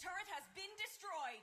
turret has been destroyed.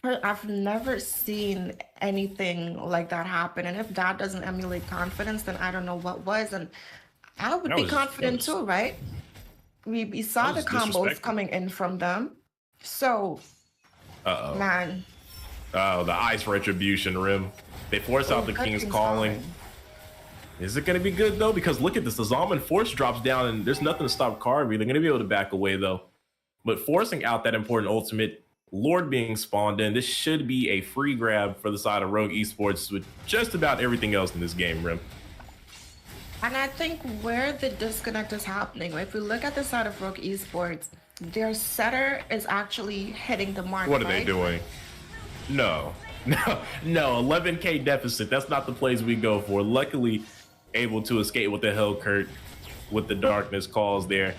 I've never seen anything like that happen. And if that doesn't emulate confidence, then I don't know what was. And I would That be was confident too, right? We saw the was combos disrespectful. coming in from them. So, Uh-oh. man, Oh, the ice retribution rim. They force out the good King's King's calling. Calling. Is it going to be good, though? Because look at this. The Zalman Force drops down, and there's nothing to stop Carvey. They're going to be able to back away, though. But forcing out that important ultimate, Lord being spawned in, this should be a free grab for the side of Rogue Esports with just about everything else in this game, Rim. And I think where the disconnect is happening, if we look at the side of Rogue Esports, their setter is actually hitting the mark. What are right? they doing? No, 11K deficit. That's not the plays we go for. Luckily, able to escape with the Hellcurt with the darkness calls there.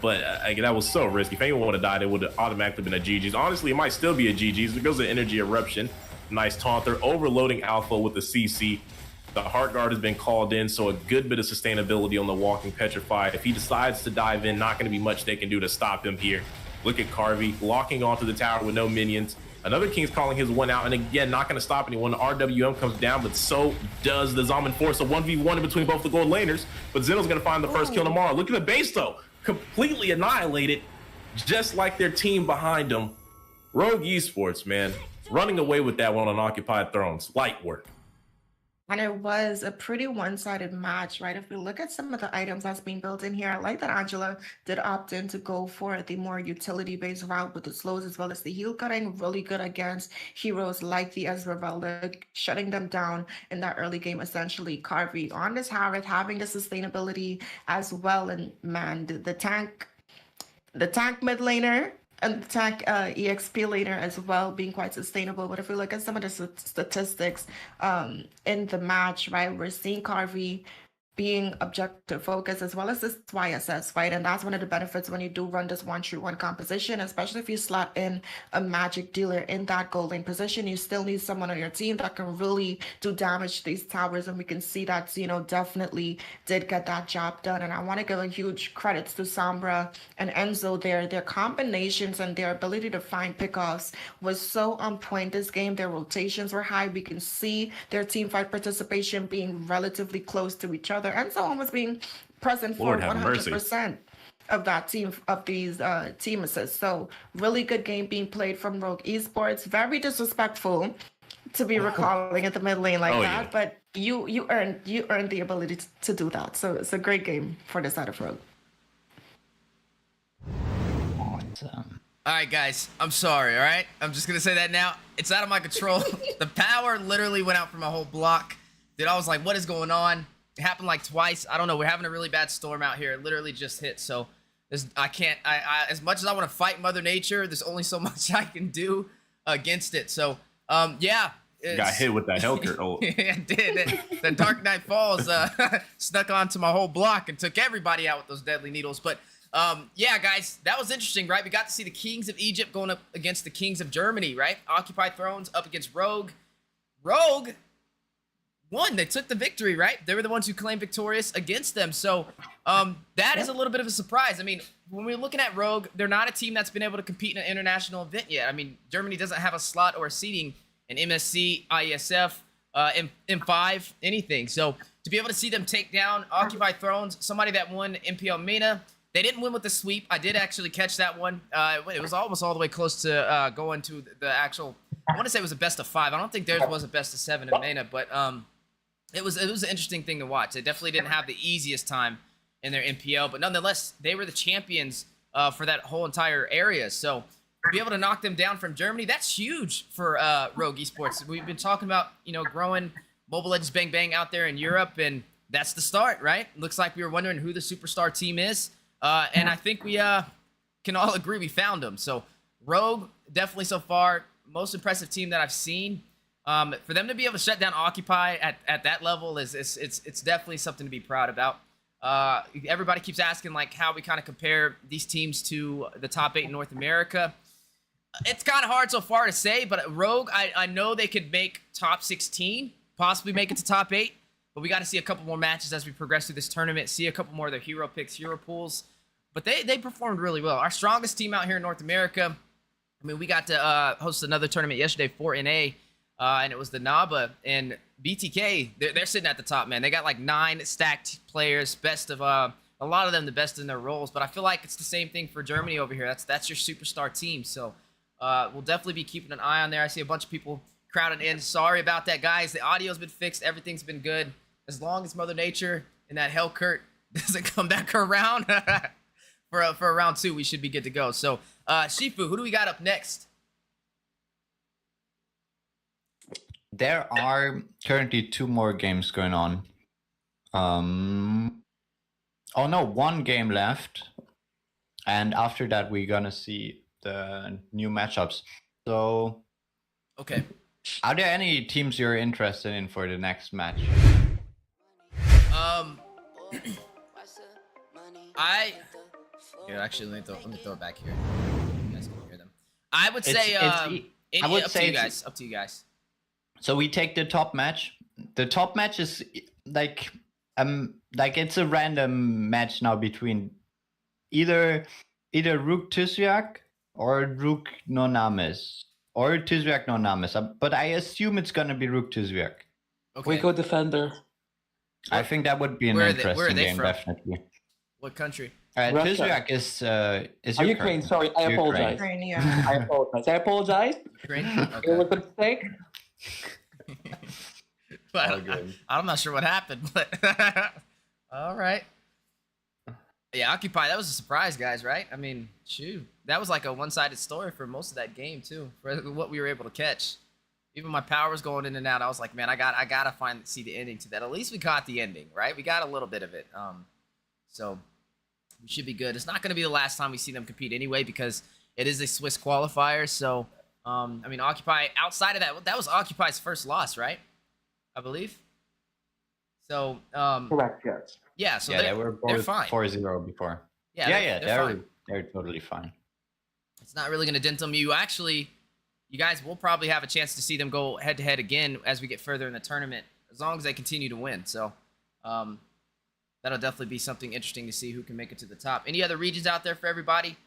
But that was so risky. If anyone would have died, it would have automatically been a GG's. Honestly, it might still be a GG's because of Energy Eruption. Nice taunt. They're overloading Alpha with the CC. The Heart Guard has been called in, so a good bit of sustainability on the Walking Petrify. If he decides to dive in, not going to be much they can do to stop him here. Look at Carvey locking onto the tower with no minions. Another King's calling his one out, and again, not going to stop anyone. The RWM comes down, but so does the Zaman Force. A 1v1 in between both the gold laners, but Zeno's going to find the first kill tomorrow. Look at the base, though. Completely annihilated, just like their team behind them. Rogue Esports, man, running away with that one on Occupied Thrones. Light work. And it was a pretty one-sided match, right? If we look at some of the items that's being built in here, I like that Angela did opt in to go for the more utility-based route with the slows as well as the heal cutting. Really good against heroes like the Ezreal, shutting them down in that early game, essentially. Carvey on this Harith, having the sustainability as well. And man, the tank mid laner and the tank EXP laner as well being quite sustainable. But if we look at some of the statistics in the match, right, we're seeing Carvey being objective focused as well as this YSS, right? And that's one of the benefits when you do run this 1-3-1 composition, especially if you slot in a magic dealer in that gold lane position. You still need someone on your team that can really do damage to these towers, and we can see that Zeno definitely did get that job done. And I want to give a huge credits to Sombra and Enzo there. Their combinations and their ability to find pickoffs was so on point this game. Their rotations were high. We can see their team fight participation being relatively close to each other. And so almost being present for 100% of that team, of these team assists. So really good game being played from Rogue Esports. Very disrespectful to be recalling at the mid lane like that, but you earned the ability to do that. So it's a great game for the side of Rogue. Awesome. All right, guys, I'm sorry, all right? I'm just going to say that now. It's out of my control. The power literally went out for my whole block. Dude, I was like, what is going on? It happened like twice. I don't know. We're having a really bad storm out here. It literally just hit. So I can't, as much as I want to fight Mother Nature, there's only so much I can do against it. So, yeah. Got hit with that Hellcurt. Yeah, I did. The Dark Knight Falls snuck onto my whole block and took everybody out with those deadly needles. But, yeah, guys, that was interesting, right? We got to see the Kings of Egypt going up against the Kings of Germany, right? Occupied Thrones up against Rogue. Rogue won. They took the victory, right? They were the ones who claimed victorious against them. So that is a little bit of a surprise. I mean, when we're looking at Rogue, they're not a team that's been able to compete in an international event yet. I mean, Germany doesn't have a slot or a seeding in MSC, IESF, M5, anything. So to be able to see them take down Occupied Thrones, somebody that won MPL MENA, they didn't win with the sweep. I did actually catch that one. It was almost all the way close to going to the actual, I want to say it was a best of 5. I don't think theirs was a best of 7 in MENA, but it was an interesting thing to watch. They definitely didn't have the easiest time in their MPL, but nonetheless, they were the champions for that whole entire area. So to be able to knock them down from Germany, that's huge for Rogue Esports. We've been talking about, growing Mobile Legends Bang Bang out there in Europe, and that's the start, right? Looks like we were wondering who the superstar team is, and I think we can all agree we found them. So Rogue, definitely so far, most impressive team that I've seen. For them to be able to shut down Occupy at that level it's definitely something to be proud about. Everybody keeps asking like how we kind of compare these teams to the top 8 in North America. It's kind of hard so far to say, but Rogue, I know they could make top 16, possibly make it to top 8, but we got to see a couple more matches as we progress through this tournament, see a couple more of their hero picks, hero pools. But they performed really well. Our strongest team out here in North America, I mean, we got to host another tournament yesterday for NA, and it was the NABA, and BTK, they're sitting at the top, man. They got like 9 stacked players, best of, a lot of them the best in their roles, but I feel like it's the same thing for Germany over here. That's your superstar team, so we'll definitely be keeping an eye on there. I see a bunch of people crowded in. Sorry about that, guys. The audio's been fixed. Everything's been good. As long as Mother Nature and that Hellcurt doesn't come back around for a round 2, we should be good to go. So, Shifu, who do we got up next? There are currently 2 more games going on. Oh no, 1 game left. And after that, we're gonna see the new matchups. So, okay. Are there any teams you're interested in for the next match? Actually, let me throw it back here. You guys can hear them. I would say, up to you guys. So we take the top match. The top match is like it's a random match now between either Rook Tizriac or Rook Nonames. or Tizriac no Namis. But I assume it's gonna be Rook Tizriac. Okay. We go defender. I think that would be an Where are interesting they game, from? definitely. What country? Russia. Tizriac is Ukraine. Sorry, I apologize. Ukraine, yeah. I apologize. I apologize. Ukraine? It was Okay. a mistake. But All good. I'm not sure what happened, but all right. Yeah, Occupy, that was a surprise, guys, right? I mean, shoot. That was like a one-sided story for most of that game, too, for what we were able to catch. Even my power was going in and out. I was like, man, I gotta see the ending to that. At least we caught the ending, right? We got a little bit of it. So we should be good. It's not going to be the last time we see them compete anyway, because it is a Swiss qualifier. So, I mean, Occupy, outside of that was Occupy's first loss, right? I believe. So, Correct. Yes. yeah, so Yeah, they were they're both fine. 4-0 before. Yeah, they're fine. They're totally fine. It's not really going to dent them. You guys will probably have a chance to see them go head to head again as we get further in the tournament, as long as they continue to win. So that'll definitely be something interesting to see who can make it to the top. Any other regions out there for everybody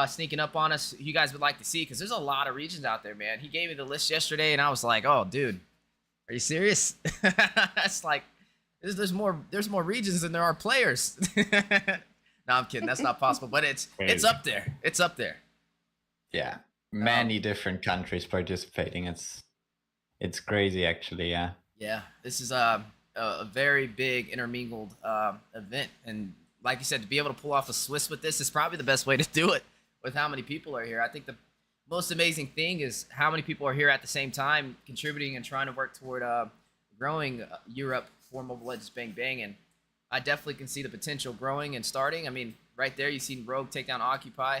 sneaking up on us you guys would like to see? Because there's a lot of regions out there, man. He gave me the list yesterday, and I was like, oh, dude, are you serious? That's like, there's more regions than there are players. No, I'm kidding. That's not possible, but it's up there. It's up there. Yeah, many different countries participating. It's crazy, actually. Yeah. Yeah, this is a very big intermingled event, and like you said, to be able to pull off a Swiss with this is probably the best way to do it. With how many people are here, I think the most amazing thing is how many people are here at the same time, contributing and trying to work toward growing Europe for Mobile Legends Bang Bang, and I definitely can see the potential growing and starting. I mean, right there, you've seen Rogue take down Occupy.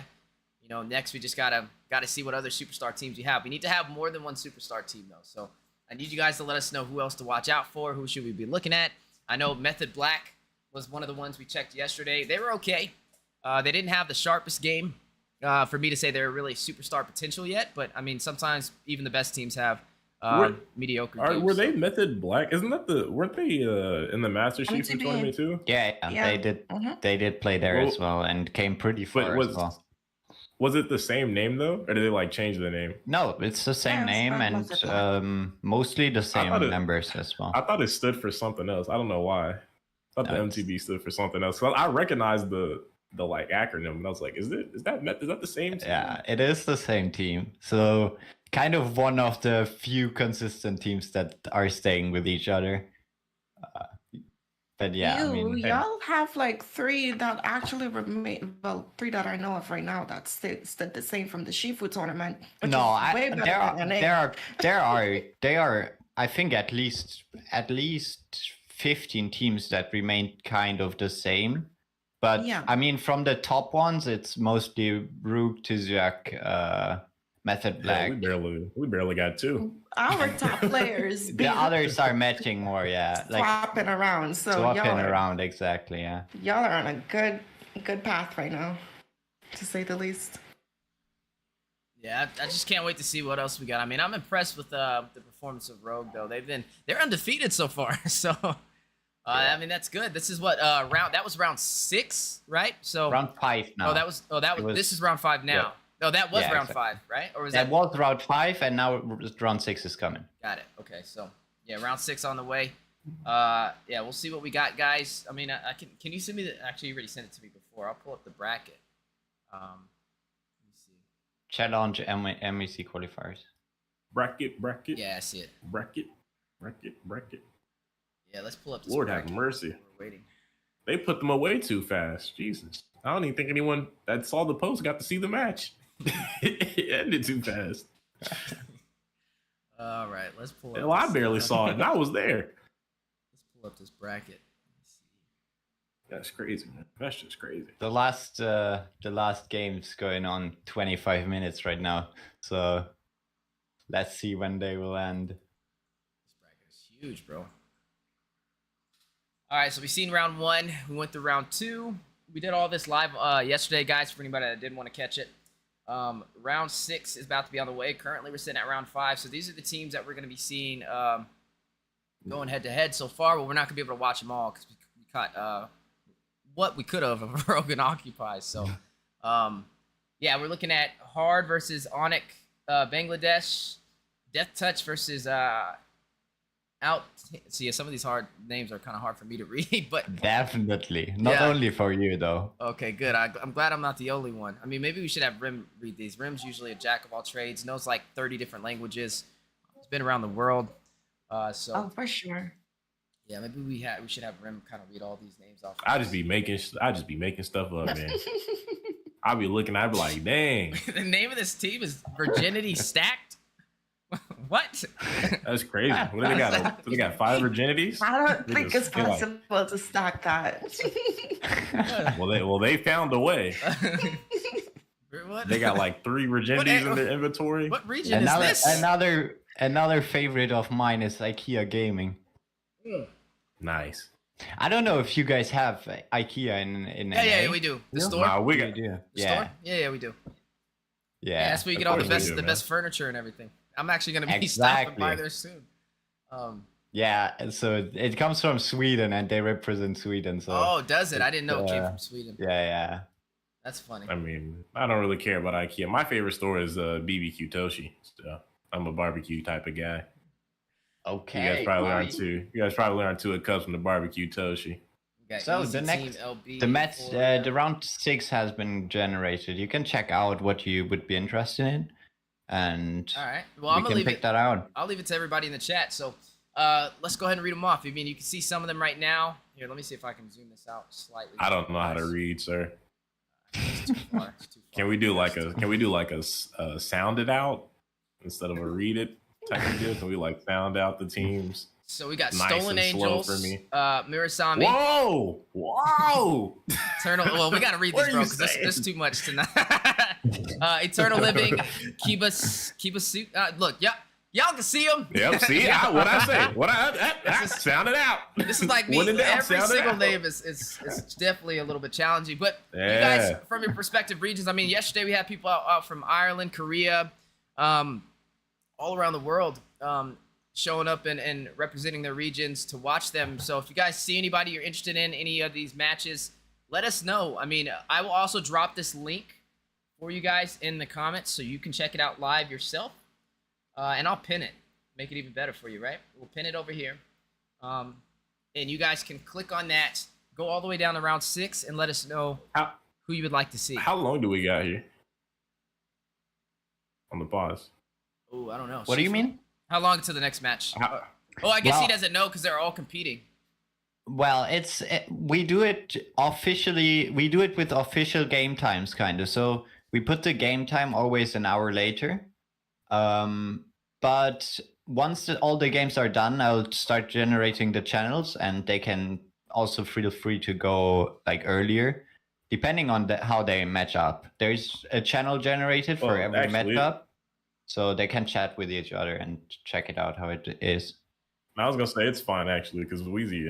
You know, next we just gotta see what other superstar teams we have. We need to have more than one superstar team though. So I need you guys to let us know who else to watch out for. Who should we be looking at? I know Method Black was one of the ones we checked yesterday. They were okay. They didn't have the sharpest game for me to say they're really superstar potential yet. But I mean, sometimes even the best teams have mediocre games. Were they Method Black? Isn't that weren't they in the Master Chief MTB. tournament too? Yeah, Yeah. they did. Mhm. They did play there as well and came pretty far as well. Was it the same name though, or did they like change the name? No, it's the same Yeah, name it's and Method Black. mostly the same thought it- members as well. I thought it stood for something else. I don't know why. I thought No, the it's- MTB stood for something else. So I recognized the like acronym, and I was like, is that the same team? Yeah, it is the same team. So kind of one of the few consistent teams that are staying with each other. But yeah, I mean, Y'all have like three that actually remain. Well, three that I know of right now that stayed the same from the Shifu tournament. Which no, is way better than NA. there are I think at least 15 teams that remain kind of the same. But Yeah. I mean, from the top ones, it's mostly Rook, Tizriac, Method Yeah, Black. we barely got two. Our top players The be others are matching more, yeah, like swapping around. So swapping y'all are, around, exactly, yeah. y'all are on a good path right now, to say the least. Yeah, I just can't wait to see what else we got. I mean, I'm impressed with the performance of Rogue though. They're undefeated so far. So I mean, that's good. This is what that was round 6, right? So Round 5 now. This is round 5 now. Yeah. No, that was Yeah, round exactly. 5, right? Or was That was round 5, and now round 6 is coming. Got it. Okay, so yeah, round 6 on the way. Yeah, we'll see what we got, guys. I mean, I can you send me the? Actually, you already sent it to me before. I'll pull up the bracket. Let me see. Challenge MEC qualifiers. Bracket. Yeah, I see it. Bracket. Yeah, let's pull up this Lord bracket. have mercy. We're waiting. They put them away too fast. Jesus. I don't even think anyone that saw the post got to see the match. It ended too fast. All right, let's pull up. Hell, I this, barely saw it, and I was there. Let's pull up this bracket. Let me see. That's crazy, man. That's just crazy. The last game's going on 25 minutes right now, so let's see when they will end. This bracket is huge, bro. All right, so we've seen round 1. We went through round 2. We did all this live yesterday, guys, for anybody that didn't want to catch it. Round 6 is about to be on the way. Currently, we're sitting at round 5. So these are the teams that we're going to be seeing going head-to-head so far. Well, we're not going to be able to watch them all because we caught what we could have of Rogue and Occupy. So, yeah, we're looking at Hard versus Onyx, Bangladesh, Death Touch versus out. See, some of these hard names are kind of hard for me to read, but Definitely. Not Yeah. only for you, though. okay, good. I'm glad I'm not the only one. I mean, maybe we should have Rim read these. Rim's usually a jack of all trades, knows like 30 different languages. He's been around the world. So Oh, for sure. yeah, maybe we should have Rim kind of read all these names off. I just be making stuff up, man. I'll be looking, I'll be like, dang, The name of this team is Virginity Stacked. What? that's crazy. What do they got? They got 5 virginities? I don't They think just it's feel like- possible to stack that. Well, they found a way. What? They got like 3 virginities in the inventory. What region Another, is this? another favorite of mine is IKEA Gaming. Nice. I don't know if you guys have IKEA in Yeah, NA. we do. The Yeah. store. Nah, we You got. do. The Yeah. store? Yeah, we do. Yeah. Yeah, that's where you Of get all the course we best, do, the man. best furniture and everything. I'm actually gonna be stopping by Exactly. there soon. Yeah, and so it comes from Sweden and they represent Sweden. So Oh, does it? I didn't know it came uh, from Sweden. yeah. That's funny. I mean, I don't really care about IKEA. My favorite store is BBQ Toshi. So I'm a barbecue type of guy. Okay. You guys probably well, aren't too. You guys probably aren't too accustomed to barbecue Toshi. We got So Easy the Team, next- LB, The match, Florida. the round 6 has been generated. You can check out what you would be interested in, and All right. Well, I'm we gonna can leave pick it. that out. I'll leave it to everybody in the chat. So, let's go ahead and read them off. I mean, you can see some of them right now. Here, let me see if I can zoom this out slightly. I don't know how to read, sir. It's too far. It's too far. Can we do like a sound it out instead of a read it type of deal? Can we like sound out the teams? So we got Nice Stolen and slow Angels, for me. Mirasami, Whoa! Eternal. Well, we gotta read What this, are bro, you because saying? there's too much tonight. Eternal Living, Kiba Suit. Look, y'all can see them. Yep. See what I say? Sound it out. This is like me. When in doubt, Every sound it single out. name is definitely a little bit challenging. But you Yeah. guys, from your perspective regions, I mean, yesterday we had people out from Ireland, Korea, all around the world, showing up and representing their regions to watch them. So if you guys see anybody you're interested in any of these matches, let us know. I mean, I will also drop this link for you guys in the comments so you can check it out live yourself. And I'll pin it, make it even better for you, right? We'll pin it over here. And you guys can click on that, go all the way down to round 6, and let us know How who you would like to see. how long do we got here? On the pause. Oh, I don't know. What do you mean? How long until the next match? How, Oh, I guess he Well- doesn't know because they're all competing. Well, we do it officially. We do it with official game times, kind of. So we put the game time always an hour later. But once all the games are done, I'll start generating the channels, and they can also feel free to go like earlier, depending on how they match up. There's a channel generated for Well, every actually- matchup, so they can chat with each other and check it out how it is. I was gonna say it's fine actually because Weezy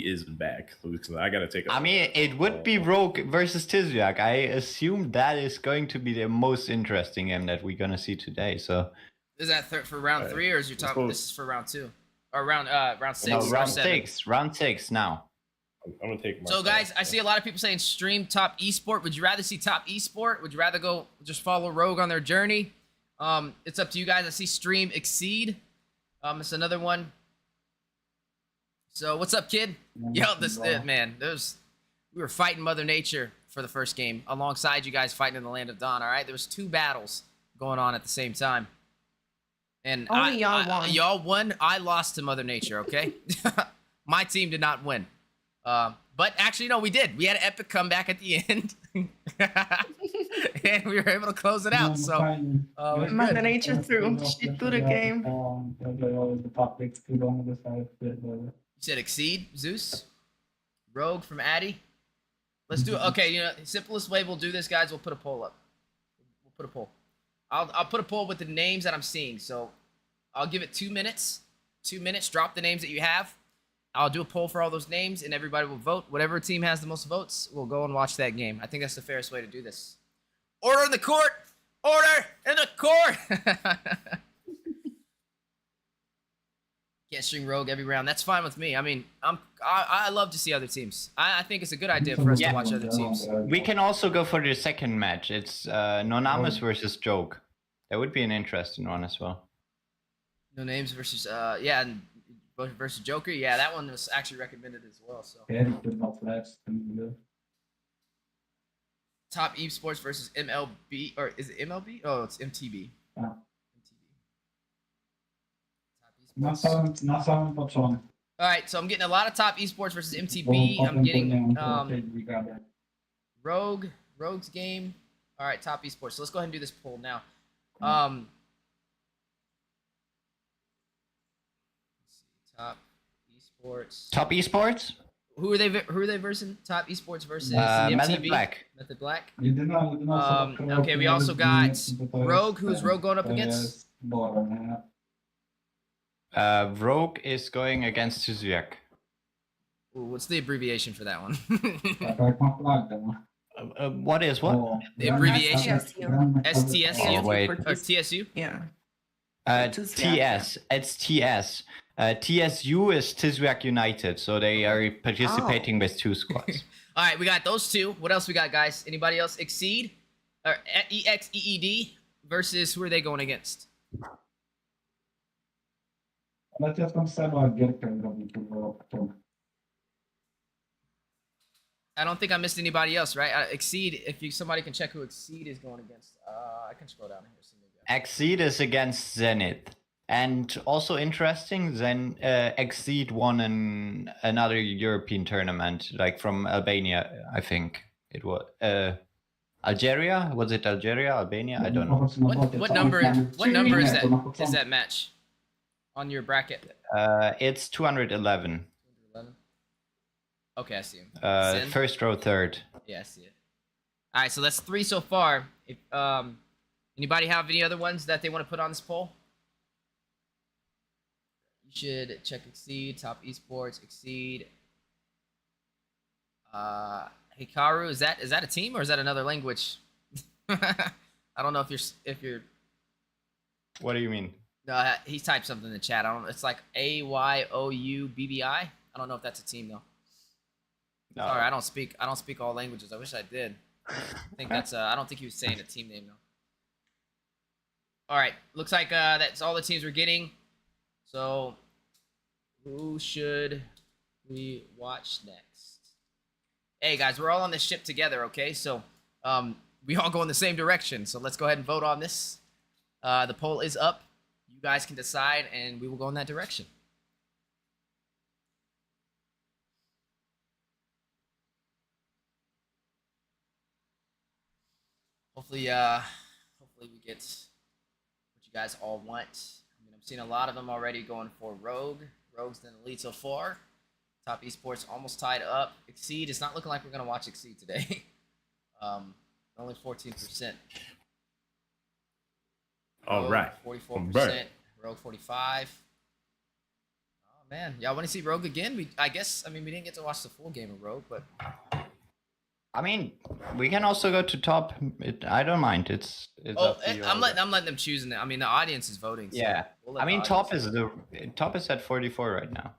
is back. So I gotta take. I mean, it would be Rogue versus Tizriac. I assume that is going to be the most interesting game that we're gonna see today. So Is that for round 3, or is your top? Let's go. This is for round 2, or round 6, no, or round 7? round six now. I'm gonna take. My So guys, I see a lot of people saying stream top esport. Would you rather see top esport? Would you rather go just follow Rogue on their journey? It's up to you guys. I see stream exceed. It's another one. So what's up, kid? Yo, man, we were fighting Mother Nature for the first game alongside you guys fighting in the Land of Dawn. All right, there was 2 battles going on at the same time, and Only y'all won. Y'all won. I lost to Mother Nature. Okay, my team did not win. But actually, no, we did. We had an epic comeback at the end, and we were able to close it out. So, we're Mother good. Nature threw. She threw the game. You said exceed Zeus, Rogue from Addy. Let's do it. Okay, the simplest way we'll do this, guys. We'll put a poll up. We'll put a poll. I'll put a poll with the names that I'm seeing. So I'll give it 2 minutes. 2 minutes. Drop the names that you have. I'll do a poll for all those names, and everybody will vote. Whatever team has the most votes, we'll go and watch that game. I think that's the fairest way to do this. Order in the court! Order in the court! Can't string Rogue every round. That's fine with me. I mean, I love to see other teams. I think it's a good idea for us to watch other teams. We can also go for the second match. It's Nonamus versus Joke. That would be an interesting one as well. No Names versus and versus Joker. Yeah, that one was actually recommended as well. So Top Esports versus MLB, or is it MLB? Oh, it's MTB. Ah. MTB. Top Esports. All right, so I'm getting a lot of Top Esports versus MTB. I'm getting Rogue's game. All right, Top Esports. So let's go ahead and do this poll now. Let's see, Top Esports. Top Esports? Who are they versing? Top Esports versus Method MTB? Black. Method Black. Okay, we also got Rogue. Who's Rogue going up against? Rogue is going against Tizriac. Ooh, what's the abbreviation for that one? What is what? The abbreviation? STSU? Oh, wait. Or TSU? Yeah. TS. It's TS. TSU is Tizriac United, so they are participating with 2 squads. All right, we got those 2. What else we got, guys? Anybody else? Exceed? Or EXEED versus who are they going against? I don't think I missed anybody else, right? Exceed, somebody can check who Exceed is going against. I can scroll down here. See maybe Exceed is against Zenith. And also interesting, then Exceed won another European tournament, like from Albania, I think it was. Algeria? Was it Algeria? Albania? I don't know. What number is that match on your bracket? It's 211. 211. Okay, I see him. First row, third. Yeah, I see it. All right, so that's 3 so far. If anybody have any other ones that they want to put on this poll? You should check Exceed, Top Esports, Exceed. Hikaru, is that a team or is that another language? I don't know if you're. What do you mean? No, he typed something in the chat. I don't. It's like AYOUBBI. I don't know if that's a team though. No. Sorry, I don't speak all languages. I wish I did. I think that's. I don't think he was saying a team name though. All right, looks like that's all the teams we're getting. So, who should we watch next? Hey guys, we're all on this ship together, okay? So, we all go in the same direction. So let's go ahead and vote on this. The poll is up. You guys can decide, and we will go in that direction. Hopefully we get what you guys all want. I mean, I'm seeing a lot of them already going for Rogue. Rogue's done elite so far. Top Esports almost tied up. Exceed. It's not looking like we're gonna watch Exceed today. Only 14%. All right. 44%. Rogue 45. Oh man, y'all want to see Rogue again? We didn't get to watch the full game of Rogue, but I mean, we can also go to top. I don't mind. It's up to you. I'm letting them choose. I mean, the audience is voting. So Yeah. we'll let I mean, the top audience is at 44 right now.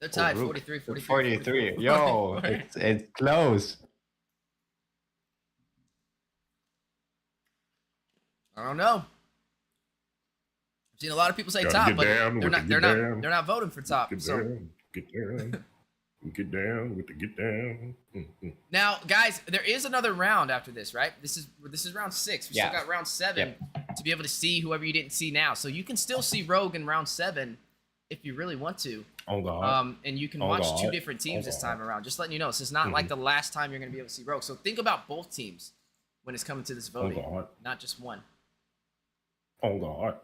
They're tied. Rook. 43, 43, 43. Yo, it's close. I don't know. I've seen a lot of people say Gotta top, get but down with the get down. they're not voting for top. Get So down, get down, get down with the get down. now, guys, there is another round after this, right? This is round 6. We Yeah. still got round 7 to be able to see whoever you didn't see now. So you can still see Rogue in round 7 if you really want to. Oh God. And you can Oh, watch God. 2 different teams this time around. Just letting you know, so it's not like the last time you're going to be able to see Rogue. So think about both teams when it's coming to this voting, God. not just one. Oh God.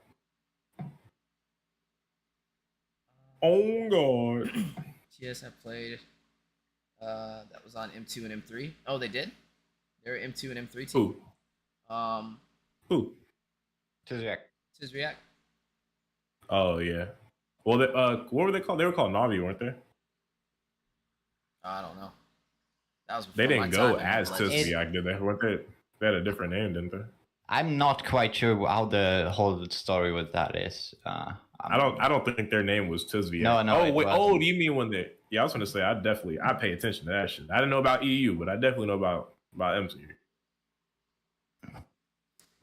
Oh God. TS have played. That was on M2 and M3. Oh, they did. They're M2 and M3 team. Who? Tizriac. Oh yeah. Well, what were they called? They were called Navi, weren't they? I don't know. That was They before didn't my go time. as Tizriac, did they? Weren't they? They had a different name, didn't they? I'm not quite sure how the whole story with that is. I don't think their name was Tizriac. No, Oh it wait. wasn't. Oh, do you mean when they? Yeah, I was gonna say I pay attention to that shit. I didn't know about EU, but I definitely know about MC.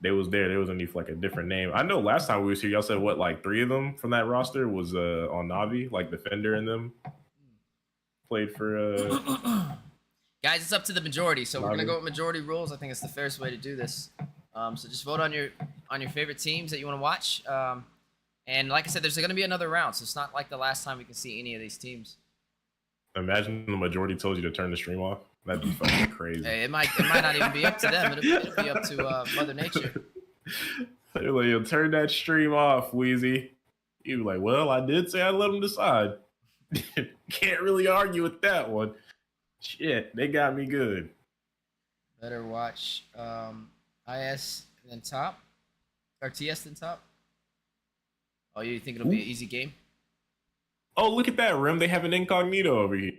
they was there. They was underneath like a different name. I know last time we was here, y'all said what, like 3 of them from that roster was on Navi, like Defender and them played for Guys, it's up to the majority, so we're gonna Navi. go with majority rules. I think it's the fairest way to do this. So just vote on your favorite teams that you want to watch. And like I said, there's gonna be another round, so it's not like the last time we can see any of these teams. Imagine the majority told you to turn the stream off. That'd be fucking crazy. Hey, it might not even be up to them. It'll be up to Mother Nature. They're like, yo, turn that stream off, Wheezy. You be like, well, I did say I'd let them decide. Can't really argue with that one. Shit, they got me good. Better watch IS than top, or TS than top. Oh, you think it'll be an easy game? Oh, look at that, Rim. They have an incognito over here.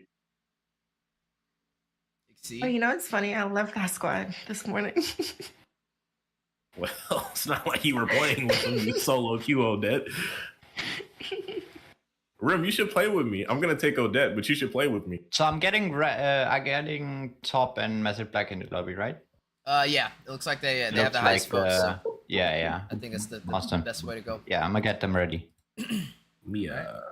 See? Oh, you know, it's funny. I left that squad this morning. Well, it's not like you were playing with them. You solo queue, Odette. Rim, you should play with me. I'm gonna take Odette, but you should play with me. So I'm getting top and Method Black in the lobby, right? Yeah. It looks like they have the highest votes. So Yeah. I think that's the Awesome. best way to go. Yeah, I'm gonna get them ready. Mia.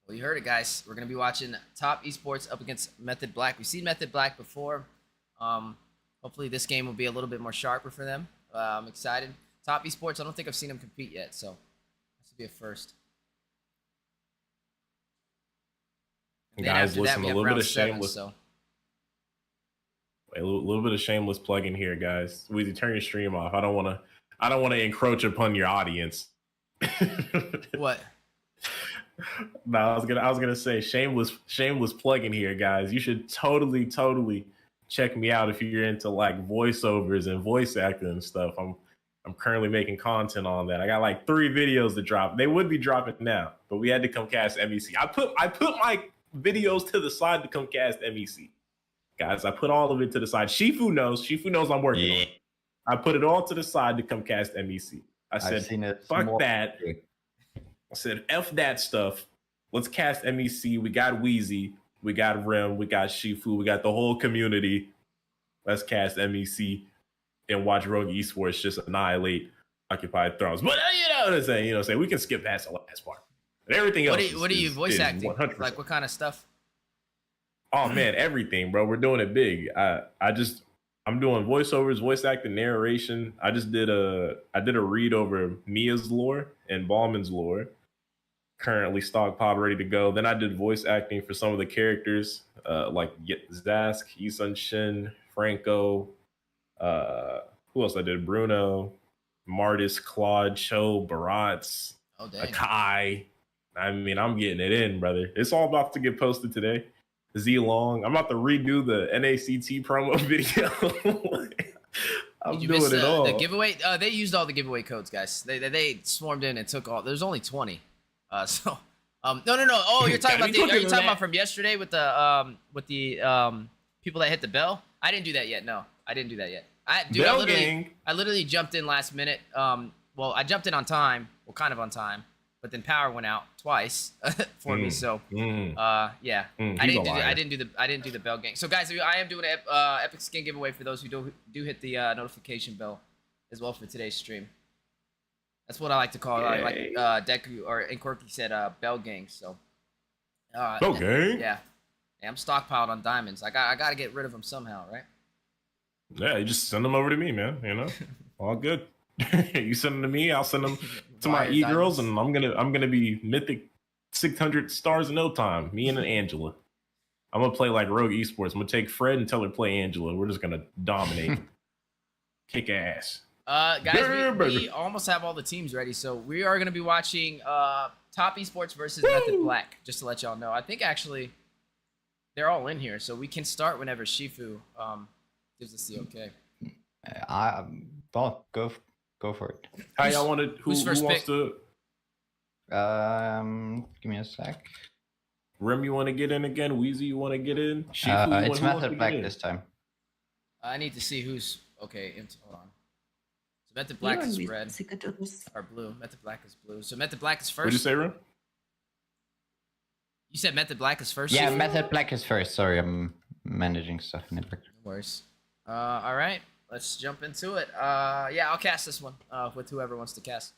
Well, you heard it, guys. We're gonna be watching Top Esports up against Method Black. We've seen Method Black before. Hopefully this game will be a little bit more sharper for them. I'm excited. Top Esports, I don't think I've seen them compete yet, so this will be a first. And then Guys, after listen, we a have little bit round of 7, shameless. so A little bit of shameless plug in here, guys. Weezy, turn your stream off. I don't want to encroach upon your audience. what? No, I was gonna say shameless plug in here, guys. You should totally check me out if you're into like voiceovers and voice acting and stuff. I'm currently making content on that. I got like 3 videos to drop. They would be dropping now, but we had to come cast MEC. I put my videos to the side to come cast MEC. Guys, I put all of it to the side. Shifu knows I'm working on it. I put it all to the side to come cast MEC. I said, fuck that. I said, F that stuff. Let's cast MEC. We got Wheezy. We got Rim. We got Shifu. We got the whole community. Let's cast MEC and watch Rogue Esports just annihilate Occupied Thrones. But you know what I'm saying? We can skip past the last part. And everything else. What are you voice acting? 100%. Like what kind of stuff? Oh man, everything, bro. We're doing it big. I'm doing voiceovers, voice acting, narration. I did a read over Mia's lore and Ballman's lore. Currently stockpiled, ready to go. Then I did voice acting for some of the characters, like Zask, Yisun Shin, Franco. Who else I did? Bruno, Martis, Claude, Cho, Barats, Oh dang. Akai. I mean, I'm getting it in, brother. It's all about to get posted today. Z Long. I'm about to redo the NACT promo video. I'm Did you doing miss it all. the giveaway? They used all the giveaway codes, guys. They swarmed in and took all. There's only 20. No. Oh, you're talking about are you talking about from yesterday with the people that hit the bell? I didn't do that yet. No, I didn't do that yet. I literally jumped in last minute. Well, I jumped in on time. Well, kind of on time. But then power went out twice for me. So, I didn't do the bell gang. So, guys, I am doing an epic skin giveaway for those who do hit the notification bell as well for today's stream. That's what I like to call it. Like Deku or Incorky said, bell gang. So, Bell gang. Yeah, I'm stockpiled on diamonds. I got to get rid of them somehow, right? Yeah, you just send them over to me, man. All good. You send them to me, I'll send them to my e-girls, and I'm gonna be mythic 600 stars in no time. Me and Angela. I'm gonna play like Rogue Esports. I'm gonna take Fred and tell her to play Angela. We're just gonna dominate, kick ass. Guys, we almost have all the teams ready, so we are gonna be watching Top Esports versus Method Black. Just to let y'all know, I think actually they're all in here, so we can start whenever Shifu gives us the okay. Go for it. How y'all want to? Who wants to? Give me a sec. Rem, you want to get in again? Wheezy, you want to get in? Shifu, it's Method Black this time. I need to see who's okay. Hold on. So Method Black is red or blue. Method Black is blue. So Method Black is first. What'd you say, Rem? You said Method Black is first. Yeah, Method Black is first. Sorry, I'm managing stuff in the background. No worries. All right. let's jump into it. Yeah, I'll cast this one with whoever wants to cast.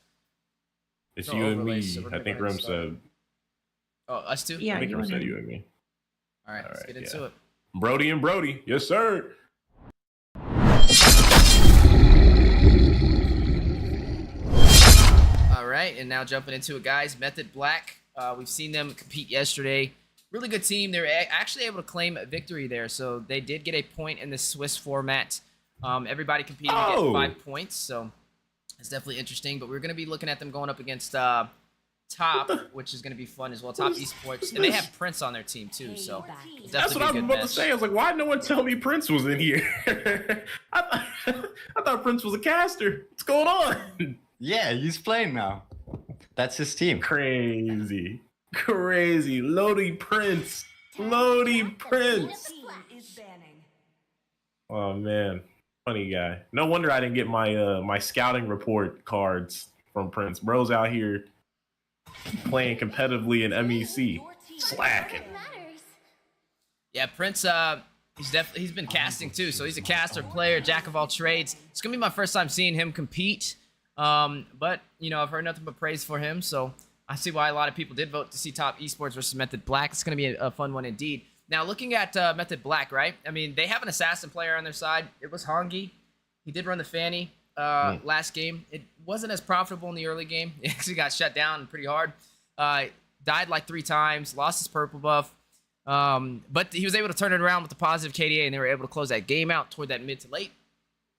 It's No you and me. overlays, so we're I gonna think go ahead Rim and start. said. Oh, us two? Yeah, I think you Rim and said him. you and me. All right, let's Alright, get into yeah. it. Brody and Brody. Yes, sir. All right, and now jumping into it, guys. Method Black. We've seen them compete yesterday. Really good team. They were actually able to claim a victory there, so they did get a point in the Swiss format. Everybody competing to get 5 points, so it's definitely interesting. But we're going to be looking at them going up against Top, which is going to be fun as well. Top Esports, and they have Prince on their team too, so it's That's what I was definitely be a about good to say. I was like, why no one tell me Prince was in here? I thought Prince was a caster. What's going on? Yeah, he's playing now. That's his team. Crazy. Lodi Prince. Oh man, funny guy. No wonder I didn't get my my scouting report cards from Prince. Bro's out here playing competitively in MEC, slacking. Yeah, Prince. He's been casting too, so he's a caster, player, jack of all trades. It's gonna be my first time seeing him compete. But you know, I've heard nothing but praise for him, so I see why a lot of people did vote to see Top Esports versus Method Black. It's gonna be a fun one indeed. Now, looking at Method Black, right? I mean, they have an assassin player on their side. It was Hongi. He did run the Fanny last game. It wasn't as profitable in the early game. He actually got shut down pretty hard. Died like 3 times. Lost his purple buff. But he was able to turn it around with the positive KDA, and they were able to close that game out toward that mid to late.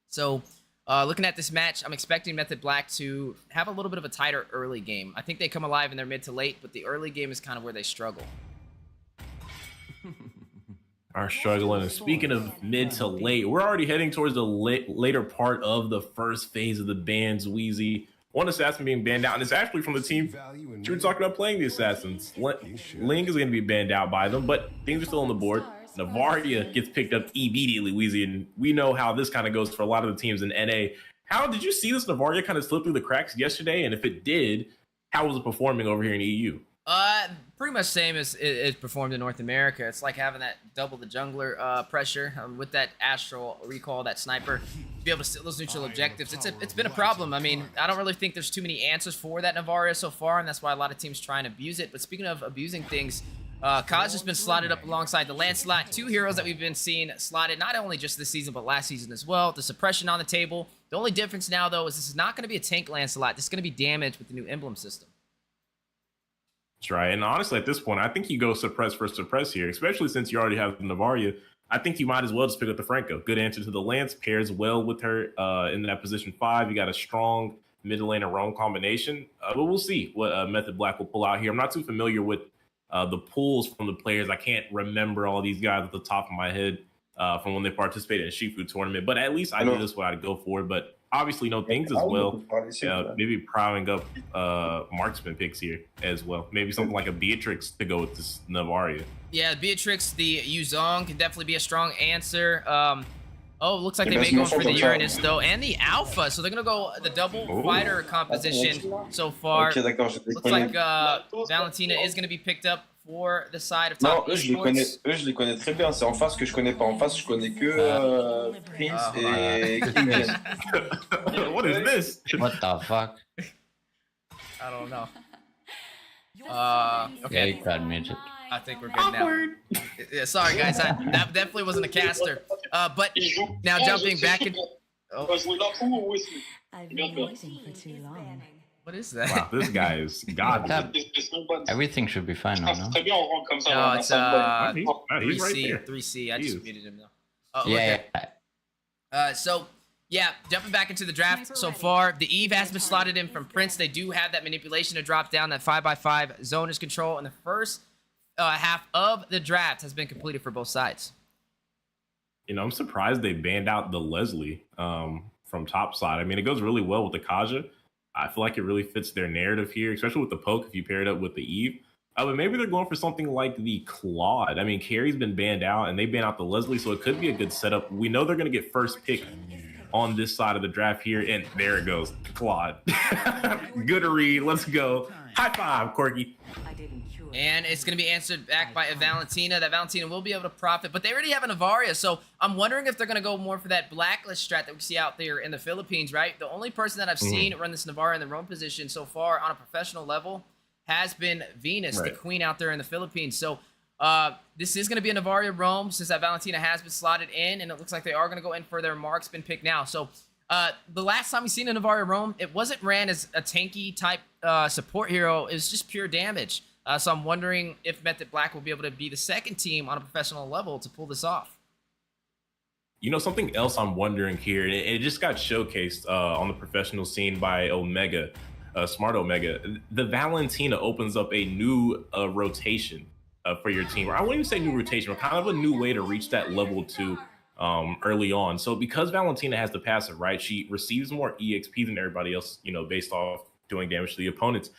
So, looking at this match, I'm expecting Method Black to have a little bit of a tighter early game. I think they come alive in their mid to late, but the early game is kind of where they struggle. Are struggling. And speaking of mid to late, we're already heading towards the later part of the first phase of the bans. Wheezy, one assassin being banned out, and it's actually from the team you were talking about playing the assassins. Ling is going to be banned out by them, but things are still on the board. Navaria gets picked up immediately, Wheezy, and we know how this kind of goes for a lot of the teams in NA. How did you see this Navaria kind of slip through the cracks yesterday? And if it did, how was it performing over here in EU? Pretty much same as it performed in North America. It's like having that double the jungler pressure with that astral recall, that sniper, to be able to steal those neutral objectives. It's been a problem. I mean, I don't really think there's too many answers for that Navaria so far, and that's why a lot of teams try and abuse it. But speaking of abusing things, Kaz has been slotted up alongside the Lancelot, 2 heroes that we've been seeing slotted not only just this season but last season as well. The suppression on the table. The only difference now though is this is not going to be a tank Lancelot. This is going to be damage with the new emblem system. That's right. And honestly, at this point, I think you go suppress for suppress here, especially since you already have the Navaria. I think you might as well just pick up the Franco. Good answer to the Lance. Pairs well with her in that position 5. You got a strong mid lane and roam combination. But we'll see what Method Black will pull out here. I'm not too familiar with the pulls from the players. I can't remember all these guys at the top of my head from when they participated in Shifu tournament. But at least I knew this is what I'd go for. But obviously, no things as well. Maybe prowling up marksman picks here as well. Maybe something like a Beatrix to go with this Navaria. Yeah, Beatrix, the Yuzong can definitely be a strong answer. Oh, looks like they may go for the Uranus though, and the Alpha. So they're gonna go the double fighter composition so far. Looks like Valentina is gonna be picked up for the side of Top Esports. Je les connais très bien. C'est en face que je connais pas. En face, je connais que Prince et King. What is this? What the fuck? I don't know. Okay. Yeah, you got midget. I think we're good now. Yeah, sorry guys, that definitely wasn't a caster. But now jumping back in. Oh. I've been waiting for too long. What is that? Wow, this guy is god. Everything should be fine now, no? No, it's He's right 3C. there. 3C. I just muted him though. Yeah. So yeah, jumping back into the draft so far, the Eve has been slotted in from Prince. They do have that manipulation to drop down. That 5x5 zone is control, and the first half of the draft has been completed for both sides. You know, I'm surprised they banned out the Leslie from top side. I mean, it goes really well with the Kaja. I feel like it really fits their narrative here, especially with the poke if you pair it up with the Eve. But maybe they're going for something like the Claude. I mean, Carrie's been banned out, and they banned out the Leslie, so it could be a good setup. We know they're going to get first pick on this side of the draft here, and there it goes, Claude. Good read. Let's go. High five, Corky. I didn't cure And it's going to be answered back by a Valentina. That Valentina will be able to profit, but they already have a Navaria, so I'm wondering if they're going to go more for that blacklist strat that we see out there in the Philippines, right? The only person that I've seen run this Navaria in the roam position so far on a professional level has been Venus, the queen out there in the Philippines. So this is going to be a Navaria roam since that Valentina has been slotted in, and it looks like they are going to go in for their marks been picked now. So the last time we seen a Navaria roam, it wasn't ran as a tanky type support hero. It was just pure damage. So I'm wondering if Method Black will be able to be the second team on a professional level to pull this off. You know, something else I'm wondering here, and it just got showcased on the professional scene by Omega, Smart Omega. The Valentina opens up a new rotation for your team. Or I wouldn't even say new rotation, but kind of a new way to reach that level 2 early on. So because Valentina has the passive, right, she receives more EXP than everybody else, you know, based off doing damage to the opponents.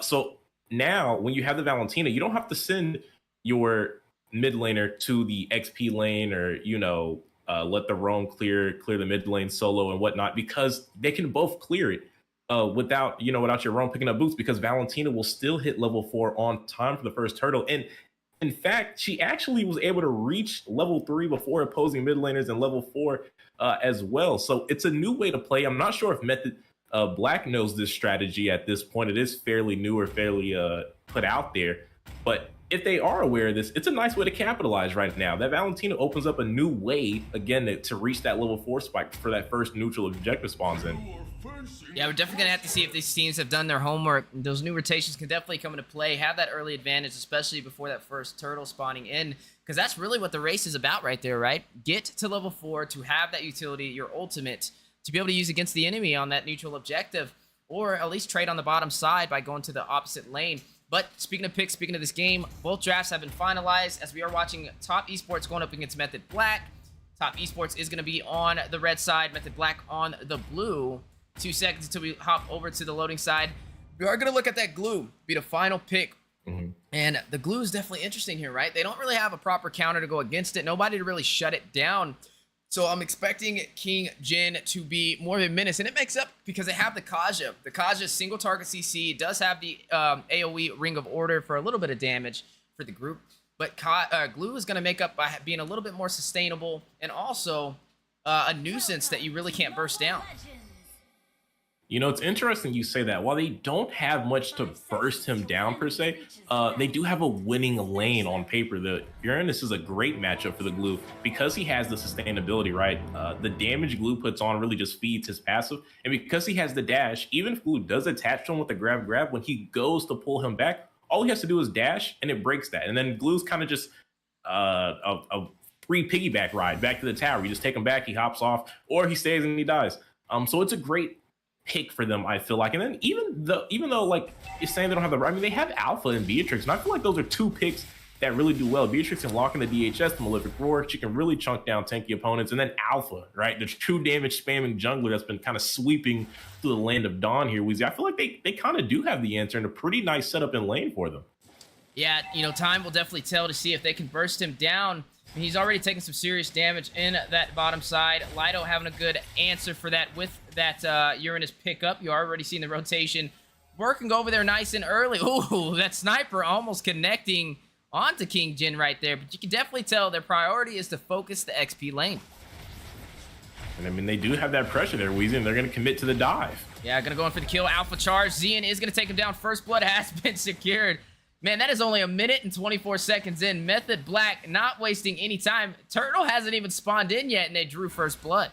So now when you have the Valentina, you don't have to send your mid laner to the XP lane or, you know, let the roam clear the mid lane solo and whatnot, because they can both clear it without your roam picking up boots, because Valentina will still hit level 4 on time for the first turtle. And in fact, she actually was able to reach level 3 before opposing mid laners and level 4 as well. So it's a new way to play. I'm not sure if Method Black knows this strategy at this point. It is fairly new or fairly put out there. But if they are aware of this, it's a nice way to capitalize right now. That Valentina opens up a new way, again, to reach that level 4 spike for that first neutral objective spawns in. Yeah, we're definitely going to have to see if these teams have done their homework. Those new rotations can definitely come into play, have that early advantage, especially before that first turtle spawning in, because that's really what the race is about right there, right? Get to level 4 to have that utility, your ultimate, to be able to use against the enemy on that neutral objective, or at least trade on the bottom side by going to the opposite lane. But speaking of picks, speaking of this game, both drafts have been finalized as we are watching Top Esports going up against Method Black. Top Esports is going to be on the red side, Method Black on the blue. 2 seconds until we hop over to the loading side. We are going to look at that glue, be the final pick. And the glue is definitely interesting here, right? They don't really have a proper counter to go against it. Nobody to really shut it down. So I'm expecting King Jin to be more of a menace. And it makes up because they have the Kaja. The Kaja is single target CC. It does have the AoE Ring of Order for a little bit of damage for the group. But glue is going to make up by being a little bit more sustainable and also a nuisance that you really can't burst down. You know, it's interesting you say that. While they don't have much to burst him down per se, they do have a winning lane on paper. The Uranus is a great matchup for the glue because he has the sustainability, right? The damage glue puts on really just feeds his passive. And because he has the dash, even if glue does attach to him with the grab, when he goes to pull him back, all he has to do is dash and it breaks that. And then glue's kind of just a free piggyback ride back to the tower. You just take him back, he hops off, or he stays and he dies. So it's a great pick for them, I feel like. And then even though like you're saying they don't have I mean, they have Alpha and Beatrix, and I feel like those are 2 picks that really do well. Beatrix can lock in the DHS, the Malefic Roar. She can really chunk down tanky opponents. And then Alpha, right? The true damage spamming jungler that's been kind of sweeping through the land of Dawn here, Weezy. I feel like they kind of do have the answer and a pretty nice setup in lane for them. Yeah, you know, time will definitely tell to see if they can burst him down. He's already taken some serious damage in that bottom side. Lido having a good answer for that with that Uranus pickup. You already seen the rotation working over there nice and early. Ooh, that sniper almost connecting onto King Jin right there. But you can definitely tell their priority is to focus the XP lane. And I mean, they do have that pressure there, Weezy, and they're going to commit to the dive. Yeah, going to go in for the kill. Alpha charge. Zian is going to take him down. First blood has been secured. Man, that is only 1 minute and 24 seconds in. Method Black not wasting any time. Turtle hasn't even spawned in yet, and they drew first blood.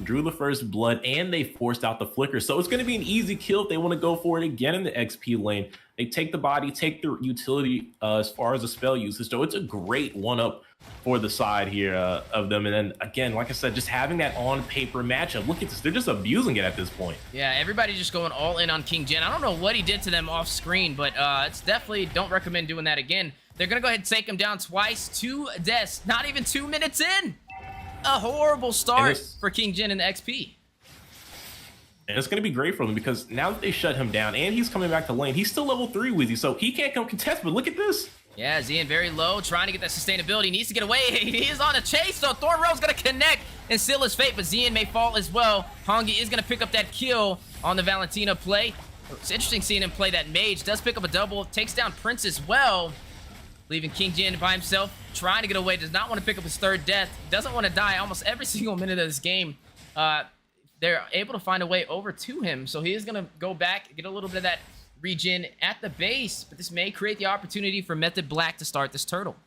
Drew the first blood, and they forced out the flicker. So it's going to be an easy kill if they want to go for it again in the XP lane. They take the body, take the utility as far as the spell usage. So it's a great one-up for the side here of them. And then, again, like I said, just having that on-paper matchup. Look at this. They're just abusing it at this point. Yeah, everybody just going all in on King Jin. I don't know what he did to them off screen, but it's definitely don't recommend doing that again. They're going to go ahead and take him down twice. 2 deaths, not even 2 minutes in. A horrible start for King Jin in the XP. And it's going to be great for them because now that they shut him down and he's coming back to lane, he's still level 3, Weezy, so he can't come contest, but look at this. Yeah, Zian very low, trying to get that sustainability. Needs to get away. He is on a chase, so Thornrow's going to connect and seal his fate, but Zian may fall as well. Hongi is going to pick up that kill on the Valentina play. It's interesting seeing him play that mage. Does pick up a double, takes down Prince as well, leaving King Jin by himself, trying to get away. Does not want to pick up his third death. Doesn't want to die almost every single minute of this game. They're able to find a way over to him, so he is going to go back, get a little bit of that regen at the base, but this may create the opportunity for Method Black to start this turtle.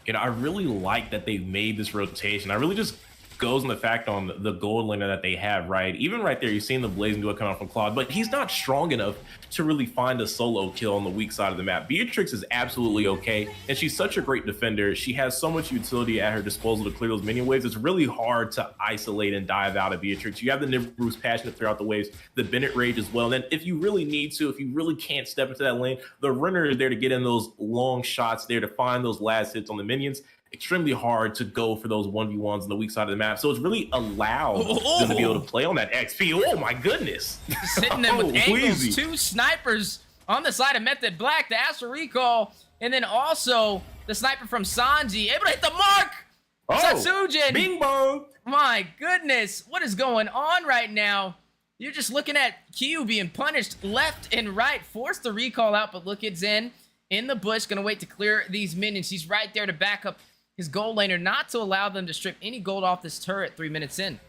And I really like that they made this rotation. I really just goes on the fact on the gold laner that they have, right? Even right there, you've seen the blazing duel come out from Claude, but he's not strong enough to really find a solo kill on the weak side of the map. Beatrix is absolutely okay, and she's such a great defender. She has so much utility at her disposal to clear those minion waves. It's really hard to isolate and dive out of Beatrix. You have the Nibruce passionate throughout the waves, the Bennett rage as well. And then if you really need to, if you really can't step into that lane, the Renner is there to get in those long shots there to find those last hits on the minions. Extremely hard to go for those 1v1s on the weak side of the map. So it's really allowed them to be able to play on that XP. Oh my goodness. Just hitting them with angles. Queasy. 2 snipers on the side of Method Black, the Astral Recall, and then also the sniper from Sanji, able to hit the mark! Satsujin! Bing bong! My goodness, what is going on right now? You're just looking at Q being punished left and right, forced the recall out, but look at Zen in the bush, gonna wait to clear these minions. He's right there to back up his gold laner, not to allow them to strip any gold off this turret 3 minutes in.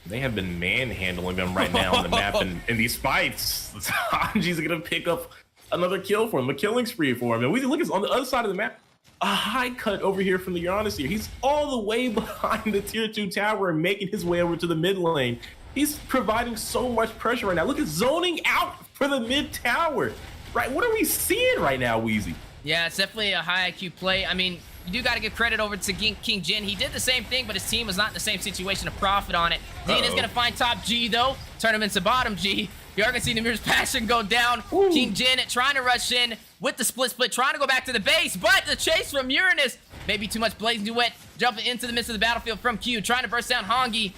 They have been manhandling them right now on the map in these fights. Sanji's gonna pick up another kill for him, a killing spree for him. And we look at on the other side of the map, a high cut over here from the Uranus here. He's all the way behind the tier 2 tower and making his way over to the mid lane. He's providing so much pressure right now. Look at zoning out for the mid tower. Right, what are we seeing right now, Weezy? Yeah, it's definitely a high IQ play. I mean, you do got to give credit over to King Jin. He did the same thing, but his team was not in the same situation to profit on it. Dean is going to find top G, though. Turn him into bottom G. You are going to see Namir's passion go down. Ooh. King Jin trying to rush in with the split, trying to go back to the base, but the chase from Uranus. Maybe too much blazing duet. Jumping into the midst of the battlefield from Q. Trying to burst down Hongi.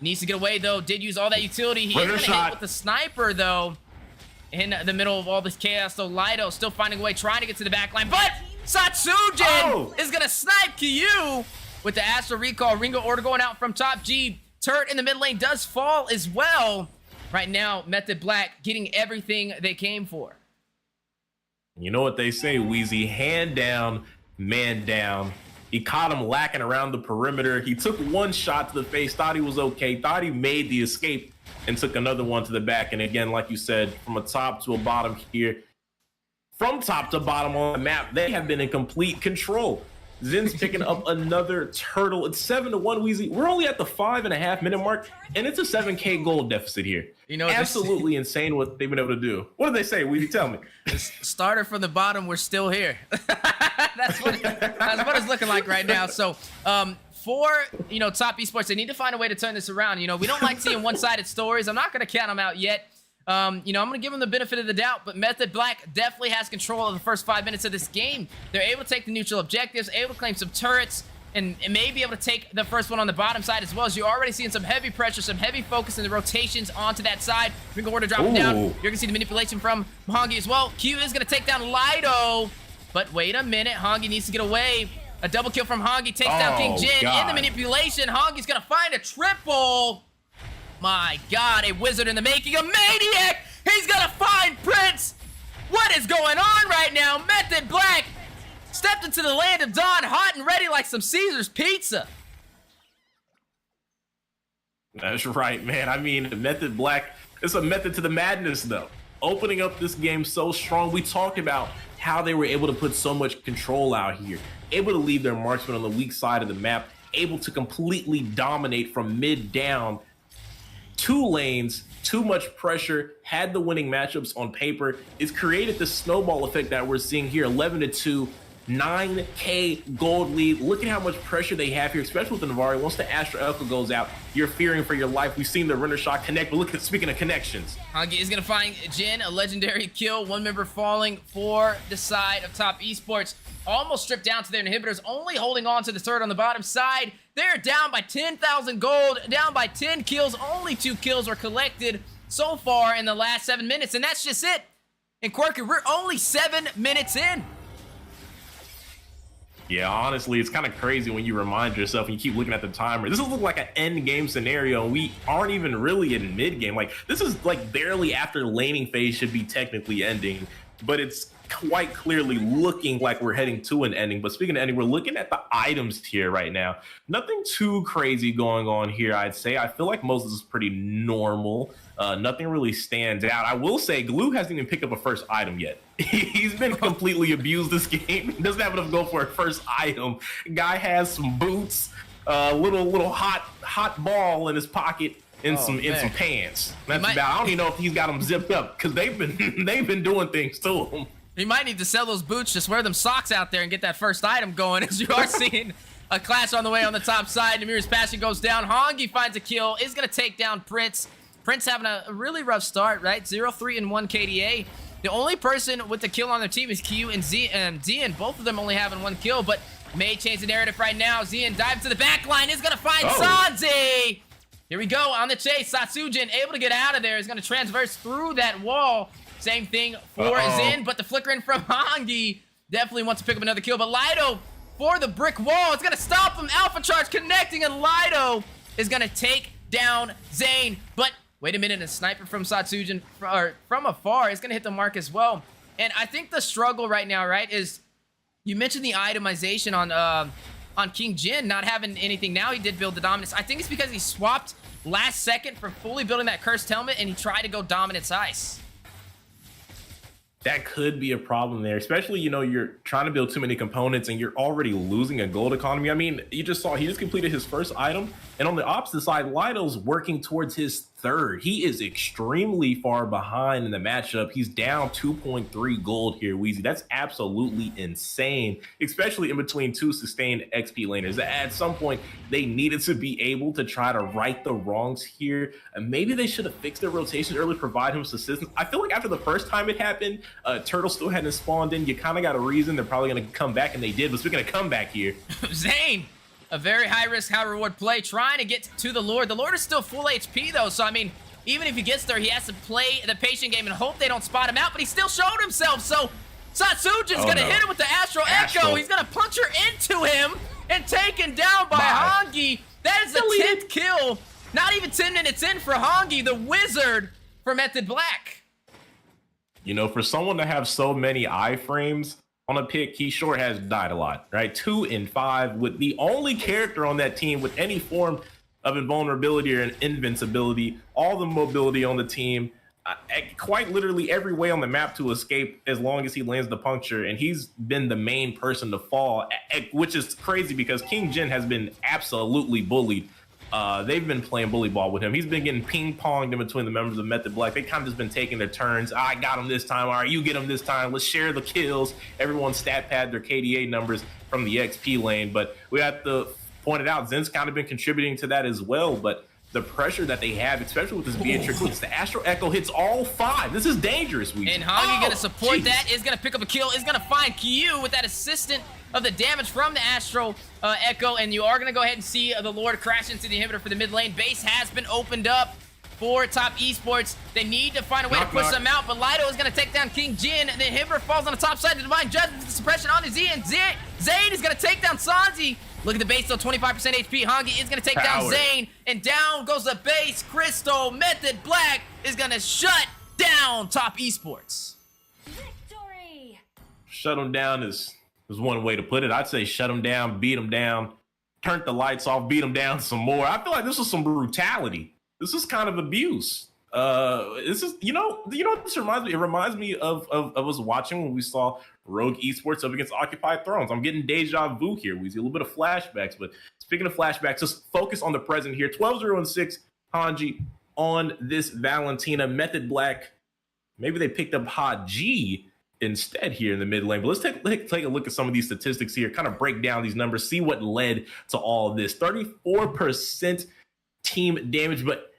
Needs to get away, though. Did use all that utility. He is going to hit with the sniper, though. In the middle of all this chaos, so Lido still finding a way, trying to get to the back line, but Satsujin is gonna snipe Kyu with the Astral Recall. Ringo order going out from top G. Turret in the mid lane does fall as well. Right now, Method Black getting everything they came for. You know what they say, Weezy, hand down, man down. He caught him lacking around the perimeter. He took one shot to the face, thought he was okay, thought he made the escape, and took another one to the back. And again, like you said, from a top to a bottom here, from top to bottom on the map, they have been in complete control. Zen's picking up another turtle. It's 7-1, Weezy. We're only at the 5.5 minute mark, and it's a 7K gold deficit here. You know, absolutely insane what they've been able to do. What did they say, Weezy? Tell me. Starter from the bottom, we're still here. that's what it's looking like right now. So, for top esports, they need to find a way to turn this around. We don't like seeing one-sided stories. I'm not going to count them out yet. I'm going to give them the benefit of the doubt, but Method Black definitely has control of the first 5 minutes of this game. They're able to take the neutral objectives, able to claim some turrets, and may be able to take the first one on the bottom side as well, as you're already seeing some heavy pressure, some heavy focus in the rotations onto that side. We can go to drop it down. You're going to see the manipulation from Hongi as well. Q is going to take down Lido, but wait a minute. Hongi needs to get away. A double kill from Hongi takes down King Jin. In the manipulation, Hongi's going to find a triple. My God, a wizard in the making, a maniac! He's gonna find Prince! What is going on right now? Method Black stepped into the land of dawn, hot and ready like some Caesar's pizza. That's right, man. I mean, Method Black, it's a method to the madness, though. Opening up this game so strong. We talked about how they were able to put so much control out here, able to leave their marksman on the weak side of the map, able to completely dominate from mid down. 2 lanes, too much pressure, had the winning matchups on paper. It's created the snowball effect that we're seeing here. 11-2, 9K gold lead. Look at how much pressure they have here, especially with the Navari. Once the Astral Echo goes out, you're fearing for your life. We've seen the Renner shot connect, but look at, speaking of connections. Hongi is going to find Jin, a legendary kill. 1 member falling for the side of top esports. Almost stripped down to their inhibitors, only holding on to the turret on the bottom side. They're down by 10,000 gold, down by 10 kills. Only 2 kills were collected so far in the last 7 minutes, and that's just it. And Quirky, we're only 7 minutes in. Yeah, honestly, it's kind of crazy when you remind yourself and you keep looking at the timer. This looks like an end game scenario, and we aren't even really in mid game. Like, this is like barely after laning phase should be technically ending, but it's quite clearly looking like we're heading to an ending. But speaking of ending, we're looking at the items here right now. Nothing too crazy going on here, I'd say. I feel like most of this is pretty normal. Nothing really stands out. I will say Glue hasn't even picked up a first item yet. He's been completely abused this game. He doesn't have enough go for a first item. Guy has some boots, little hot ball in his pocket, and some pants. That's about. I don't even know if he's got them zipped up because they've been doing things to him. He might need to sell those boots, just wear them socks out there and get that first item going, as you are seeing a clash on the way on the top side. Namir's passion goes down. Hongi finds a kill, is going to take down Prince. Prince having a really rough start, right? 0-3 and 1 KDA. The only person with the kill on their team is Q and Zian. Both of them only having 1 kill, but may change the narrative right now. Zian dives to the back line, is going to find Sanzi. Here we go on the chase. Satsujin able to get out of there, is going to transverse through that wall. Same thing for Zin, but the flickering from Hongi definitely wants to pick up another kill. But Lido for the brick wall. It's going to stop him. Alpha charge connecting, and Lido is going to take down Zane. But wait a minute, a sniper from Satsujin from afar is going to hit the mark as well. And I think the struggle right now, right, is you mentioned the itemization on King Jin not having anything now. He did build the dominance. I think it's because he swapped last second from fully building that cursed helmet, and he tried to go dominance ice. That could be a problem there, especially, you know, you're trying to build too many components and you're already losing a gold economy. I mean, you just saw he just completed his first item, and on the opposite side, Lido's working towards his third. He is extremely far behind in the matchup. He's down 2.3 gold here, Weezy. That's absolutely insane, especially in between two sustained XP laners. At some point, they needed to be able to try to right the wrongs here. And maybe they should have fixed their rotations early, provide him assistance. I feel like after the first time it happened, Turtle still hadn't spawned in. You kind of got a reason they're probably going to come back, and they did. But speaking of comeback here, Zane, a very high risk, high reward play, trying to get to the Lord. The Lord is still full HP though, so I mean, even if he gets there, he has to play the patient game and hope they don't spot him out, but he still showed himself. So Satsujin's gonna hit him with the Astral Echo. He's gonna punch her into him and taken down by Hongi. That is the 10th kill. Not even 10 minutes in for Hongi, the wizard for Method Black. You know, for someone to have so many iframes on a pick, he sure has died a lot, right? 2 and 5 with the only character on that team with any form of invulnerability or invincibility, all the mobility on the team, quite literally every way on the map to escape as long as he lands the puncture. And he's been the main person to fall, which is crazy because King Jin has been absolutely bullied. They've been playing bully ball with him. He's been getting ping-ponged in between the members of Method Black. They kind of just been taking their turns. I got him this time. All right, you get him this time. Let's share the kills. Everyone stat pad their KDA numbers from the XP lane. But we have to point it out, Zen's kind of been contributing to that as well. But the pressure that they have, especially with this Beatrix, the Astral Echo hits all 5. This is dangerous, Weezy. And Hongi gonna support that, is gonna pick up a kill, is gonna find Q with that assistant of the damage from the Astral Echo, and you are gonna go ahead and see the Lord crash into the inhibitor for the mid lane. Base has been opened up for Top Esports. They need to find a way to push them out, but Lido is gonna take down King Jin. The inhibitor falls on the top side. The Divine Judgment, the suppression on the Z, and Zane is gonna take down Sanzi. Look at the base, though, 25% HP. Hongi is gonna take down Zane, and down goes the base. Crystal Method Black is gonna shut down Top Esports. Victory! Shut them down is one way to put it. I'd say shut them down, beat them down, turn the lights off, beat them down some more. I feel like this was some brutality. This is kind of abuse. This is, you know what this reminds me? It reminds me of us watching when we saw Rogue Esports up against Occupied Thrones. I'm getting deja vu here. We see a little bit of flashbacks, but speaking of flashbacks, just focus on the present here. 12-0-6 Hanji on this Valentina. Method Black, maybe they picked up Haji instead here in the mid lane. But let's take a look at some of these statistics here, kind of break down these numbers, see what led to all of this. 34% team damage, but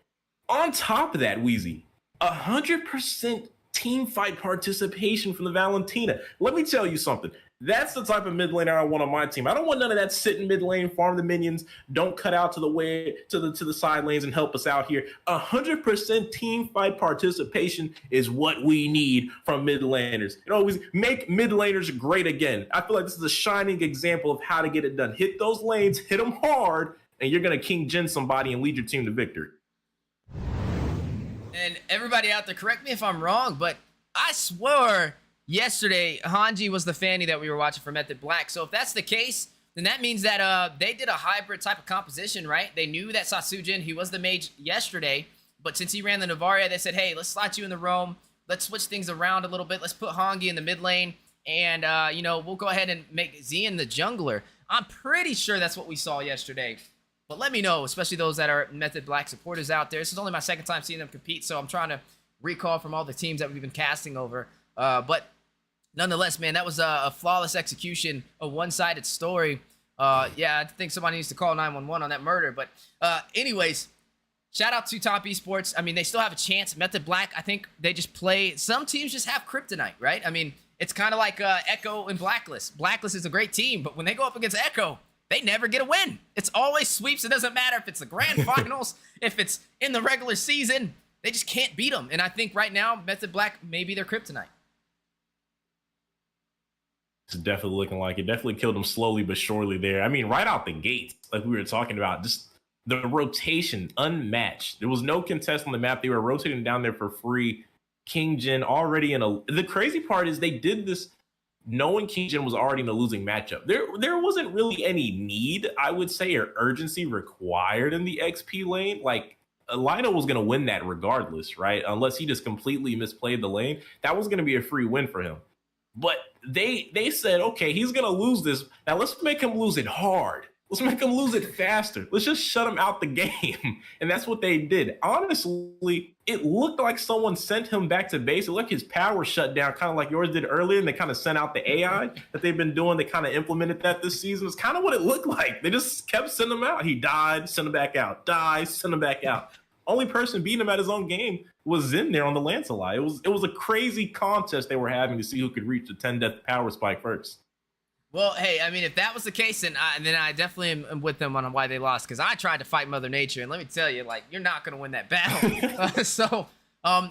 on top of that, Weezy, 100% team fight participation from the Valentina. Let me tell you something. That's the type of mid laner I want on my team. I don't want none of that sitting mid lane, farm the minions, don't cut out to the side lanes and help us out here. 100% team fight participation is what we need from mid laners. You know, make mid laners great again. I feel like this is a shining example of how to get it done. Hit those lanes, hit them hard, and you're gonna King Jin somebody and lead your team to victory. And everybody out there, correct me if I'm wrong, but I swore yesterday Hanji was the fanny that we were watching for Method Black. So if that's the case, then that means that they did a hybrid type of composition, right? They knew that Sasujin, he was the mage yesterday, but since he ran the Navaria, they said, hey, let's slot you in the roam. Let's switch things around a little bit. Let's put Hongi in the mid lane, and you know, we'll go ahead and make Zian the jungler. I'm pretty sure that's what we saw yesterday. But let me know, especially those that are Method Black supporters out there. This is only my second time seeing them compete, so I'm trying to recall from all the teams that we've been casting over. But nonetheless, man, that was a flawless execution, a one-sided story. Yeah, I think somebody needs to call 911 on that murder. But anyways, shout out to Top Esports. I mean, they still have a chance. Method Black, I think they just play. Some teams just have kryptonite, right? I mean, it's kind of like Echo and Blacklist. Blacklist is a great team, but when they go up against Echo, they never get a win. It's always sweeps. It doesn't matter if it's the grand finals, if it's in the regular season. They just can't beat them. And I think right now, Method Black may be their kryptonite. It's definitely looking like it. Definitely killed them slowly but surely there. I mean, right out the gate, like we were talking about, just the rotation unmatched. There was no contest on the map. They were rotating down there for free. King Jin already in a... The crazy part is they did this knowing King Jin was already in a losing matchup. There wasn't really any need, I would say, or urgency required in the XP lane. Like, Lino was going to win that regardless, right? Unless he just completely misplayed the lane. That was going to be a free win for him. But they said, okay, he's going to lose this. Now let's make him lose it hard. Let's make him lose it faster. Let's just shut him out the game. And that's what they did. Honestly, it looked like someone sent him back to base. It looked like his power shut down, kind of like yours did earlier. And they kind of sent out the AI that they've been doing. They kind of implemented that this season. It's kind of what it looked like. They just kept sending him out. He died, send him back out. Die, send him back out. Only person beating him at his own game was in there on the Lancelot. It was a crazy contest they were having to see who could reach the 10 death power spike first. Well, hey, I mean, if that was the case, then I definitely am with them on why they lost, because I tried to fight Mother Nature, and let me tell you, like, you're not going to win that battle.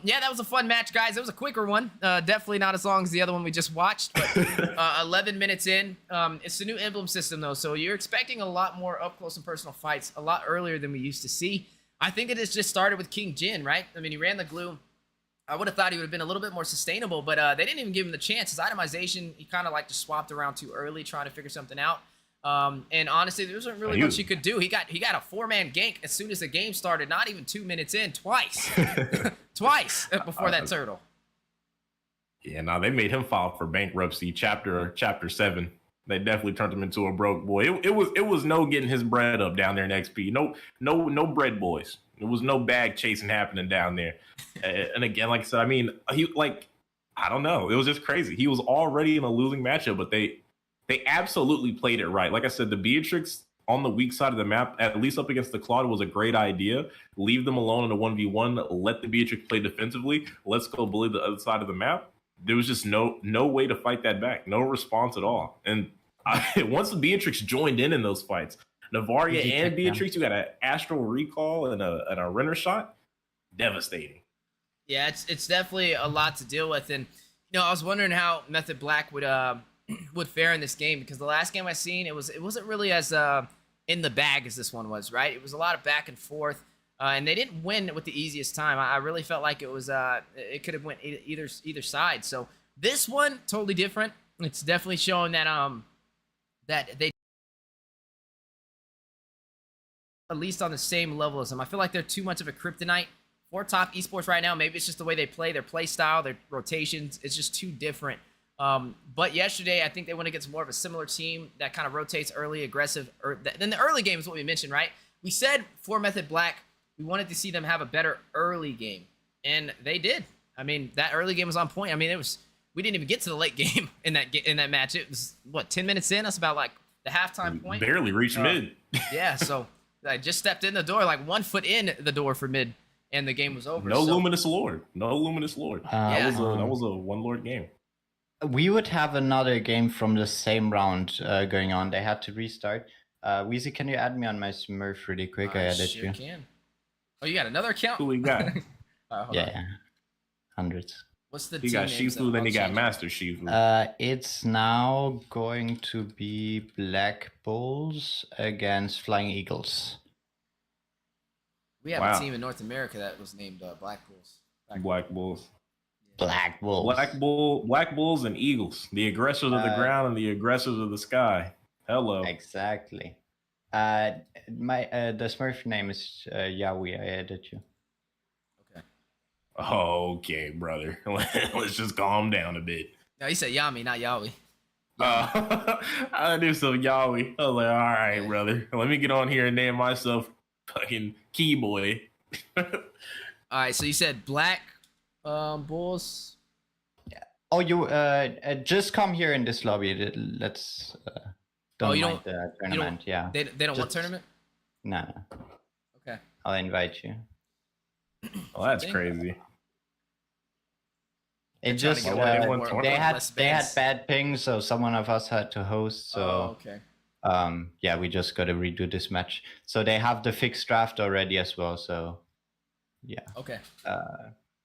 Yeah, that was a fun match, guys. It was a quicker one. Definitely not as long as the other one we just watched, but 11 minutes in. It's the new emblem system, though, so you're expecting a lot more up-close and personal fights a lot earlier than we used to see. I think it has just started with King Jin, right? I mean, he ran the glue. I would have thought he would have been a little bit more sustainable, but they didn't even give him the chance. His itemization, he kind of like just swapped around too early, trying to figure something out. And honestly, there wasn't really much he could do. He got a 4-man gank as soon as the game started, not even 2 minutes in, twice. Twice before that turtle. Yeah, no, they made him file for bankruptcy, chapter 7. They definitely turned him into a broke boy. It was no getting his bread up down there in XP. No bread boys. There was no bag chasing happening down there. And again, like I said, I mean, I don't know. It was just crazy. He was already in a losing matchup, but they absolutely played it right. Like I said, the Beatrix on the weak side of the map, at least up against the Claude, was a great idea. Leave them alone in a 1v1. Let the Beatrix play defensively. Let's go bully the other side of the map. There was just no way to fight that back. No response at all. And once the Beatrix joined in those fights, Navaria and Beatrix, you got an Astral Recall and a Renner shot. Devastating. Yeah, it's definitely a lot to deal with. And, you know, I was wondering how Method Black would fare in this game, because the last game I seen, it wasn't really as in the bag as this one was, right? It was a lot of back and forth. And they didn't win with the easiest time. I really felt like it was it could have went either side. So this one, totally different. It's definitely showing that that they at least on the same level as them. I feel like they're too much of a kryptonite for Top Esports right now. Maybe it's just the way they play, their play style, their rotations. It's just too different. But yesterday, I think they went against more of a similar team that kind of rotates early, aggressive. Then the early game is what we mentioned, right? We said for Method Black, we wanted to see them have a better early game, and they did. I mean, that early game was on point. I mean, we didn't even get to the late game in that match. It was what, 10 minutes in? That's about like the halftime point. Barely reached mid. Yeah, so I just stepped in the door, like 1 foot in the door for mid, and the game was over. No Luminous Lord. That was a one Lord game. We would have another game from the same round going on. They had to restart. Weezy, can you add me on my Smurf really quick? I added sure you. can. Oh, you got another account? Who we got? Hold on. Yeah, hundreds. What's the He team got names? Shifu, then he I'll got change it. Master Shifu. It's now going to be Black Bulls against Flying Eagles. We have Wow. a team in North America that was named Black Bulls. Black Bulls. Black Bulls. Black Bulls and Eagles. The aggressors of the ground and the aggressors of the sky. Hello. Exactly. The Smurf name is Yaoi. I added you. Okay. Okay, brother. Let's just calm down a bit. No, he said Yami, not Yaoi. I do some Yaoi. I was like, all right, brother. Let me get on here and name myself fucking Keyboy. All right, so you said Black Bulls. Oh, you just come here in this lobby. Let's don't you mind don't- the tournament. Yeah. They don't want Just- tournament? No. Okay. I'll invite you. Oh, that's Dang. crazy. It trying to just get away uh, with they had less they had bans. bad pings, so someone of us had to host. So Oh, okay. yeah, we just got to redo this match. So they have the fixed draft already as well. So yeah, Okay.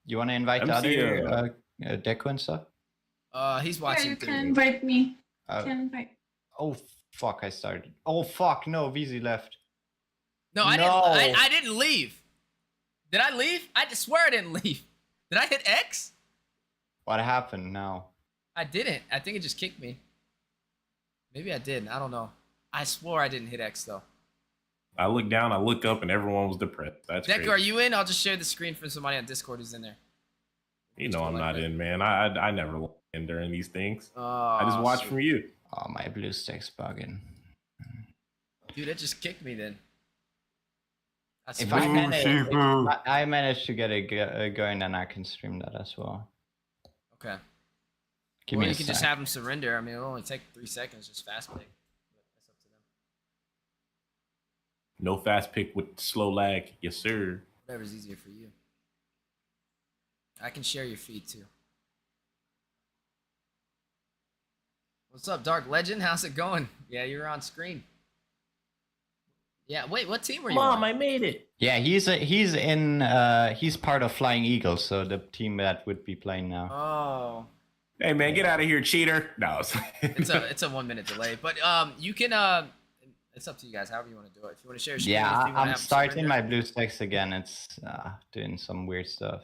you want to invite the MC, other Deco and stuff? He's Yeah, watching. you too. can invite me. Uh, Can invite. oh fuck! I started. Oh fuck! No, VZ left. No, I No. didn't. I didn't leave. Did I leave? I swear I didn't leave. Did I hit X? What happened now? I didn't. I think it just kicked me. Maybe I did. I don't know. I swore I didn't hit X though. I look down, I look up, and everyone was depressed. That's Deku, crazy. are you in? I'll just share the screen for somebody on Discord who's in there. You know I'm not in, man. I never look in during these things. Oh, I just watch shoot. from you. Oh, my blue stick's bugging. Dude, it just kicked me then. That's If fine. I manage to get it going, then I can stream that as well. Okay. Give Or me you a can sec. just have them surrender. I mean, it'll only take 3 seconds, just fast pick. But that's up to them. No fast pick with slow lag. Yes, sir. Whatever's easier for you. I can share your feed too. What's up, Dark Legend? How's it going? Yeah, you're on screen. Yeah, wait, what team were you on? I made it. Yeah, he's part of Flying Eagles, so the team that would be playing now. Oh. Hey, man, get out of here, cheater. No, It's a 1 minute delay. But you can it's up to you guys, however you want to do it. If you want to share your screen, Yeah, if you wanna I'm have them starting surrender. my blue stacks again. It's doing some weird stuff.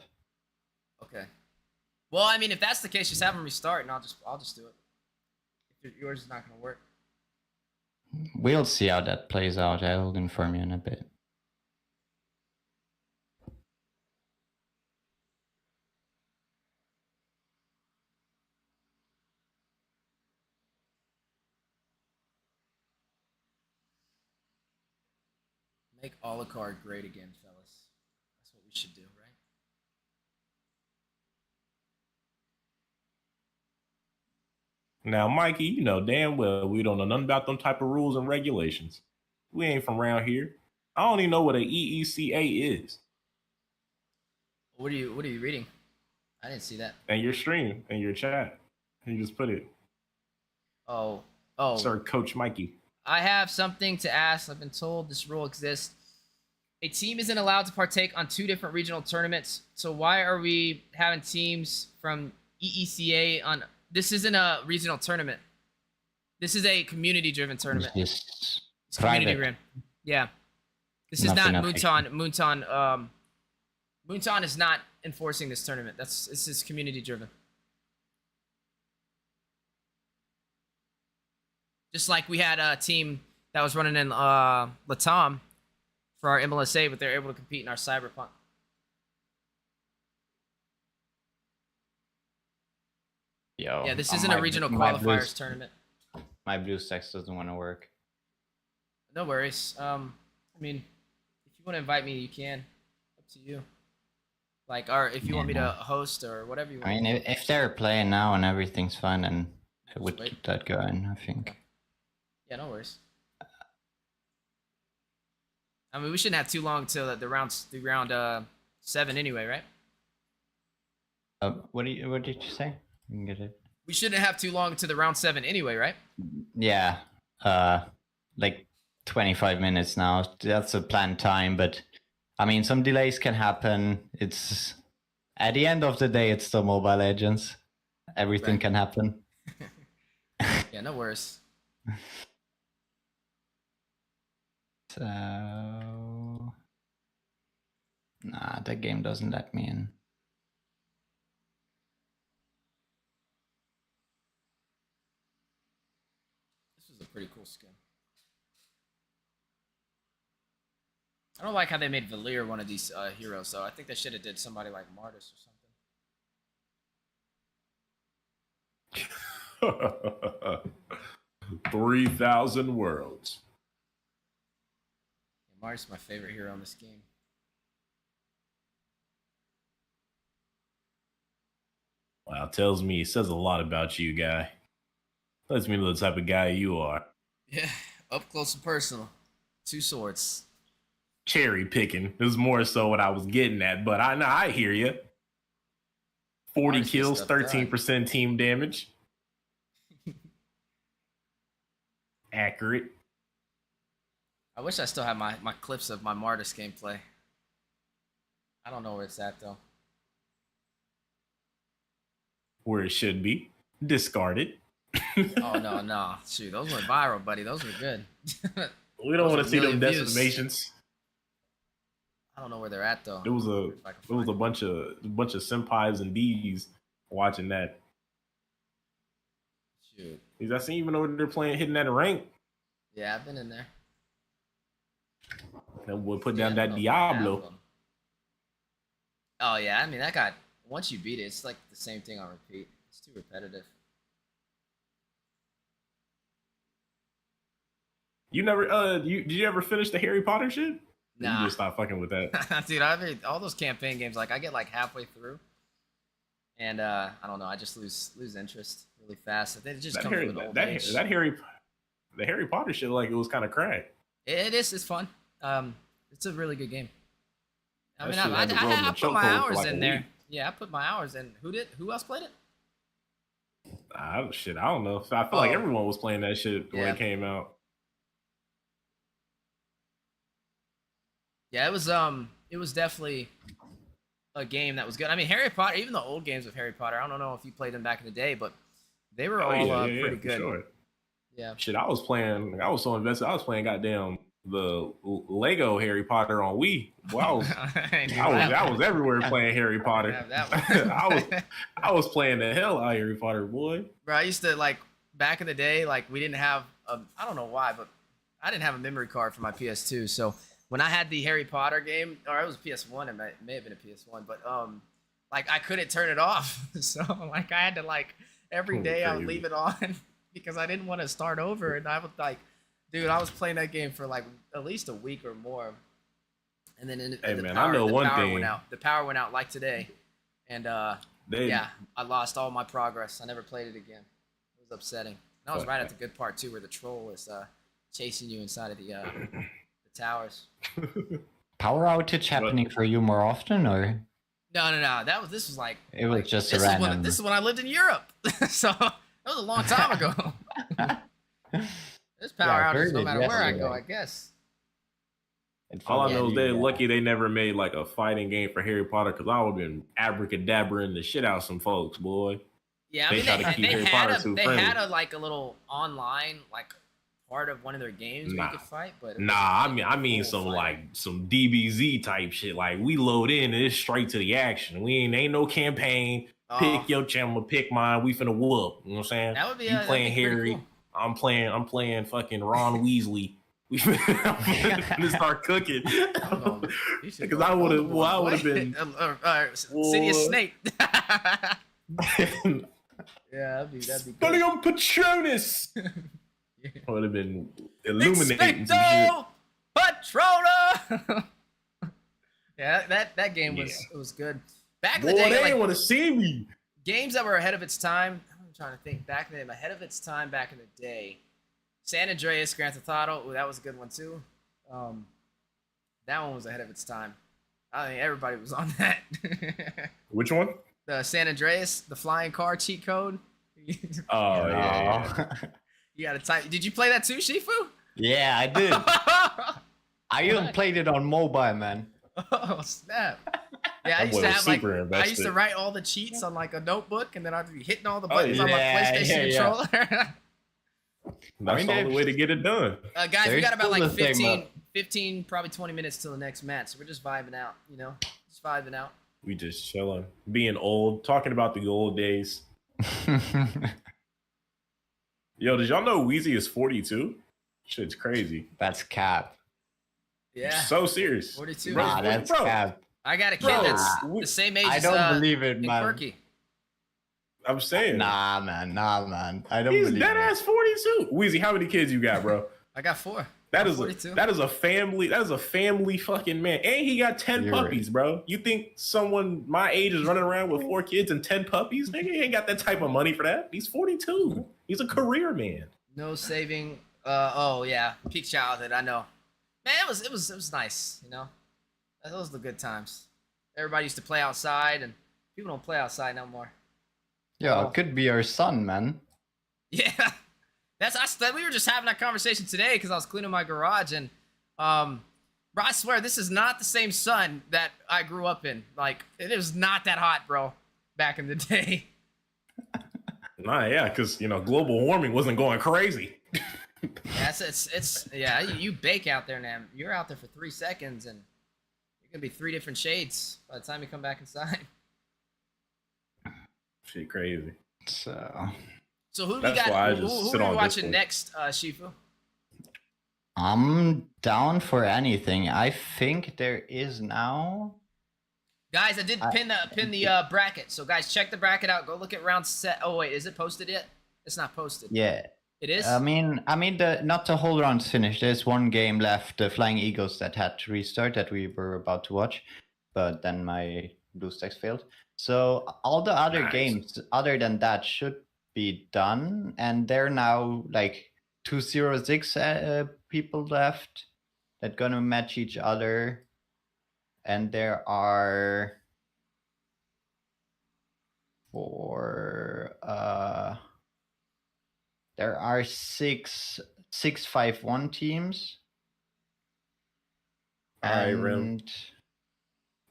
Okay. Well, I mean, if that's the case, just have them restart, and I'll just do it. If yours is not gonna work. We'll see how that plays out. I'll inform you in a bit. Make Alucard great again, fellas. That's what we should do, right? Now, Mikey, you know damn well we don't know nothing about them type of rules and regulations. We ain't from around here. I don't even know what a EECA is. What are you reading? I didn't see that. And your stream and your chat. You just put it, Oh. Sir Coach Mikey. I have something to ask. I've been told this rule exists. A team isn't allowed to partake on 2 different regional tournaments. So why are we having teams from EECA on? This isn't a regional tournament. This is a community-driven tournament. It's It's community private. ran. Yeah. This is Nothing not official. Moonton. Moonton is not enforcing this tournament. This is community-driven. Just like we had a team that was running in Latam for our MLSA, but they're able to compete in our Cyberpunk. Yo, Yeah, this on isn't a regional qualifiers tournament. My blue stacks doesn't want to work. No worries. I mean, if you want to invite me, you can. Up to you. Like, or if you want me to host or whatever you want. I mean, if they're playing now and everything's fine, then I would wait. keep that going, I think. Yeah, no worries. I mean, we shouldn't have too long till the round 7 anyway, right? What did you say? I didn't get it. We shouldn't have too long to the round 7 anyway, right? Yeah, like 25 minutes now. That's a planned time, but I mean, some delays can happen. It's at the end of the day, it's still Mobile Legends. Everything Right. can happen. Yeah, no worries. So, nah, that game doesn't let me in. This was a pretty cool skin. I don't like how they made Valir one of these heroes, though. I think they should have did somebody like Martis or something. 3,000 worlds. Yeah, Martis is my favorite hero in this game. Wow, it says a lot about you, guy. Lets me know the type of guy you are. Yeah, up close and personal. 2 swords. Cherry picking is more so what I was getting at, but I hear you. 40 Martis gets kills, stuff done. 13% team damage. Accurate. I wish I still had my clips of my Martis gameplay. I don't know where it's at, though. Where it should be. Discarded. Oh, no. Shoot, those went viral, buddy. Those were good. We don't Those want are to see them million views. decimations. I don't know where they're at, though. It was If I can find a bunch of senpais and Ds watching that. Shoot. I seen even over there hitting that rank. Yeah, I've been in there. That boy put Yeah, down I that don't know if I have Diablo. them. Oh, yeah. I mean, that got... Once you beat it, it's like the same thing on repeat. It's too repetitive. You never did you ever finish the Harry Potter shit? Nah. You just stop fucking with that. Dude, I mean, all those campaign games, like, I get like halfway through. And, I don't know. I just lose interest really fast. I think it just That comes Harry, with old that, age. the Harry Potter shit, like it was kind of crack. It is. It's fun. It's a really good game. I That mean, shit I had to roll in the put my chokehold for hours like a in there. week. Yeah, I put my hours in. Who else played it? I don't know. I feel like Oh. everyone was playing that shit when Yeah. it came out. Yeah, it was definitely a game that was good. I mean, Harry Potter, even the old games of Harry Potter, I don't know if you played them back in the day, but they were all pretty for good. sure. Yeah. Shit, I was so invested. I was playing goddamn the Lego Harry Potter on Wii. Well, I was everywhere playing Harry Potter. Have that one. I was playing the hell out of Harry Potter, boy. Bro, I used to, like, back in the day, like, we didn't have I don't know why, but I didn't have a memory card for my PS2. So when I had the Harry Potter game, or it was PS1, it may have been a PS1, but like, I couldn't turn it off. So like, I had to, like, every day I would leave it on because I didn't want to start over, and I would, like, dude, I was playing that game for like at least a week or more, and then I know one thing. The power went out like today, and yeah, I lost all my progress. I never played it again. It was upsetting. And I was right at the good part too, where the troll was chasing you inside of the towers. Power outage happening for you more often, or No. This was like it was just a this is random? this is when I lived in Europe, so that was a long time ago. This power I outage, heard no it matter where I go, yesterday. I guess. All I know is they Yeah. lucky they never made like a fighting game for Harry Potter, because I would have been abracadabraing the shit out of some folks, boy. Yeah, I They mean, try to keep Harry Potter too they friendly. had a like a little online like part of one of their games where you could fight, but it Nah, wasn't, I mean full some fight. like some DBZ type shit. Like we load in and it's straight to the action. We ain't no campaign. Oh, Pick your channel, pick mine. We finna whoop. You know what I'm saying? That would be you that'd playing be pretty Harry. cool. I'm playing fucking Ron Weasley. We finna start cooking. Because I would have been. Sirius Snape. Yeah, that'd be good. Spellium Patronus. Yeah. Would have been illuminating some shit. Expecto Patrona. Yeah, that game was good. Back in Boy, the day, they like, ain't want to see me. games that were ahead of its time. I'm trying to think. Ahead of its time back in the day. San Andreas, Grand Theft Auto. Ooh, that was a good one too. That one was ahead of its time. I think everybody was on that. Which one? The San Andreas, the flying car cheat code. Oh yeah. You gotta type. Did you play that too, Shifu? Yeah, I did. I even played it on mobile, man. Oh snap! Yeah, I That used boy to was have like super I used invested. to write all the cheats on like a notebook, and then I'd be hitting all the Oh, buttons on my yeah, PlayStation yeah. controller. That's the only way to get it done. Guys, we There's got about still like the same, 15, probably 20 minutes till the next match. So we're just vibing out, you know, just vibing out. We just chilling, being old, talking about the old days. Yo, did y'all know Weezy is 42? Shit's crazy. That's cap. Yeah, So serious. 42. Bro, Nah, that's bro, cap. I got a kid Bro, that's we- the same age I as don't believe it, and man. Quirky. I'm saying. Nah, man. I don't He's believe dead it. ass 42. Weezy, how many kids you got, bro? I got 4. That I'm is 42. that is a family fucking man. And he got 10 You're puppies, bro. You think someone my age is running around with 4 kids and 10 puppies? Nigga, he ain't got that type of money for that. He's 42. He's a career man. No saving. Oh yeah, peak childhood. I know. Man, it was nice. You know, those were the good times. Everybody used to play outside, and people don't play outside no more. Yeah, Oh. it could be your son, man. Yeah, we were just having that conversation today because I was cleaning my garage, and bro, I swear this is not the same sun that I grew up in. Like it was not that hot, bro, back in the day. Nah, yeah, because global warming wasn't going crazy. Yeah, it's yeah. You bake out there, man. You're out there for 3 seconds, and you're gonna be 3 different shades by the time you come back inside. Shit crazy. So who do we That's got? why I Who just are sit we on watching Discord. next, Shifu? I'm down for anything. I think there is now. Guys, I did pin the bracket. So guys, check the bracket out. Go look at round set. Oh wait, is it posted yet? It's not posted. Yeah. It is. I mean, not the whole round's finished. There's one game left, the Flying Eagles, that had to restart that we were about to watch, but then my BlueStacks failed. So all the other Nice. games, other than that, should be done, and there are now like 206 people left that gonna match each other, and there are there are six 5-1 teams. Alright, Rim. And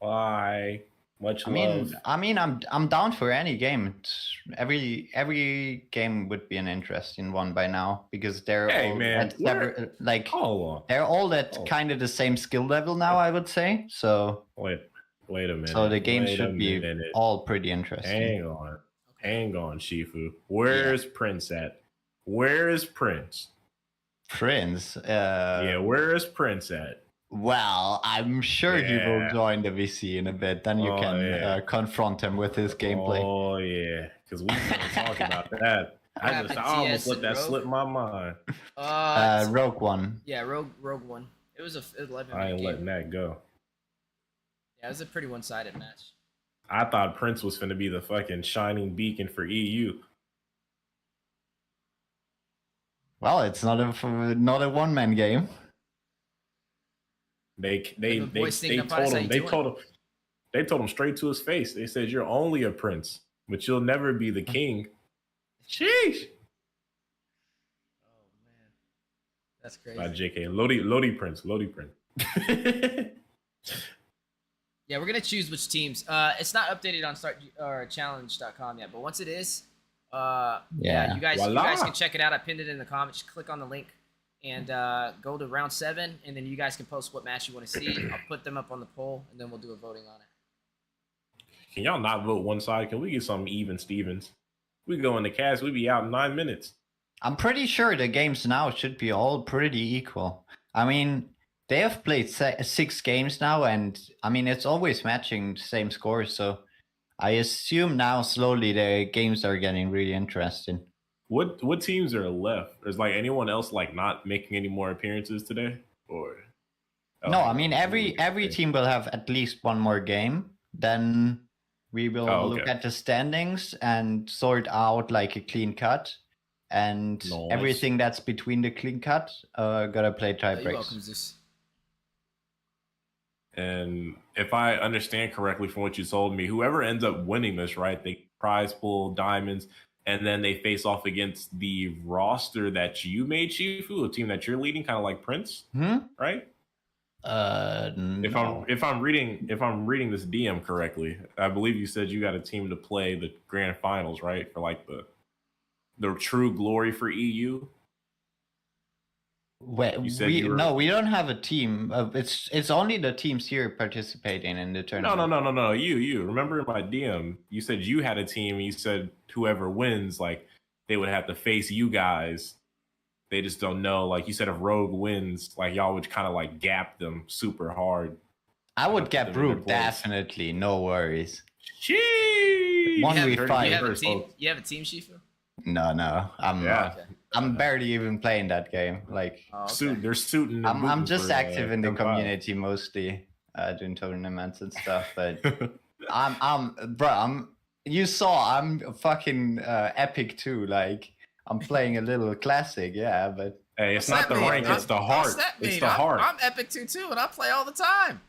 Bye. Much I love. mean, I'm down for any game. Every game would be an interesting one by now because they're Hey, all man, at several, like Hold on. they're all at Oh. kind of the same skill level now, I would say. So Wait a minute. so the game Wait a should be minute. all pretty interesting. Hang on, Shifu. Where's Prince at? Where is Prince? Prince. Yeah, where is Prince at? Well, I'm sure he will Yeah. join the VC in a bit. Then you Oh, can yeah. confront him with his gameplay. Oh yeah, because we can't talk about that. I happened, almost TS let and that Rogue? slip my mind. Rogue One. Yeah, Rogue One. It was a 11 I ain't game. letting that go. Yeah, it was a pretty one-sided match. I thought Prince was finna be the fucking shining beacon for E EU. Well, it's not a one-man game. They The boy sneaking up on us, how you doing? they told him straight to his face. They said, "You're only a prince, but you'll never be the king." Sheesh. Oh man, that's crazy. Not JK. Lodi Prince. Yeah, we're gonna choose which teams. It's not updated on start or challenge.com yet, but once it is, Yeah. you guys Voila. can check it out. I pinned it in the comments. Click on the link and go to round 7, and then you guys can post what match you want to see. I'll put them up on the poll, and then we'll do a voting on it. Can y'all not vote one side? Can we get some even Stevens? We go in the cast. We be out in 9 minutes. I'm pretty sure the games now should be all pretty equal. I mean, they have played 6 games now, and I mean, it's always matching the same scores. So I assume now slowly the games are getting really interesting. What teams are left? Is like anyone else like not making any more appearances today? Or No, I mean every team will have at least one more game. Then we will look at the standings and sort out like a clean cut, and Nice. everything that's between the clean cut gotta play tie You're breaks. welcome, Zeus. And if I understand correctly from what you told me, whoever ends up winning this, right? They prize pool diamonds. and then they face off against the roster that you made, Shifu, a team that you're leading, kind of like Prince, right? No. If I'm reading this DM correctly, I believe you said you got a team to play the grand finals, right? For like the true glory for EU. Well, You said we you were- no, we don't have a team. It's only the teams here participating in the tournament. No. You remember in my DM, you said you had a team. And you said whoever wins, like they would have to face you guys. They just don't know. Like you said, if Rogue wins, like y'all would kind of like gap them super hard. I would get Them in their Root place. definitely. No worries. Sheesh. One v You five. have a First, team? folks. You have a team, Shifu? No, I'm Yeah. not. I'm barely even playing that game. Like, Oh, okay. They're suiting. and I'm booting just for, active in the M5. community mostly, doing tournaments and stuff. But I'm. You saw I'm fucking epic too. Like, I'm playing a little classic, yeah. But Hey, it's What's not that the mean? rank, it's the What's heart. that It's mean? the heart. I'm epic too, and I play all the time.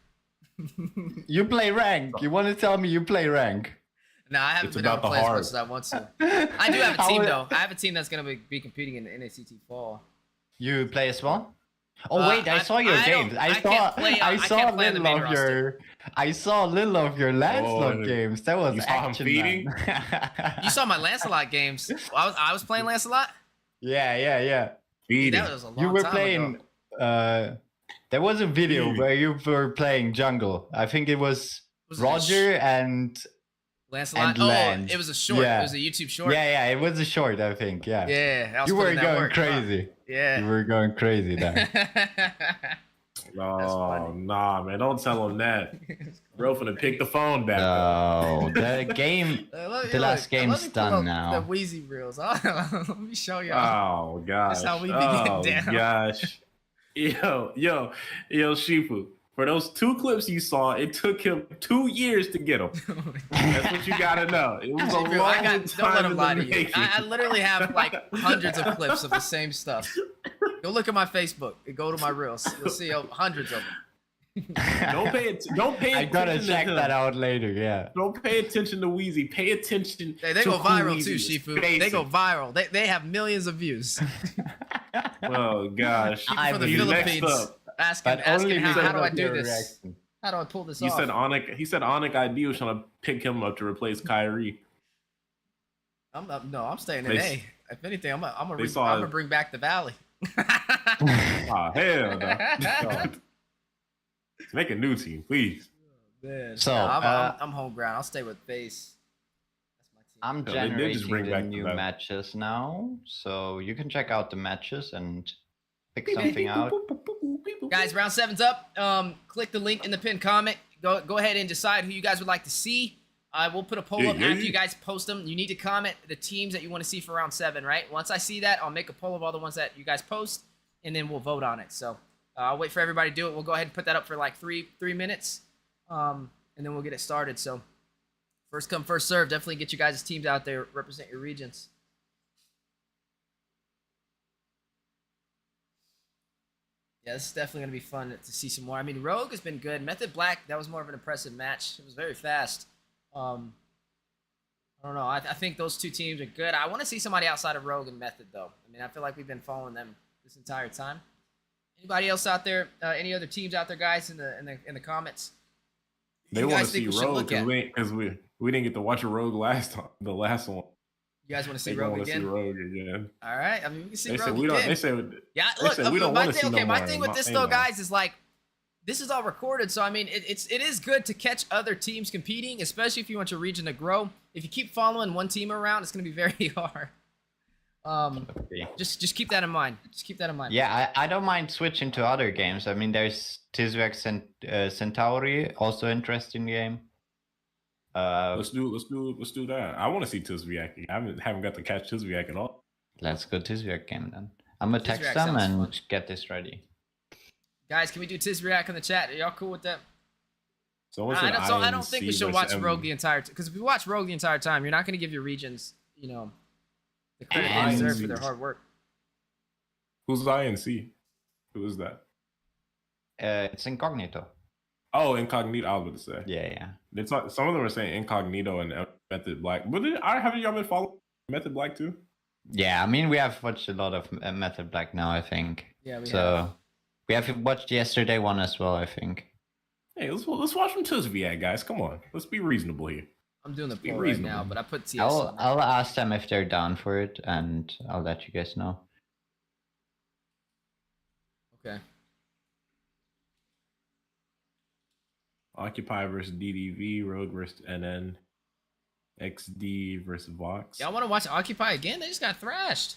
you play rank. You want to tell me you play rank? No, I haven't It's been able about to the play as heart. much as I want to. I do have a How team would- though. I have a team that's gonna be competing in the NACT fall. You play as well? Oh Uh, wait, I saw your I don't- games. I I can't saw play on- I I saw can't a play on the little main of your I saw a little of your Lancelot Oh, games. That was you saw him action, feeding? man. You saw my Lancelot games. I was playing Lancelot. yeah. Feeding. That was a long You were time playing ago. there was a video Feeding. where you were playing jungle. I think it was Was it Roger and Lancelot. and Oh, Lance. it was a short. Yeah. It was a YouTube short. yeah, it was a short, I think. Yeah. Yeah. I was You were putting that going work, huh? crazy. You Yeah. were going crazy then. No, funny. nah, man, don't tell him that. Bro, finna pick the phone back up. No, the game The last game's done now. The Wheezy reels. Let me show y'all. Oh gosh. That's how we be oh getting down. gosh. Yo, Shifu. For those 2 clips you saw, it took him 2 years to get them. That's what you gotta know. It was a long I got, don't let time him in lie the to you. making. I literally have like hundreds of clips of the same stuff. Go look at my Facebook. Go to my reels. You'll see hundreds of them. Don't pay I gotta attention check to that him. out later, yeah. Don't pay attention to Wheezy. Pay attention. They to go who viral Wheezy too, is Shifu. They go facing. viral. They have millions of views. Oh gosh. People from the believe- Next Philippines up, asking But only how because do I of do your this? reaction. How do I pull this he off? said Onic ID was trying to pick him up to replace Kyrie. I'm staying in They- A. If anything, I'm they saw gonna bring back the Valley. Ah, hell no. No. Make a new team, please. Man. So, I'm home ground. I'll stay with base. That's my team. I'm No, they did just generating bring the back new the- matches now, so you can check out the matches and pick something out. Guys, round 7's up. Click the link in the pinned comment. Go ahead and decide who you guys would like to see. We'll put a poll up Yeah. after you guys post them. You need to comment the teams that you want to see for round 7, right? Once I see that, I'll make a poll of all the ones that you guys post, and then we'll vote on it. So I'll wait for everybody to do it. We'll go ahead and put that up for like three minutes, and then we'll get it started. So first come, first serve. Definitely get you guys' teams out there. Represent your regions. Yeah, this is definitely going to be fun to see some more. I mean, Rogue has been good. Method Black, that was more of an impressive match. It was very fast. I don't know. I think those 2 teams are good. I want to see somebody outside of Rogue and Method, though. I mean, I feel like we've been following them this entire time. Anybody else out there? Any other teams out there, guys, in the comments? They You want to guys think see we should Rogue look at? because we didn't get to watch a Rogue last time. The last one. You guys want to see They Rogue want to see again? Rogue again. All right. I mean, we can see They Rogue said we again. don't. They said Yeah, They look, said we don't my wanna thing, see no okay, my more. thing with this You though, know. guys, is like this is all recorded, so I mean it is good to catch other teams competing, especially if you want your region to grow. If you keep following one team around, it's gonna be very hard. Just keep that in mind. Just keep that in mind. Yeah, I don't mind switching to other games. I mean, there's Tizriac Centauri, also interesting game. let's do that. I want to see Tizriac. I haven't got to catch Tizriac at all. Let's go Tizriac game then. I'm gonna text Tizriac them sounds and fun. get this ready. Guys, can we do Tizriac in the chat? Are y'all cool with that? Someone I said don't think we INC should watch versus Rogue M. the entire time. Because if you watch Rogue the entire time, you're not going to give your regions, the credit they And- deserve for their hard work. Who's INC? Who is that? It's Incognito. Oh, Incognito. I was about to say. Yeah. It's not, some of them are saying Incognito and Method Black. But haven't y'all been following Method Black too? Yeah, I mean, we have watched a lot of Method Black now, I think. Yeah, we have. So we have watched yesterday one as well, I think. Hey, let's watch some Tizriac, guys. Come on, let's be reasonable here. I'm doing the Be poll right reasonable. now, but I put TS I'll on there. I'll ask them if they're down for it, and I'll let you guys know. Okay. Occupy versus DDV, Rogue versus NN, XD versus Vox. Y'all want to watch Occupy again? They just got thrashed.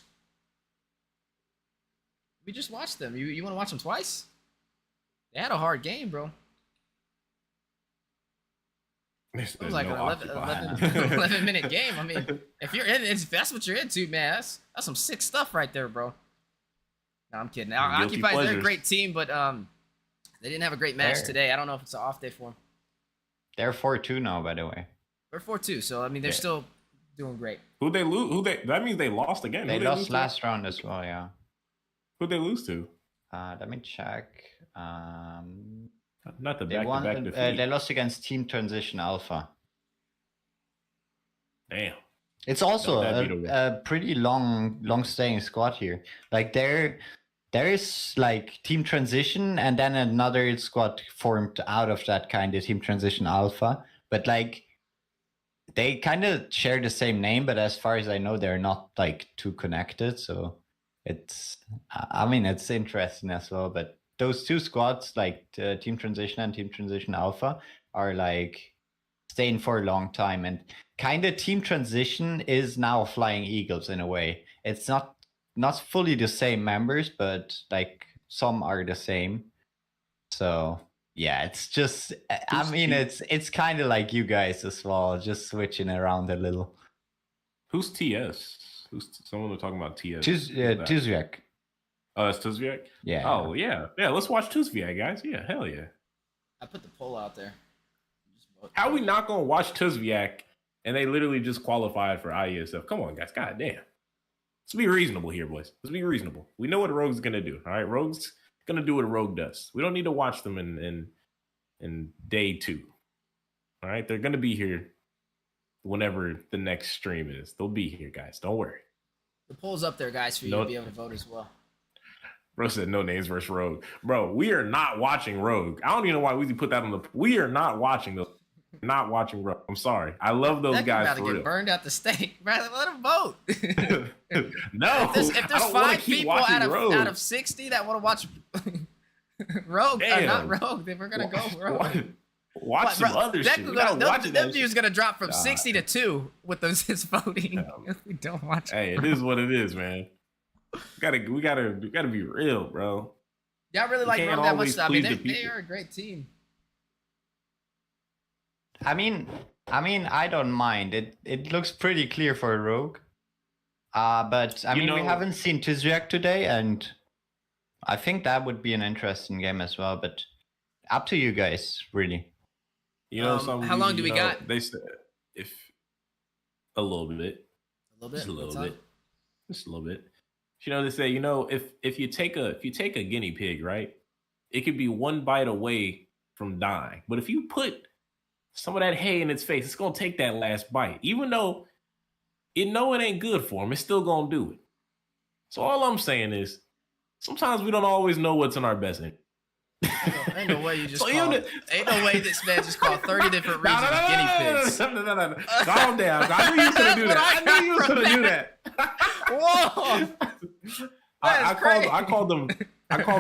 We just watched them. You want to watch them twice? They had a hard game, bro. It was like an 11-minute game. I mean, if you're in, if that's what you're into, man, that's some sick stuff right there, bro. No, I'm kidding. Now, Guilty Occupy, they're a pleasures. great team, but they didn't have a great match They're- today. I don't know if it's an off day for them. They're 4-2 now, by the way. They're 4-2, so I mean, they're Yeah. still doing great. Who they lose? That means they lost again. They Who lost lose to? last round as well, yeah. Who they lose to? Let me check. Not the They back won. to back defeat. They lost against Team Transition Alpha. Damn. It's also That'd be the a pretty long staying squad here. Like there is like Team Transition and then another squad formed out of that kind of Team Transition Alpha. But like they kind of share the same name, but as far as I know, they're not like too connected. So it's, I mean, it's interesting as well. But those two squads, like Team Transition and Team Transition Alpha, are like staying for a long time, and kind of Team Transition is now Flying Eagles in a way. It's not fully the same members, but like some are the same. So yeah, it's just, I mean, it's kind of like you guys as well, just switching around a little. Who's TS? Someone was talking about TS. Tizriac. Oh, it's Tizriac? Yeah. Oh, yeah. Yeah, let's watch Tizriac, guys. Yeah, hell yeah. I put the poll out there. Just vote. How we not going to watch Tizriac and they literally just qualified for IESF? Come on, guys. God damn. Let's be reasonable here, boys. Let's be reasonable. We know what Rogue's going to do, all right? Rogue's going to do what Rogue does. We don't need to watch them in day 2, all right? They're going to be here whenever the next stream is. They'll be here, guys. Don't worry. The poll's up there, guys, for you to be able to vote as well. Bro said no names versus Rogue. Bro, we are not watching Rogue. I don't even know why we put that on the. We are not watching those. Not watching Rogue. I'm sorry. I love those That guys about for to real. get burned out the stake. Rather let them vote. No, if there's I don't wanna 5 keep people watching out Rogue. of 60 that want to watch Rogue, Damn. not Rogue, then we're gonna go Rogue. Watch some other shit. We gotta watch Them that views shit. gonna drop from 60 to 2 with those his voting. If we don't watch. Hey, it is what it is, man. We gotta be real, bro. Y'all really We like can't Rogue that much? always I mean, please the they people. are a great team. I mean, I don't mind. It looks pretty clear for a Rogue. But I You mean, we know- haven't seen Tizriac today, and I think that would be an interesting game as well. But up to you guys, really. You know, How long do we got? They said if a little bit, A little bit. just a little What's up? bit, just a little bit. You know, they say, you know, if you take a guinea pig, right, it could be one bite away from dying. But if you put some of that hay in its face, it's gonna take that last bite, even though it ain't good for him. It's still gonna do it. So all I'm saying is, sometimes we don't always know what's in our best interest. Ain't no way you just So called, even ain't no way this man just called 30 different regions of guinea pigs. No. Calm down. I knew you was gonna do that. I knew you was gonna do that. Whoa! I called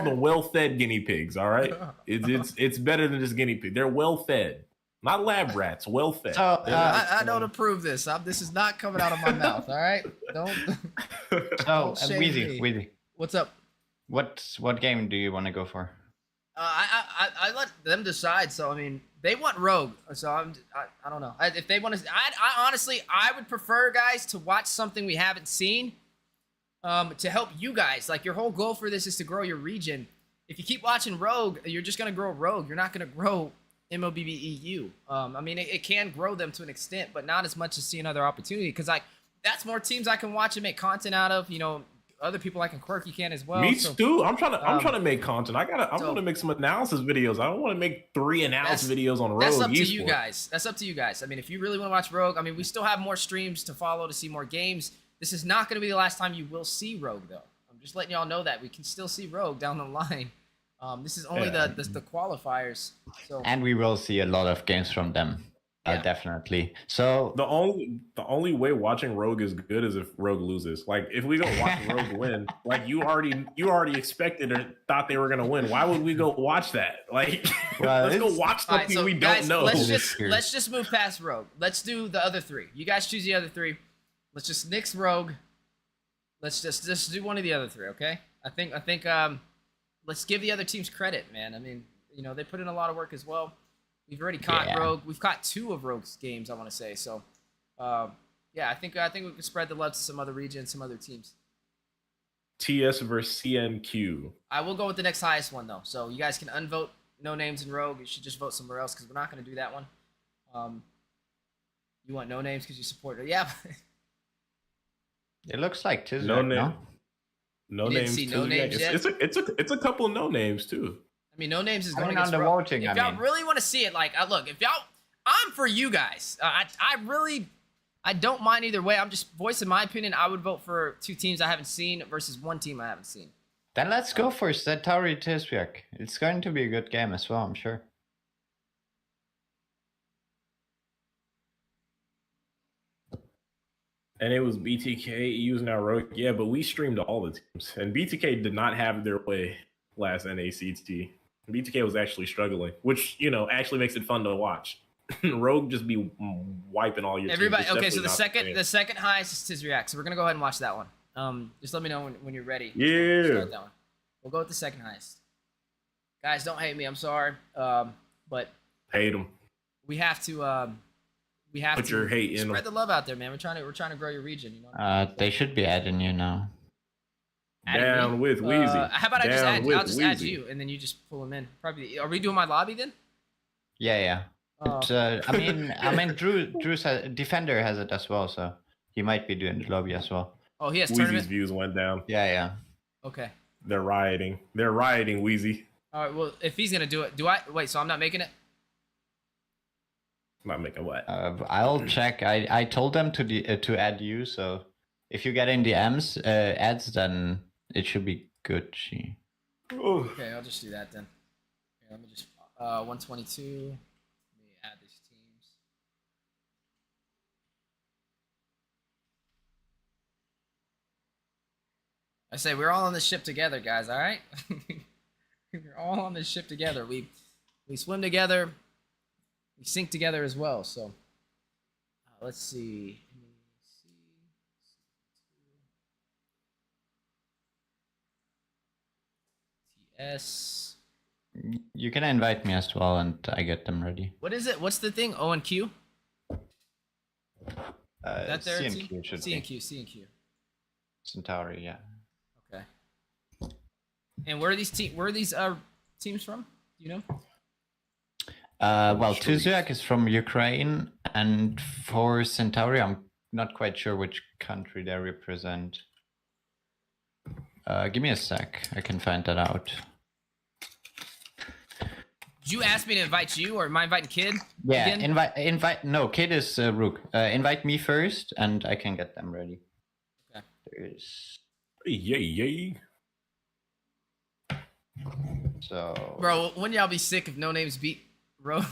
them well-fed guinea pigs. All right, it's better than just guinea pig. They're well-fed, not lab rats. Well-fed. So, I don't approve this. This is not coming out of my mouth. All right, don't. so shame me. Weezy, What's up? what game do you want to go for? I let them decide. So I mean, they want Rogue. So I don't know. If they want to, I honestly I would prefer guys to watch something we haven't seen. To help you guys, like your whole goal for this is to grow your region. If you keep watching Rogue, you're just gonna grow Rogue. You're not gonna grow MLBB I mean, it can grow them to an extent, but not as much as seeing other opportunity. Because like that's more teams I can watch and make content out of. You know, other people like in Quirky can as well. Me so, too. I'm trying to make content. I so- want to make some analysis videos. I don't want to make 3 analysis videos on Rogue. That's up to eSport. you guys. That's up to you guys. I mean, if you really want to watch Rogue, I mean, we still have more streams to follow to see more games. This is not going to be the last time you will see Rogue, though. I'm just letting y'all know that we can still see Rogue down the line. This is only the qualifiers. So And we will see a lot of games from them. Yeah. Definitely. So The only way watching Rogue is good is if Rogue loses. Like if we go watch Rogue win, like you already expected or thought they were gonna win. Why would we go watch that? Like Well, let's go it's- watch All right, something so we guys, don't know. let's just move past Rogue. Let's do the other three. You guys choose the other three. Let's just nix Rogue. Let's just do one of the other three, okay? I think let's give the other teams credit, man. I mean, you know, they put in a lot of work as well. We've already caught Yeah. Rogue. We've caught 2 of Rogue's games, I want to say. So, yeah, I think we can spread the love to some other regions, some other teams. TS versus CNQ. I will go with the next highest one though. So you guys can unvote no names in Rogue. You should just vote somewhere else because we're not going to do that one. You want no names because you support it? Yeah. it looks like Tizriac, No no? name. No You didn't names. see no too. names Yeah, yet? it's a couple of no names too. I mean, no names is I going mean, against on the Rogue. voting, If I y'all mean. really want to see it, like, look, if y'all, I'm for you guys. I don't mind either way. I'm just voicing my opinion. I would vote for 2 teams I haven't seen versus 1 team I haven't seen. Then let's go for Centauri Tizriac. It's going to be a good game as well, I'm sure. And it was BTK using our Rogue. Yeah, but we streamed all the teams. And BTK did not have their way last NACT. BTK was actually struggling, which, you know, actually makes it fun to watch. Rogue just be wiping all your Everybody, teams. okay. It's So definitely the second highest is Tizriac. So we're gonna go ahead and watch that one. Just let me know when you're ready. Yeah. Start that one. We'll go with the second highest. Guys, don't hate me. I'm sorry. But hate them. we have to. We have Put to your hate in spread them. the love out there, man. We're trying to grow your region. You know. They should be adding you now. Adding Down me? with Wheezy. How about I just Down add? with I'll just add Wheezy. you, and then you just pull them in. Probably. Are we doing my lobby then? Yeah. Oh. But, I mean, Drew's Defender has it as well, so he might be doing the lobby as well. Oh, he has Wheezy's tournament. views went down. Yeah. Okay. They're rioting. They're rioting, Wheezy. All right. Well, if he's gonna do it, do I? Wait. So I'm not making it. Not making what? I'll check. I told them to add you, so if you get in the ads, then it should be good. Okay, I'll just do that then. Here, let me just 122. Let me add these teams. I say we're all on this ship together, guys. All right, we're all on this ship together. We swim together. We sink together as well. So let's see. TS. You can invite me as well, and I get them ready. What is it? What's the thing? O and Q? Is that their C&Q team? should C be. and Q. C and Q. Centauri, yeah. Okay. And where are these teams from? Do you know? Well, Tizriac is from Ukraine, and for Centauri, I'm not quite sure which country they represent. Give me a sec. I can find that out. Did you ask me to invite you, or am I inviting Kid? Yeah, again? invite. No, Kid is Rook. Invite me first, and I can get them ready. Okay. There's Yay. so. Bro, wouldn't y'all be sick if no names beat Rogue?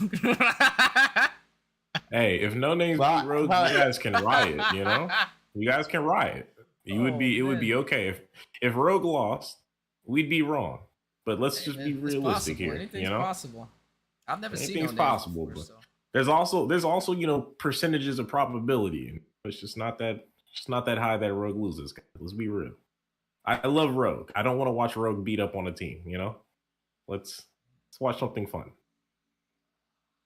Hey, if no names Well, beat Rogue, well- you guys can riot, you know? You guys can riot. It would be okay. If Rogue lost, we'd be wrong. But let's just be It's realistic possible. here. Anything's You know? possible. I've never seen Anything's no names possible, before, but- so. There's also, you know, percentages of probability. It's just not that high that Rogue loses. Let's be real. I love Rogue. I don't want to watch Rogue beat up on a team, you know? Let's watch something fun.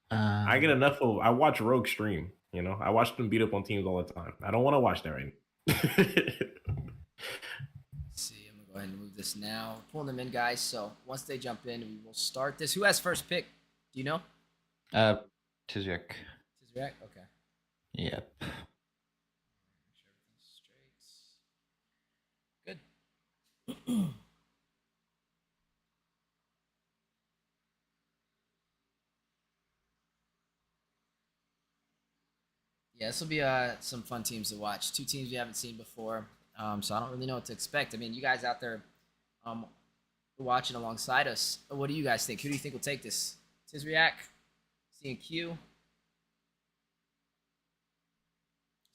I get enough of I watch Rogue stream, you know. I watch them beat up on teams all the time. I don't want to watch that right now. Let's see, I'm gonna go ahead and move this now. Pulling them in, guys. So once they jump in, we will start this. Who has first pick? Do you know? Tizriac. Tizriac? Okay. Yep. Make sure everything's straight. Good. Yeah, this will be some fun teams to watch. Two teams we haven't seen before, so I don't really know what to expect. I mean, you guys out there watching alongside us, what do you guys think? Who do you think will take this? Tizriac, C&Q. This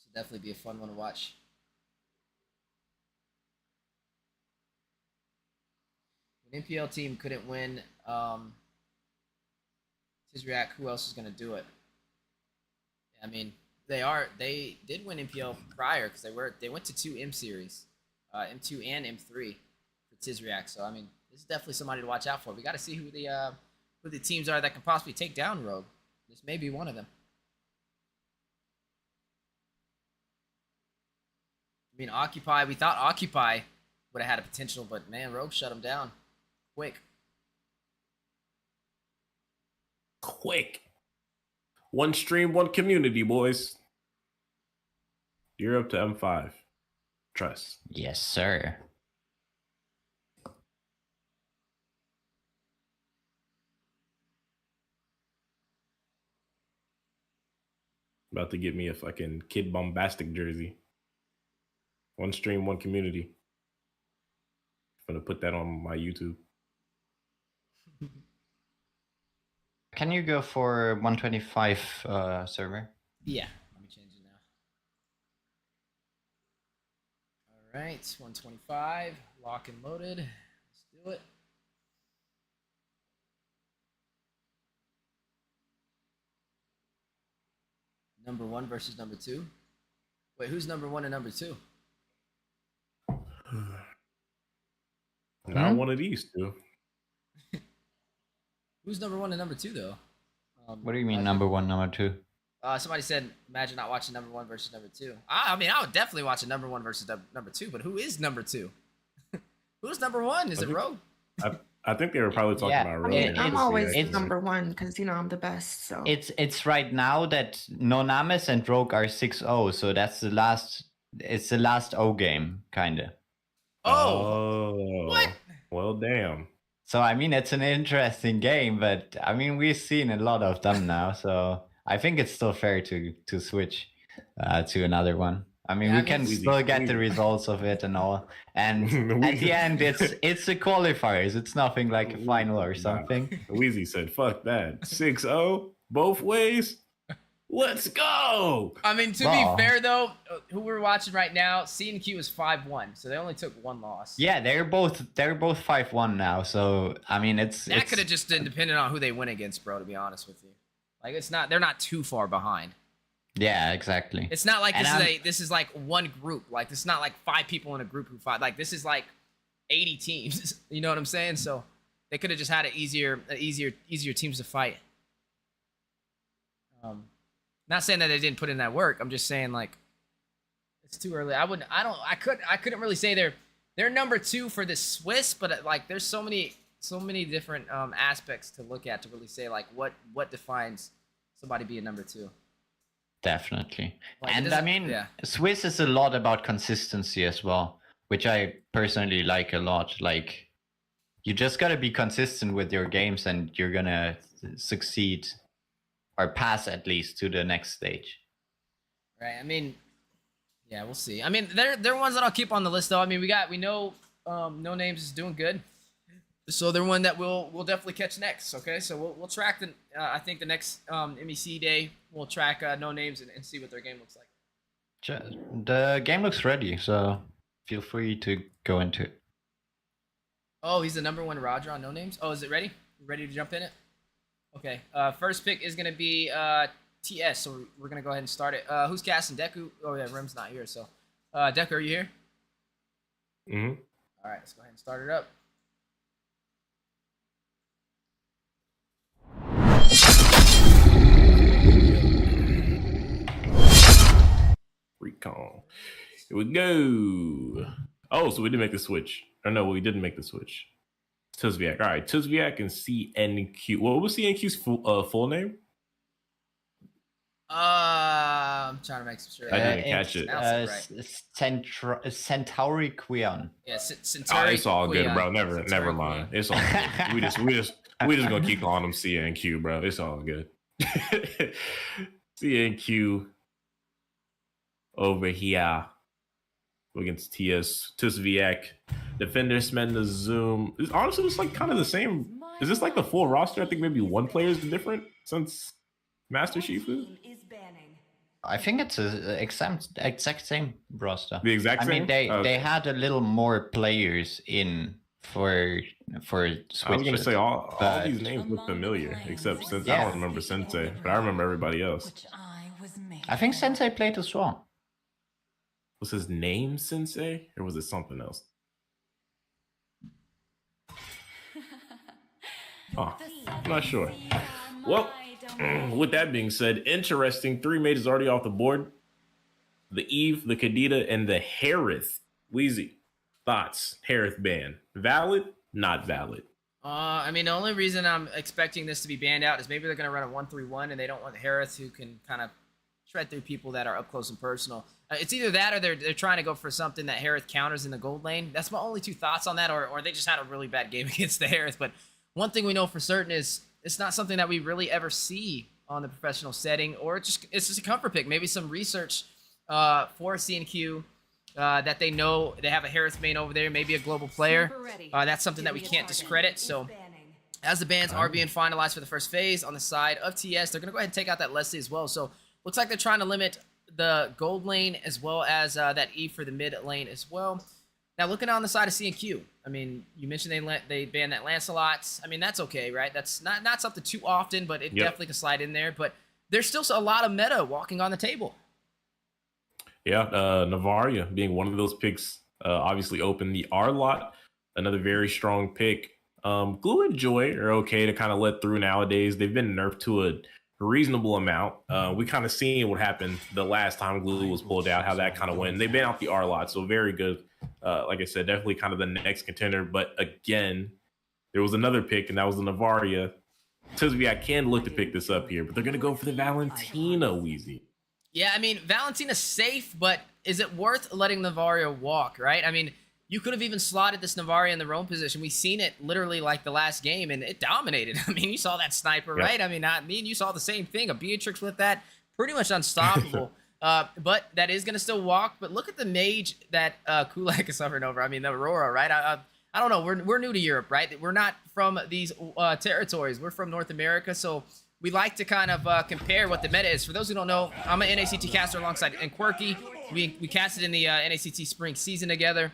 will definitely be a fun one to watch. An NPL team couldn't win Tizriac, who else is going to do it? I mean, they did win NPL prior because they went to 2 M series, M2 and M3 for Tizriac. So I mean, this is definitely somebody to watch out for. We got to see who the teams are that can possibly take down Rogue. This may be one of them. I mean, Occupy. We thought Occupy would have had a potential, but man, Rogue shut them down quick. One stream, one community, boys. You're up to M5. Trust. Yes, sir. About to get me a fucking Kid Bombastic jersey. One stream, one community. I'm gonna put that on my YouTube. Can you go for 125 server? Yeah, let me change it now. All right, 125, lock and loaded. Let's do it. Number 1 versus number 2. Wait, who's number 1 and number 2? Not one of these two. Who's number 1 and number 2 though? What do you mean number 1, number 2? Somebody said, imagine not watching number 1 versus number 2. I mean, I would definitely watch a number 1 versus number 2, but who is number 2? Who's number 1? Is it Rogue? I think they were probably talking Yeah, about I Rogue. mean, I'm always it's- number 1 because I'm the best. So It's right now that Nonamis and Rogue are 6-0, so that's the last. It's the last O game, kinda. Oh, What? Well, damn. So I mean, it's an interesting game, but I mean, we've seen a lot of them now, so I think it's still fair to switch to another one. I mean, Yeah, we can still get the results of it and all, and at the end, it's the qualifiers. It's nothing like a final or something. Weezy said, "Fuck that." 6-0 both ways. Let's go. I mean, to Wow. be fair though, who we're watching right now, C&Q is 5-1, so they only took 1 loss. Yeah, they're both 5-1 now. So I mean, That could have just been dependent on who they went against, bro. To be honest with you, like they're not too far behind. Yeah, exactly. It's not like And this is like one group. Like this is not like 5 people in a group who fight. Like this is like 80 teams. You know what I'm saying? So they could have just had easier teams to fight. Not saying that they didn't put in that work. I'm just saying like it's too early. I couldn't really say they're number 2 for the Swiss, but like there's so many different aspects to look at to really say like what defines somebody being number 2. Definitely. Like, And I mean, yeah. Swiss is a lot about consistency as well, which I personally like a lot. Like, you just got to be consistent with your games and you're going to succeed or pass at least to the next stage. Right. I mean, yeah, we'll see. I mean, they're ones that I'll keep on the list though. I mean, we know No Names is doing good. So they're one that we'll definitely catch next. Okay, so we'll track the I think the next MEC day we'll track No Names and see what their game looks like. The game looks ready, so feel free to go into it. Oh, he's the number 1 Roger on No Names. Oh, is it ready? You ready to jump in it? Okay. First pick is gonna be TS. So we're gonna go ahead and start it. Who's casting? Deku? Oh yeah, Rem's not here. So Deku, are you here? Mm-hmm. All right, let's go ahead and start it up. Recon. Here we go. Oh, so we didn't make the switch. Or no, we didn't make the switch. Tizriac. All right, Tizriac and CNQ. What was CNQ's full name? I'm trying to make sure. I didn't catch it. Centauri Queen. Yeah, Oh, Centauri it's all Queen. good, bro. Never Centauri mind. Queen. It's all good. we just gonna keep calling them CNQ, bro. It's all good. CNQ over here against Tizriac. Defender spend the zoom. Honestly, it's like kind of the same. Is this like the full roster? I think maybe one player is different since Master Shifu. I think it's a exact same roster. The exact I same? mean, they Okay. had a little more players in for switches. I was gonna say all but- these names look familiar, except since I Yeah. don't remember Sensei, but I remember everybody else. Which I was made. I think Sensei played as well. Was his name Sensei, or was it something else? Oh, I'm not sure. Well, with that being said, interesting. 3 mages already off the board. The Eve, the Kadita, and the Harith. Wheezy, thoughts? Harith ban. Valid? Not valid. I mean, the only reason I'm expecting this to be banned out is maybe they're going to run a 1-3-1 and they don't want Harith, who can kind of shred through people that are up close and personal. It's either that or they're trying to go for something that Harith counters in the gold lane. That's my only 2 thoughts on that, or they just had a really bad game against the Harith. But one thing we know for certain is it's not something that we really ever see on the professional setting, or it's just a comfort pick. Maybe some research for CNQ that they know they have a Harith main over there, maybe a global player. That's something that we can't discredit. So as the bans are being finalized for the first phase on the side of TS, they're going to go ahead and take out that Leslie as well. So looks like they're trying to limit the gold lane as well as that E for the mid lane as well. Now, looking on the side of CNQ, I mean, you mentioned they banned that Lancelot. I mean, that's okay, right? That's not something too often, but it definitely can slide in there. But there's still a lot of meta walking on the table. Yeah, Navaria being one of those picks, obviously open the R lot, another very strong pick. Glue and Joy are okay to kind of let through nowadays. They've been nerfed to a reasonable amount. We kind of seen what happened the last time Glue was pulled out, how that kind of went. They banned out the R lot, so very good. Like I said, definitely kind of the next contender. But again, there was another pick, and that was the Navaria. Tizriac can look to pick this up here, but they're going to go for the Valentina, Wheezy. Yeah, I mean, Valentina's safe, but is it worth letting Navaria walk, right? I mean, you could have even slotted this Navaria in the roam position. We've seen it literally like the last game, and it dominated. I mean, you saw that sniper, right? I mean, me and you saw the same thing. A Beatrix with that, pretty much unstoppable. But that is going to still walk. But look at the mage that Kulak is suffering over. I mean, the Aurora, right? I don't know. We're new to Europe, right? We're not from these territories. We're from North America, so we like to kind of compare what the meta is. For those who don't know, I'm an NACT caster alongside Quirky. We casted in the NACT spring season together.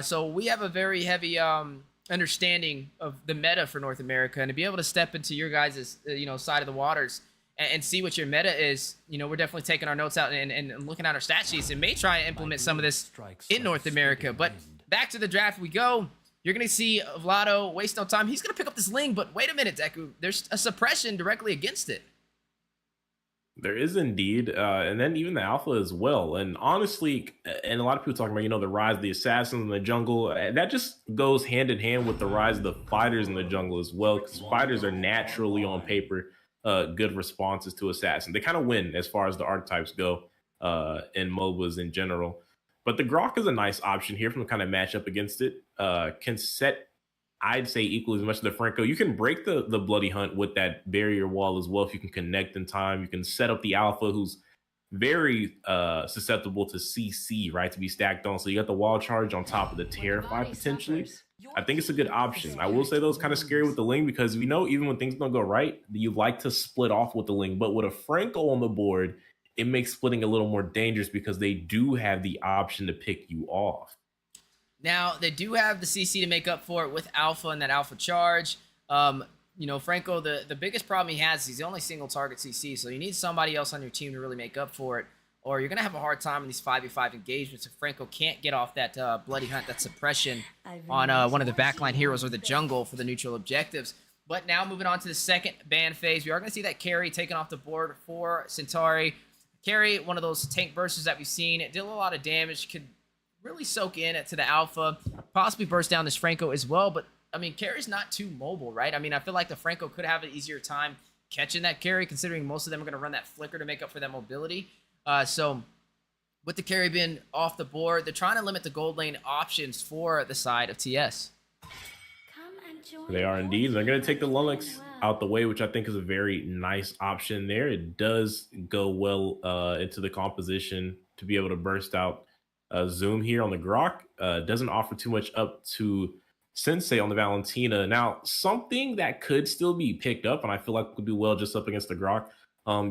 So we have a very heavy understanding of the meta for North America, and to be able to step into your guys' side of the waters and see what your meta is, we're definitely taking our notes out and looking at our stat sheets and may try and implement some of this in North America. But back to the draft we go. You're going to see Vlado waste no time. He's going to pick up this Ling, but wait a minute, Deku. There's a suppression directly against it. There is indeed, and then even the alpha as well. And honestly, and a lot of people talking about, the rise of the assassins in the jungle. That just goes hand in hand with the rise of the fighters in the jungle as well, because fighters are naturally on paper good responses to assassins. They kind of win as far as the archetypes go in MOBAs in general. But the Grok is a nice option here from the kind of matchup against it. Can set, I'd say, equally as much as the Franco. You can break the Bloody Hunt with that barrier wall as well if you can connect in time. You can set up the Alpha, who's very susceptible to CC, right, to be stacked on. So you got the wall charge on top of the Terrify potentially. I think it's a good option. I will say though, it's kind of scary with the Ling because even when things don't go right, you like to split off with the Ling. But with a Franco on the board, it makes splitting a little more dangerous because they do have the option to pick you off. Now, they do have the CC to make up for it with Alpha and that Alpha charge. Franco, the biggest problem he has is he's the only single target CC, so you need somebody else on your team to really make up for it, or you're going to have a hard time in these 5v5 engagements if Franco can't get off that Bloody Hunt, that suppression on one of the backline heroes or the jungle for the neutral objectives. But now moving on to the second ban phase, we are going to see that carry taken off the board for Centauri. Carry, one of those tank bursts that we've seen, it did a lot of damage, could really soak in to the Alpha, possibly burst down this Franco as well. But I mean, carry's not too mobile, right? I mean, I feel like the Franco could have an easier time catching that carry, considering most of them are going to run that flicker to make up for that mobility. So with the carry being off the board, they're trying to limit the gold lane options for the side of TS. They are indeed. They're going to take the Lulix out the way, which I think is a very nice option there. It does go well into the composition to be able to burst out Zoom here on the Grok. Doesn't offer too much up to Sensei on the Valentina. Now, something that could still be picked up, and I feel like would do well just up against the Grok,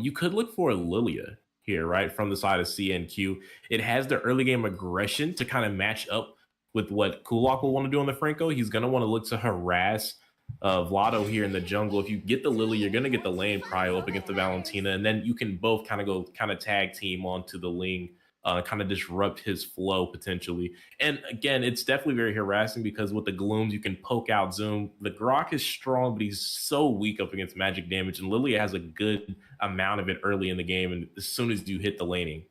you could look for Lilia here, right, from the side of CNQ. It has the early game aggression to kind of match up with what Kulak will want to do on the Franco. He's going to want to look to harass Vlado here in the jungle. If you get the Lily, you're going to get the lane prio up against the Valentina, and then you can both kind of tag team onto the Ling, kind of disrupt his flow potentially. And again, it's definitely very harassing because with the Glooms, you can poke out Zoom. The Grok is strong, but he's so weak up against magic damage, and Lilia has a good amount of it early in the game, and as soon as you hit the laning.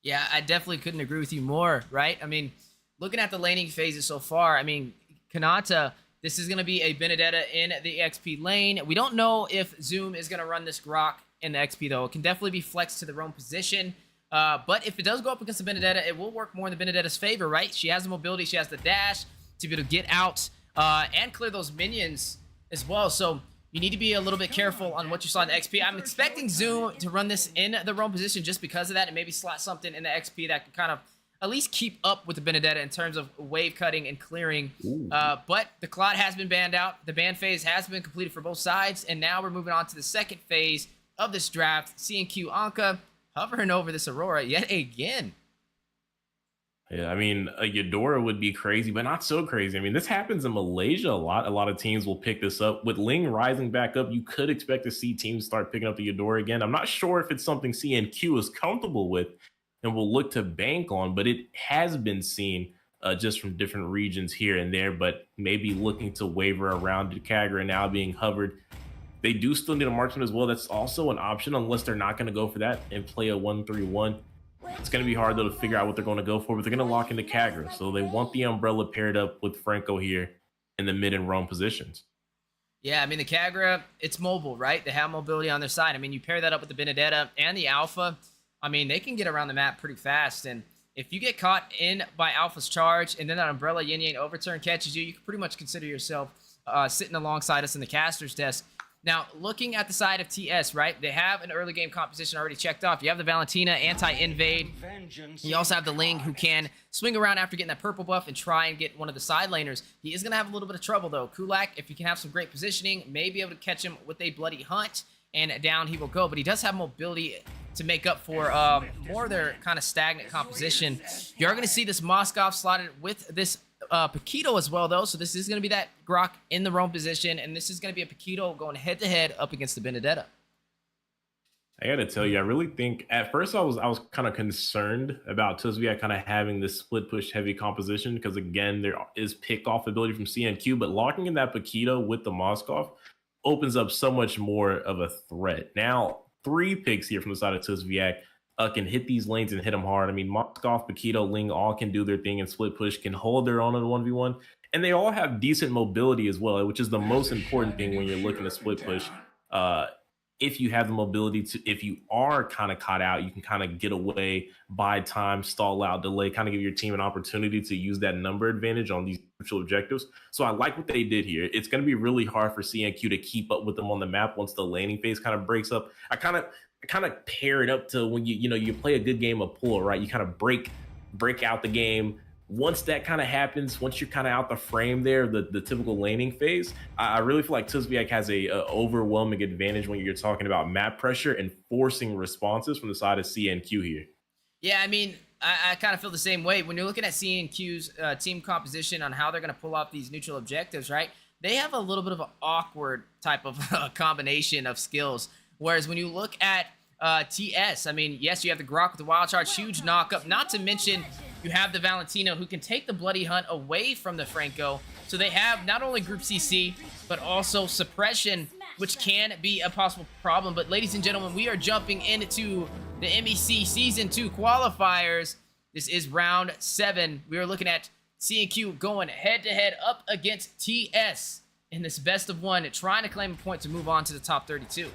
Yeah, I definitely couldn't agree with you more, right? I mean, looking at the laning phases so far, I mean, Kanata, this is going to be a Benedetta in the XP lane. We don't know if Zoom is going to run this Grok in the XP, though. It can definitely be flexed to the roam position. But if it does go up against the Benedetta, it will work more in the Benedetta's favor, right? She has the mobility, she has the dash to be able to get out and clear those minions as well. So you need to be a little bit careful on what you saw in the XP. I'm expecting Zoom to run this in the roam position just because of that, and maybe slot something in the XP that can kind of at least keep up with the Benedetta in terms of wave cutting and clearing. But the Claude has been banned out. The ban phase has been completed for both sides, and now we're moving on to the second phase of this draft. CNQ Anka hovering over this Aurora yet again. Yeah, I mean, a Eudora would be crazy, but not so crazy. I mean, this happens in Malaysia a lot. A lot of teams will pick this up. With Ling rising back up, you could expect to see teams start picking up the Eudora again. I'm not sure if it's something CNQ is comfortable with and will look to bank on, but it has been seen just from different regions here and there, but maybe looking to waver around Kagra now being hovered. They do still need a marksman as well. That's also an option unless they're not going to go for that and play a 1-3-1. It's going to be hard, though, to figure out what they're going to go for, but they're going to lock into Kagra. So they want the Umbrella paired up with Franco here in the mid and roam positions. Yeah, I mean, the Kagra, it's mobile, right? They have mobility on their side. I mean, you pair that up with the Benedetta and the Alpha, I mean, they can get around the map pretty fast. And if you get caught in by Alpha's charge and then that Umbrella Yin Yang overturn catches you, you can pretty much consider yourself sitting alongside us in the caster's desk. Now, looking at the side of TS, right, they have an early game composition already checked off. You have the Valentina, anti-invade. You also have the Ling, who can swing around after getting that purple buff and try and get one of the side laners. He is going to have a little bit of trouble, though. Kulak, if you can have some great positioning, may be able to catch him with a bloody hunt, and down he will go. But he does have mobility to make up for more of their kind of stagnant composition. You're going to see this Moskov slotted with this Paquito as well, though. So this is going to be that Grok in the roam position, and this is going to be a Paquito going head-to-head up against the Benedetta. I got to tell you, I really think at first I was kind of concerned about Tizriac kind of having this split push heavy composition because, again, there is pick-off ability from CNQ, but locking in that Paquito with the Moskov opens up so much more of a threat. Now, 3 picks here from the side of Tizriac can hit these lanes and hit them hard. I mean, Moskov, Paquito, Ling all can do their thing, and split push can hold their own in a 1v1. And they all have decent mobility as well, which is the most important thing when you're looking to split push. If you have the mobility to, if you are kind of caught out, you can kind of get away, buy time, stall out, delay, kind of give your team an opportunity to use that number advantage on these crucial objectives. So I like what they did here. It's going to be really hard for CNQ to keep up with them on the map once the laning phase kind of breaks up. I kind of pair it up to when you play a good game of pool, right? You kind of break out the game. Once that kind of happens, once you're kind of out the frame there, the typical laning phase, I really feel like Tizriac has a overwhelming advantage when you're talking about map pressure and forcing responses from the side of CNQ here. Yeah, I mean, I kind of feel the same way. When you're looking at CNQ's team composition on how they're going to pull off these neutral objectives, right? They have a little bit of an awkward type of combination of skills. Whereas when you look at TS, I mean, yes, you have the Grok with the Wild Charge, huge knock-up, not to mention you have the Valentino who can take the Bloody Hunt away from the Franco. So they have not only group CC, but also suppression, which can be a possible problem. But ladies and gentlemen, we are jumping into the MEC Season 2 qualifiers. This is round 7. We are looking at CNQ going head-to-head up against TS in this best of 1, trying to claim a point to move on to the top 32.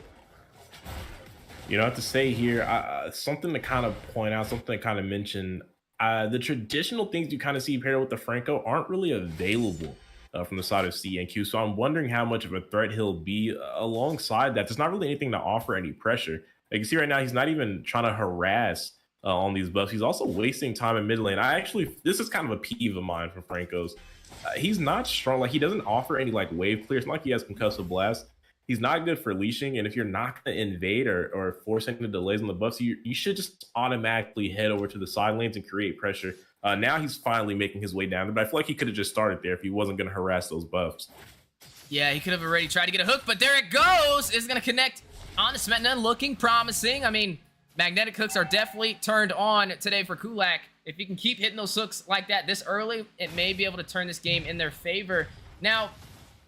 You know, I have to say here, something to kind of point out, something to kind of mention. The traditional things you kind of see paired with the Franco aren't really available from the side of CNQ. So I'm wondering how much of a threat he'll be alongside that. There's not really anything to offer any pressure. Like you see right now, he's not even trying to harass on these buffs. He's also wasting time in mid lane. This is kind of a peeve of mine from Franco's. He's not strong. Like, he doesn't offer any like wave clear. It's not like he has concussive blast. He's not good for leashing, and if you're not going to invade or force any delays on the buffs, you should just automatically head over to the side lanes and create pressure. Now he's finally making his way down there, but I feel like he could have just started there if he wasn't going to harass those buffs. Yeah, he could have already tried to get a hook, but there it goes. It's going to connect on the Smetana, looking promising. I mean, magnetic hooks are definitely turned on today for Kulak. If he can keep hitting those hooks like that this early, it may be able to turn this game in their favor. Now,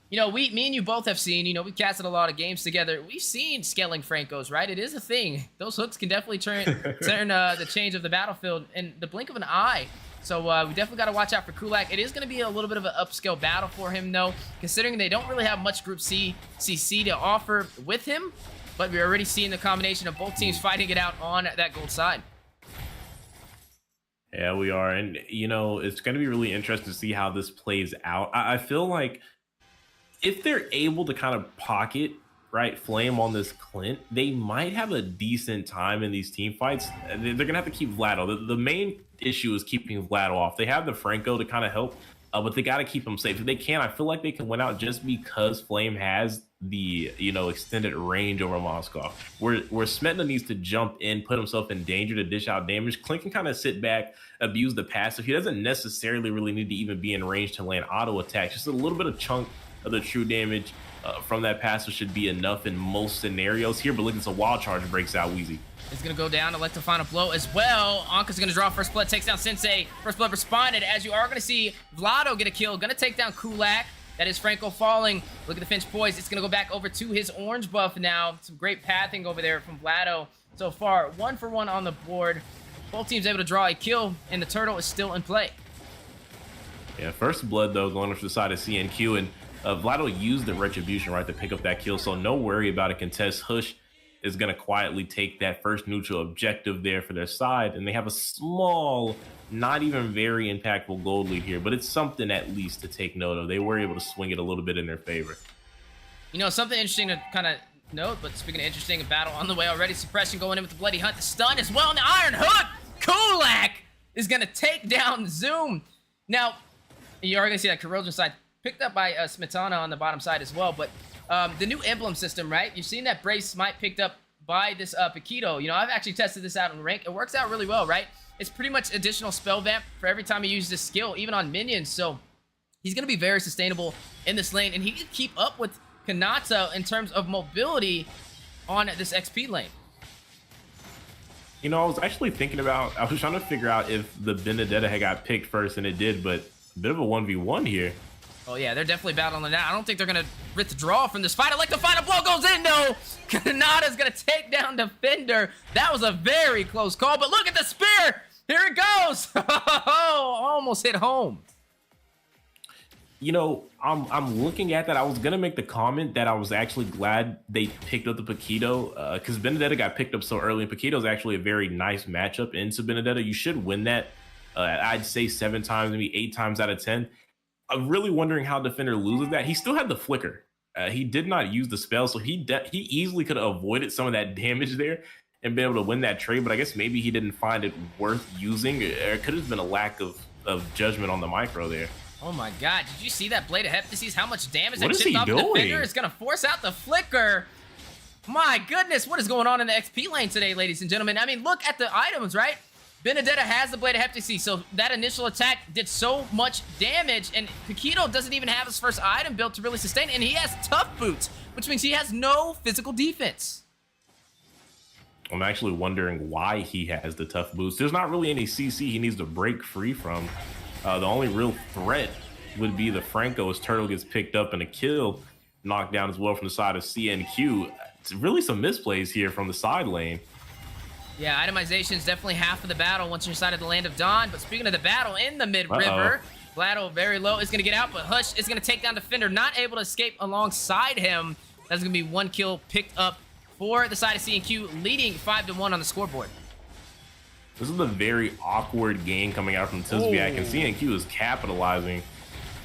you know, me and you both have seen, you know, we've casted a lot of games together. We've seen scaling Francos, right? It is a thing. Those hooks can definitely turn the change of the battlefield in the blink of an eye. So we definitely got to watch out for Kulak. It is going to be a little bit of an upscale battle for him, though, considering they don't really have much Group C, CC to offer with him. But we're already seeing the combination of both teams fighting it out on that gold side. Yeah, we are. And, you know, it's going to be really interesting to see how this plays out. I feel like if they're able to kind of pocket, right, Flame on this Clint, they might have a decent time in these team fights. They're going to have to keep Vlado. The main issue is keeping Vlado off. They have the Franco to kind of help, but they got to keep him safe. If they can, I feel like they can win out just because Flame has the, you know, extended range over Moskov. Where Smetana needs to jump in, put himself in danger to dish out damage. Clint can kind of sit back, abuse the passive. He doesn't necessarily really need to even be in range to land auto attacks. Just a little bit of chunk of the true damage from that passive should be enough in most scenarios here. But look, it's a wild charge breaks out Weezy. It's going to go down. Elect to find a blow as well. Anka's going to draw first blood, takes down Sensei. First blood responded, as you are going to see Vlado get a kill. Going to take down Kulak. That is Franco falling. Look at the Finch poise. It's going to go back over to his orange buff now. Some great pathing over there from Vlado so far. 1 for 1 on the board. Both teams able to draw a kill, and the turtle is still in play. Yeah, first blood, though, going to the side of CNQ. And Vlado used the retribution, right, to pick up that kill. So no worry about a contest. Hush is going to quietly take that first neutral objective there for their side. And they have a small, not even very impactful gold lead here, but it's something at least to take note of. They were able to swing it a little bit in their favor. You know, something interesting to kind of note, but speaking of interesting, a battle on the way already. Suppression going in with the Bloody Hunt. The stun as well, and the Iron Hook! Kulak is going to take down Zoom. Now, you are going to see that corrosion side picked up by Smetana on the bottom side as well, but the new emblem system, right? You've seen that Brace Smite picked up by this Paquito. You know, I've actually tested this out in rank. It works out really well, right? It's pretty much additional spell vamp for every time he uses this skill, even on minions. So he's going to be very sustainable in this lane, and he can keep up with Kanata in terms of mobility on this XP lane. You know, I was actually thinking about, I was trying to figure out if the Benedetta had got picked first, and it did, but a bit of a 1v1 here. Oh, yeah, they're definitely battling that. I don't think they're going to withdraw from this fight. I like the final blow goes in, though. Kanata's going to take down Defender. That was a very close call, but look at the spear. Here it goes. Almost hit home. You know, I'm looking at that. I was going to make the comment that I was actually glad they picked up the Paquito because Benedetta got picked up so early, and Paquito is actually a very nice matchup into Benedetta. You should win that, I'd say 7 times, maybe 8 times out of 10. I'm really wondering how Defender loses that. He still had the flicker. He did not use the spell, so he easily could have avoided some of that damage there and been able to win that trade, but I guess maybe he didn't find it worth using. It could have been a lack of judgment on the micro there. Oh my god, did you see that Blade of Hephaestus? How much damage that What is chipped he off the doing? Defender? It's going to force out the flicker. My goodness, what is going on in the XP lane today, ladies and gentlemen? I mean, look at the items, right? Benedetta has the Blade of Hephaestus, so that initial attack did so much damage, and Paquito doesn't even have his first item built to really sustain, and he has tough boots, which means he has no physical defense. I'm actually wondering why he has the tough boots. There's not really any CC he needs to break free from. The only real threat would be the Franco as Turtle gets picked up and a kill knocked down as well from the side of CNQ. It's really some misplays here from the side lane. Yeah, itemization is definitely half of the battle once you're inside of the Land of Dawn. But speaking of the battle in the mid-river, Vlado very low is going to get out, but Hush is going to take down Defender, not able to escape alongside him. That's going to be 1 kill picked up for the side of CNQ, leading 5-1 on the scoreboard. This is a very awkward game coming out from Tizriac, and CNQ is capitalizing.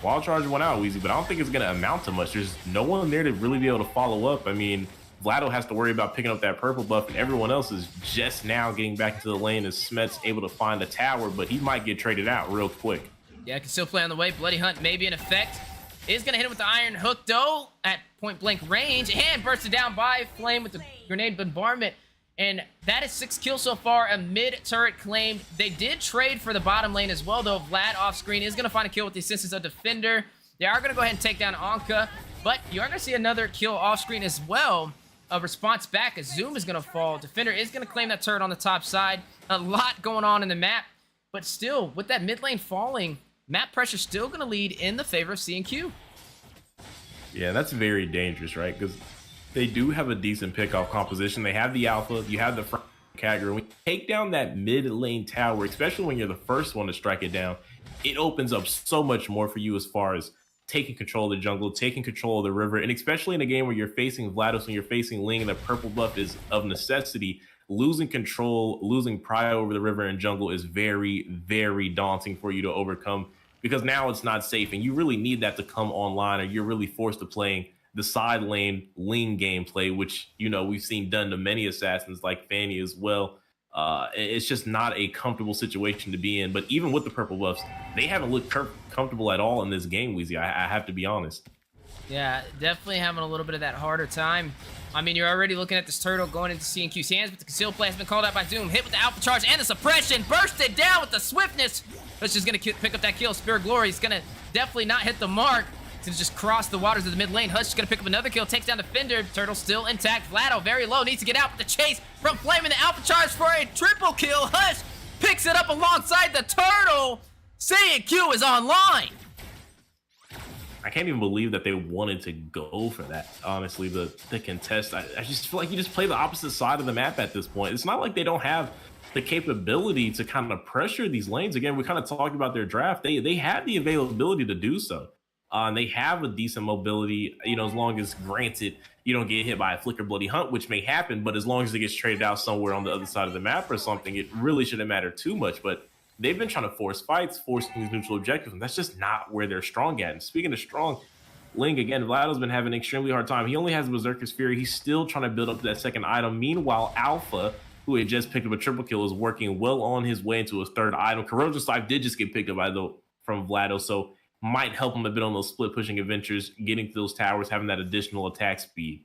Wild Charge went out, Weezy, but I don't think it's going to amount to much. There's no one there to really be able to follow up. I mean, Vlado has to worry about picking up that purple buff, and everyone else is just now getting back into the lane as Smet's able to find a tower, but he might get traded out real quick. Yeah, can still play on the way. Bloody Hunt may be in effect. Is going to hit him with the Iron Hook, though, at point-blank range, and bursted down by Flame with the Grenade Bombardment. And that is 6 kills so far, a mid-turret claimed. They did trade for the bottom lane as well, though. Vlad off-screen is going to find a kill with the assistance of Defender. They are going to go ahead and take down Anka, but you are going to see another kill off-screen as well. A response back as Zoom is going to fall. Defender is going to claim that turret on the top side. A lot going on in the map, but still, with that mid lane falling, map pressure still going to lead in the favor of C&Q. Yeah, that's very dangerous, right? Because they do have a decent pick-off composition. They have the alpha, you have the front Kagura. When you take down that mid-lane tower, especially when you're the first one to strike it down, it opens up so much more for you as far as taking control of the jungle, taking control of the river, and especially in a game where you're facing Vlados and you're facing Ling and the purple buff is of necessity, losing control, losing prio over the river and jungle is very, very daunting for you to overcome, because now it's not safe, and you really need that to come online, or you're really forced to playing the side lane Ling gameplay, which, you know, we've seen done to many assassins like Fanny as well. It's just not a comfortable situation to be in. But even with the purple buffs, they haven't looked comfortable at all in this game, Weezy. I have to be honest. Yeah, definitely having a little bit of that harder time. I mean, you're already looking at this turtle going into C&Q's hands, but the concealed play has been called out by Zoom. Hit with the alpha charge and the suppression. Bursted down with the swiftness. That's just going to pick up that kill. Spirit Glory is going to definitely not hit the mark. It's going to just cross the waters of the mid lane. Hush is going to pick up another kill. Takes down Defender. Turtle still intact. Vlado very low. Needs to get out with the chase from Flame and the alpha charge for a triple kill. Hush picks it up alongside the turtle. C&Q is online. I can't even believe that they wanted to go for that. Honestly, the contest, I just feel like you just play the opposite side of the map at this point. It's not like they don't have the capability to kind of pressure these lanes. Again, we kind of talked about their draft. They have the availability to do so. And they have a decent mobility, you know, as long as, granted, you don't get hit by a Flicker Bloody Hunt, which may happen, but as long as it gets traded out somewhere on the other side of the map or something, it really shouldn't matter too much. But they've been trying to force fights, forcing these neutral objectives, and that's just not where they're strong at. And speaking of strong, Ling, again, Vlado's been having an extremely hard time. He only has Berserker's Fury. He's still trying to build up that second item. Meanwhile, Alpha, who had just picked up a triple kill, is working well on his way into his third item. Corrosion Scythe did just get picked up from Vlado, so might help him a bit on those split pushing adventures, getting to those towers, having that additional attack speed.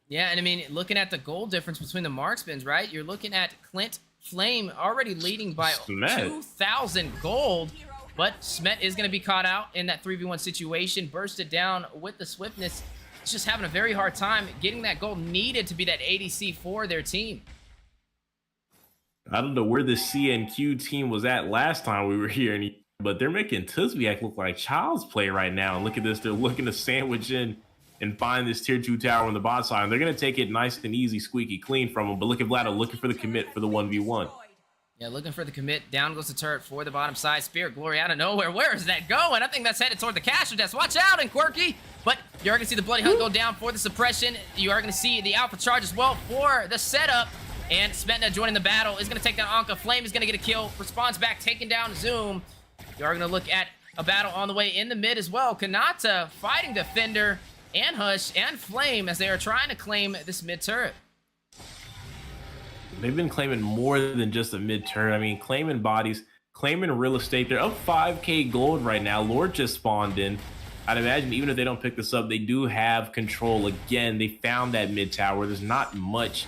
Yeah, and I mean, looking at the goal difference between the marksmans, right? You're looking at Clint Flame already leading by Smet. 2,000 gold, but Smet is going to be caught out in that 3v1 situation, bursted down with the swiftness. It's just having a very hard time getting that gold needed to be that ADC for their team. I don't know where the C&Q team was at last time we were here, but they're making Tizriac look like child's play right now. And look at this, they're looking to sandwich in and find this tier 2 tower on the bot side. And they're going to take it nice and easy, squeaky clean from them. But look at Vlado looking for the commit for the 1v1. Yeah, looking for the commit. Down goes the turret for the bottom side. Spirit Glory out of nowhere. Where is that going? I think that's headed toward the caster desk. Watch out, and Quirky. But you're going to see the Bloody Hunt go down for the suppression. You are going to see the alpha charge as well for the setup. And Smetna joining the battle is going to take down Anka. Flame is going to get a kill. Responds back, taking down Zoom. You are going to look at a battle on the way in the mid as well. Kanata fighting Defender and Hush and Flame as they are trying to claim this mid turret. They've been claiming more than just a mid turret. I mean, claiming bodies, claiming real estate. They're up 5k gold right now. Lord just spawned in. I'd imagine even if they don't pick this up, they do have control. Again, they found that mid tower. There's not much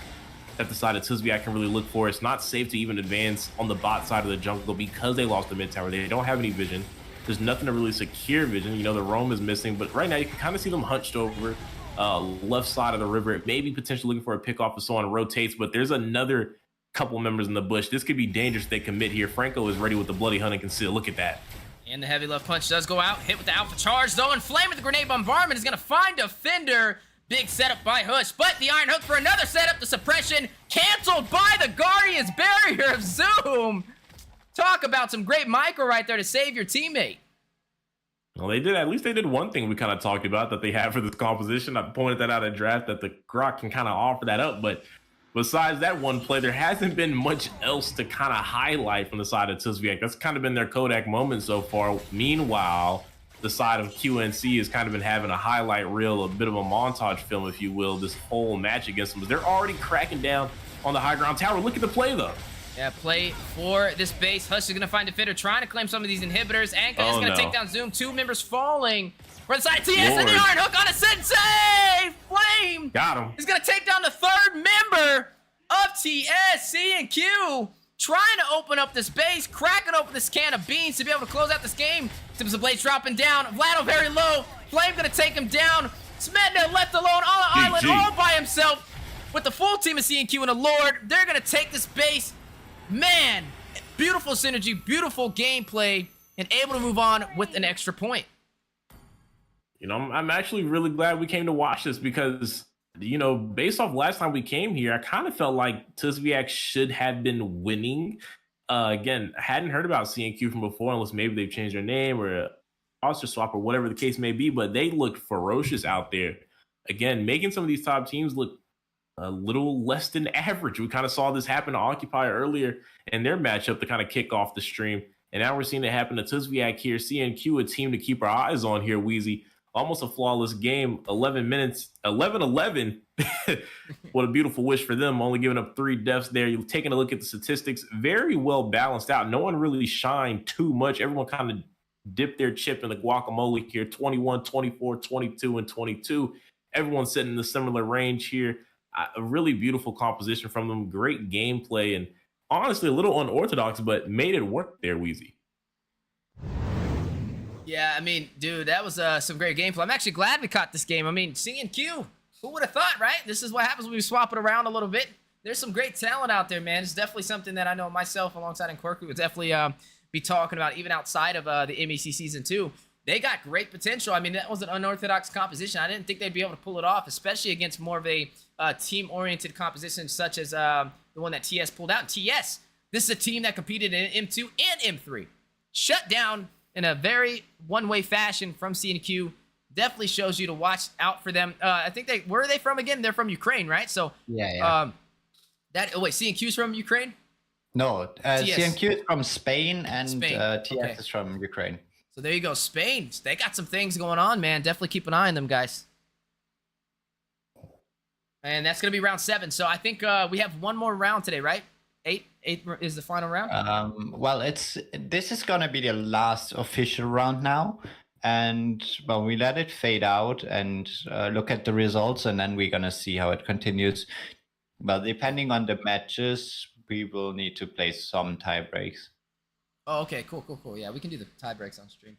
that the side of Tizriac can really look for. It's not safe to even advance on the bot side of the jungle because they lost the mid tower. They don't have any vision. There's nothing to really secure vision. You know, the roam is missing, but right now you can kind of see them hunched over left side of the river, maybe potentially looking for a pick off if someone rotates, but there's another couple members in the bush. This could be dangerous if they commit here. Franco is ready with the Bloody Hunt and Conceal. Look at that. And the heavy left punch does go out. Hit with the alpha charge, though, and Flame with the grenade bombardment is going to find Defender. Big setup by Hush, but the Iron Hook for another setup. The suppression canceled by the Guardian's Barrier of Zoom. Talk about some great micro right there to save your teammate. Well, they did. At least they did one thing we kind of talked about that they have for this composition. I pointed that out at draft that the Grok can kind of offer that up. But besides that one play, there hasn't been much else to kind of highlight from the side of Tizriac. That's kind of been their Kodak moment so far. Meanwhile, the side of QNC has kind of been having a highlight reel, a bit of a montage film, if you will, this whole match against them. But they're already cracking down on the high ground tower. Look at the play, though. Yeah, play for this base. Hush is going to find Defender, trying to claim some of these inhibitors. Anka is going to take down Zoom. 2 members falling. For the side of TS, and the Iron Hook on a Sensei! Flame! Got him. He's going to take down the 3rd member of TS. C&Q trying to open up this base, cracking open this can of beans to be able to close out this game. Tips of Blades dropping down. Vlado very low. Flame going to take him down. Smedna left alone on the island all by himself with the full team of C&Q and a Lord. They're going to take this base. Man, beautiful synergy, beautiful gameplay, and able to move on with an extra point. You know, I'm actually really glad we came to watch this because, you know, based off last time we came here, I kind of felt like Tizriac should have been winning. Again, I hadn't heard about C&Q from before, unless maybe they've changed their name or roster swap or whatever the case may be, but they looked ferocious out there. Again, making some of these top teams look a little less than average. We kind of saw this happen to Occupy earlier in their matchup to kind of kick off the stream. And now we're seeing it happen to Tizriac here. C&Q, a team to keep our eyes on here, Wheezy. Almost a flawless game, 11 minutes, 11-11. What a beautiful wish for them, only giving up 3 deaths there. You're taking a look at the statistics, very well balanced out. No one really shined too much. Everyone kind of dipped their chip in the guacamole here, 21, 24, 22, and 22. Everyone's sitting in the similar range here. A really beautiful composition from them, great gameplay, and honestly a little unorthodox, but made it work there, Wheezy. Yeah, I mean, dude, that was some great gameplay. I'm actually glad we caught this game. I mean, C&Q, who would have thought, right? This is what happens when we swap it around a little bit. There's some great talent out there, man. It's definitely something that I know myself alongside Quirky would definitely be talking about even outside of the MEC Season 2. They got great potential. I mean, that was an unorthodox composition. I didn't think they'd be able to pull it off, especially against more of a team-oriented composition such as the one that TS pulled out. And TS, this is a team that competed in M2 and M3. Shut down in a very one-way fashion from C&Q. Definitely shows you to watch out for them. I think where are they from again? They're from Ukraine, right? So Yeah. Wait, C&Q's from Ukraine? No, C&Q is from Spain, and Spain. TS is from Ukraine. So there you go, Spain. They got some things going on, man. Definitely keep an eye on them, guys. And that's going to be round 7. So I think we have one more round today, right? 8 is the final round? Well, this is going to be the last official round now. And, well, we let it fade out and look at the results, and then we're going to see how it continues. Well, depending on the matches, we will need to play some tie breaks. Oh, okay, cool. Yeah, we can do the tie breaks on stream.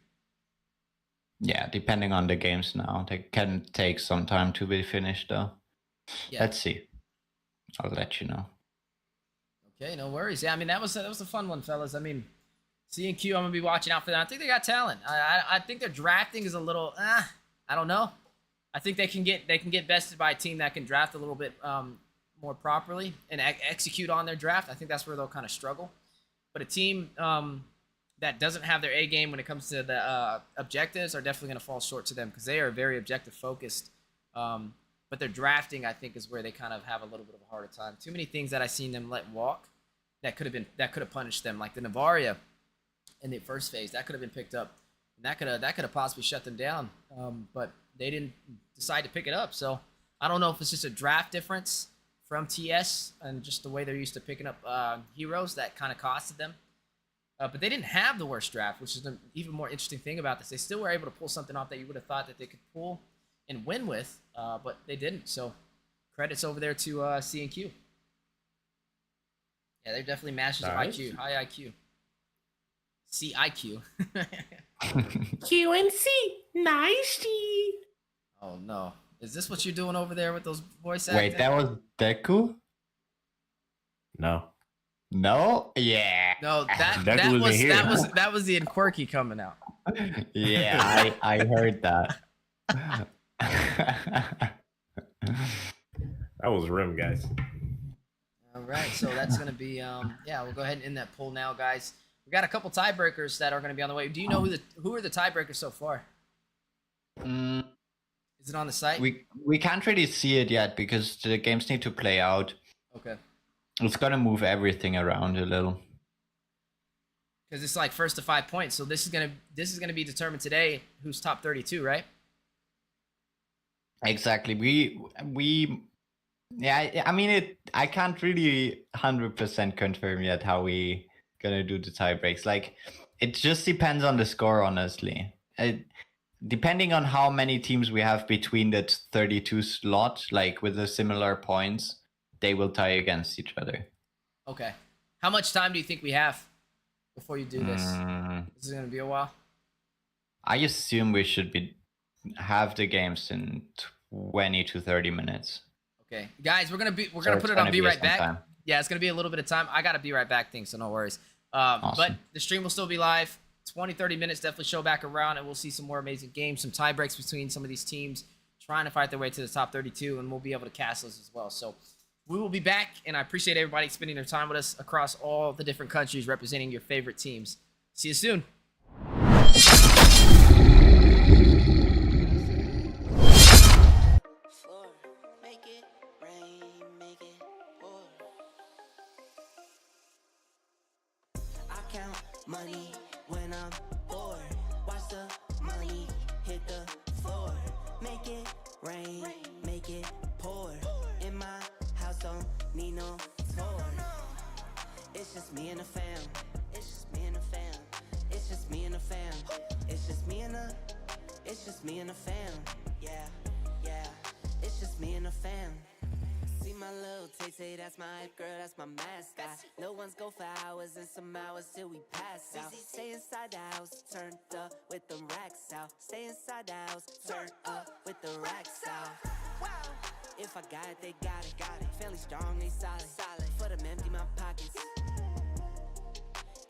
Yeah, depending on the games now. They can take some time to be finished, though. Yeah. Let's see. I'll let you know. Okay, no worries. Yeah, I mean, that was a fun one, fellas. I mean, C&Q, I'm going to be watching out for them. I think they got talent. I think their drafting is a little, I don't know. I think they can get bested by a team that can draft a little bit more properly and execute on their draft. I think that's where they'll kind of struggle. But a team that doesn't have their A game when it comes to the objectives are definitely going to fall short to them because they are very objective focused. But their drafting, I think, is where they kind of have a little bit of a harder time. Too many things that I've seen them let walk that could have punished them, like the Navaria in the first phase. That could have been picked up, and that could have possibly shut them down. But they didn't decide to pick it up. So I don't know if it's just a draft difference from TS and just the way they're used to picking up heroes that kind of costed them. But they didn't have the worst draft, which is an even more interesting thing about this. They still were able to pull something off that you would have thought that they could pull and win with, but they didn't. So credits over there to C&Q. Yeah, they're definitely masters of IQ, high IQ. CIQ. QNC, nice. Oh no. Is this what you're doing over there with those voice acting? Wait, that was Deku? No. No? Yeah. No, that was the Quirky coming out. Yeah, I heard that. That was Rim, guys. All right, so that's going to be, yeah, we'll go ahead and end that poll now, guys. We got a couple tiebreakers that are going to be on the way. Do you know who are the tiebreakers so far? Is it on the site? We can't really see it yet because the games need to play out. Okay. It's going to move everything around a little. because it's like first to 5 points. So this is gonna be determined today who's top 32, right? Exactly. We yeah, I mean I can't really 100% confirm yet how we gonna do the tie breaks. Like it just depends on the score, honestly. Depending on how many teams we have between that 32 slot, like with the similar points, they will tie against each other. Okay. How much time do you think we have before you do this? Mm, This is gonna be a while. I assume we should have the games in 20 to 30 minutes. Okay, guys, we're gonna So put it's it on gonna Be be Right some Back. time. Yeah, it's gonna be a little bit of time. I got a Be Right Back thing, so no worries. But Awesome. the stream will still be live. 20, 30 minutes, definitely show back around, and we'll see some more amazing games, some tie breaks between some of these teams trying to fight their way to the top 32, and we'll be able to cast those as well. So we will be back, and I appreciate everybody spending their time with us across all the different countries representing your favorite teams. See you soon. Floor, make it rain, make it pour. I count money when I'm bored. Watch the money hit the floor. Make it rain, make it pour. In my house, don't need no tour. It's just me and the fam. It's just me and the fam. It's just me and the fam. It's just me and the. It's just me and the fam. Yeah, yeah. It's just me and the fam. See my little Tay-Tay, that's my hype girl, that's my mascot. Little ones go for hours and some hours till we pass out. Stay inside the house, turned up with them racks out. Stay inside the house, turned up with the racks out. Wow. If I got it, they got it, got it. Fairly strong, they solid, solid. For them empty my pockets.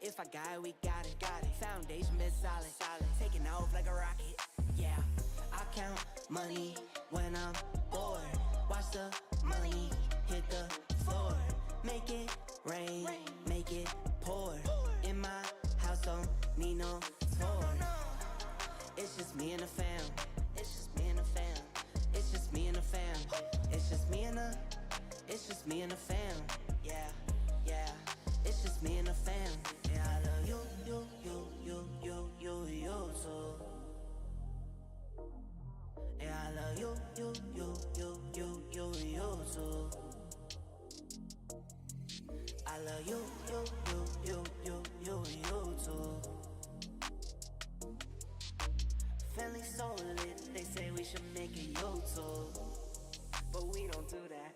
If I got it, we got it, got it. Foundation been solid, solid. Taking off like a rocket, yeah. I count money when I'm bored. Watch the money hit the floor. Make it rain, make it pour. In my house, don't need no tour. It's just me and the fam. It's just me and the fam. It's just me and the fam. It's just me and the. It's just me and the fam. Yeah, yeah. It's just me and the fam. Yeah, I love you, you too. Yeah, I love you too. I love you too. Feeling so lit, they say we should make a YouTube, but we don't do that.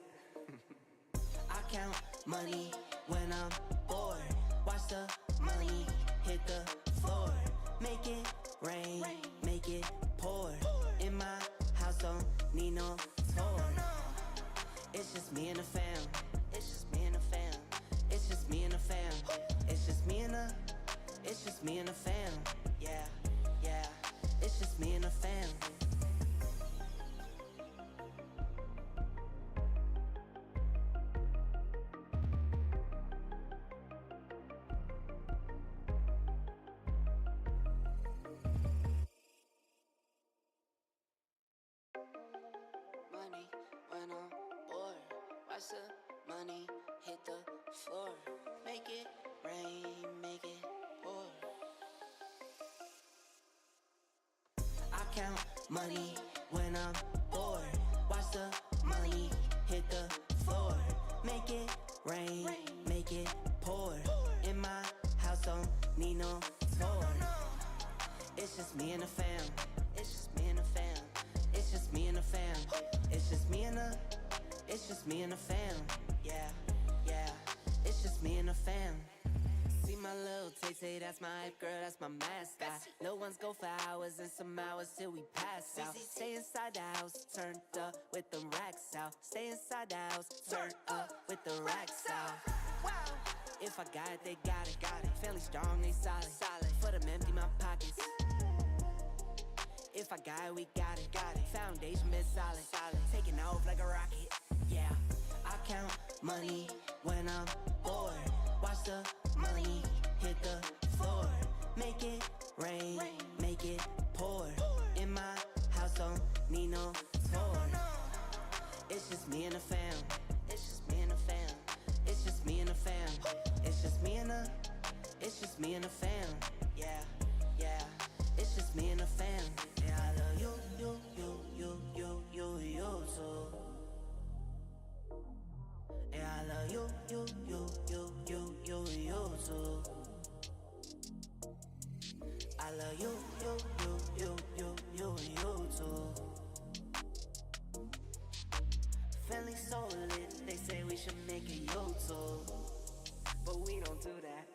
I count money when I'm bored. Watch the money hit the floor. Make it rain, make it pour. In my house, don't need no tour. It's just me and the fam. It's just me and the fam. It's just me and the fam. It's just me and the. It's just me and the fam. Yeah, yeah. It's just me and the fam. Money when I'm bored. Watch the money hit the floor. Make it rain, make it pour. I count money when I'm bored. Watch the money hit the floor. Make it rain, make it pour. In my house, don't need no tour. It's just me and the fam. It's just me and the fam. It's just me and the fam. It's just me and the. It's just me and the fam. Yeah, yeah. It's just me and the fam. See my little Tay-Tay, that's my hype girl, that's my mascot. Little ones go for hours and some hours till we pass out. Stay inside the house, turned up with them racks out. Stay inside the house, turned up with the racks out. Wow. If I got it, they got it, got it. Fairly strong, they solid, solid. For them empty my pockets. If I got it, we got it, got it. Foundation been solid, solid. Taking off like a rocket, yeah. I count money when I'm bored. Watch the money hit the floor. Make it rain, make it pour. In my house, don't need no tour. It's just me and the fam. It's just me and the fam. It's just me and the fam. It's just me and the. It's just just me and the fam. Yeah, yeah. It's just me and the fam. Yeah, I love you, too. Yeah, I love you, too. I love you, too. Family so lit, they say we should make a YouTube, but we don't do that.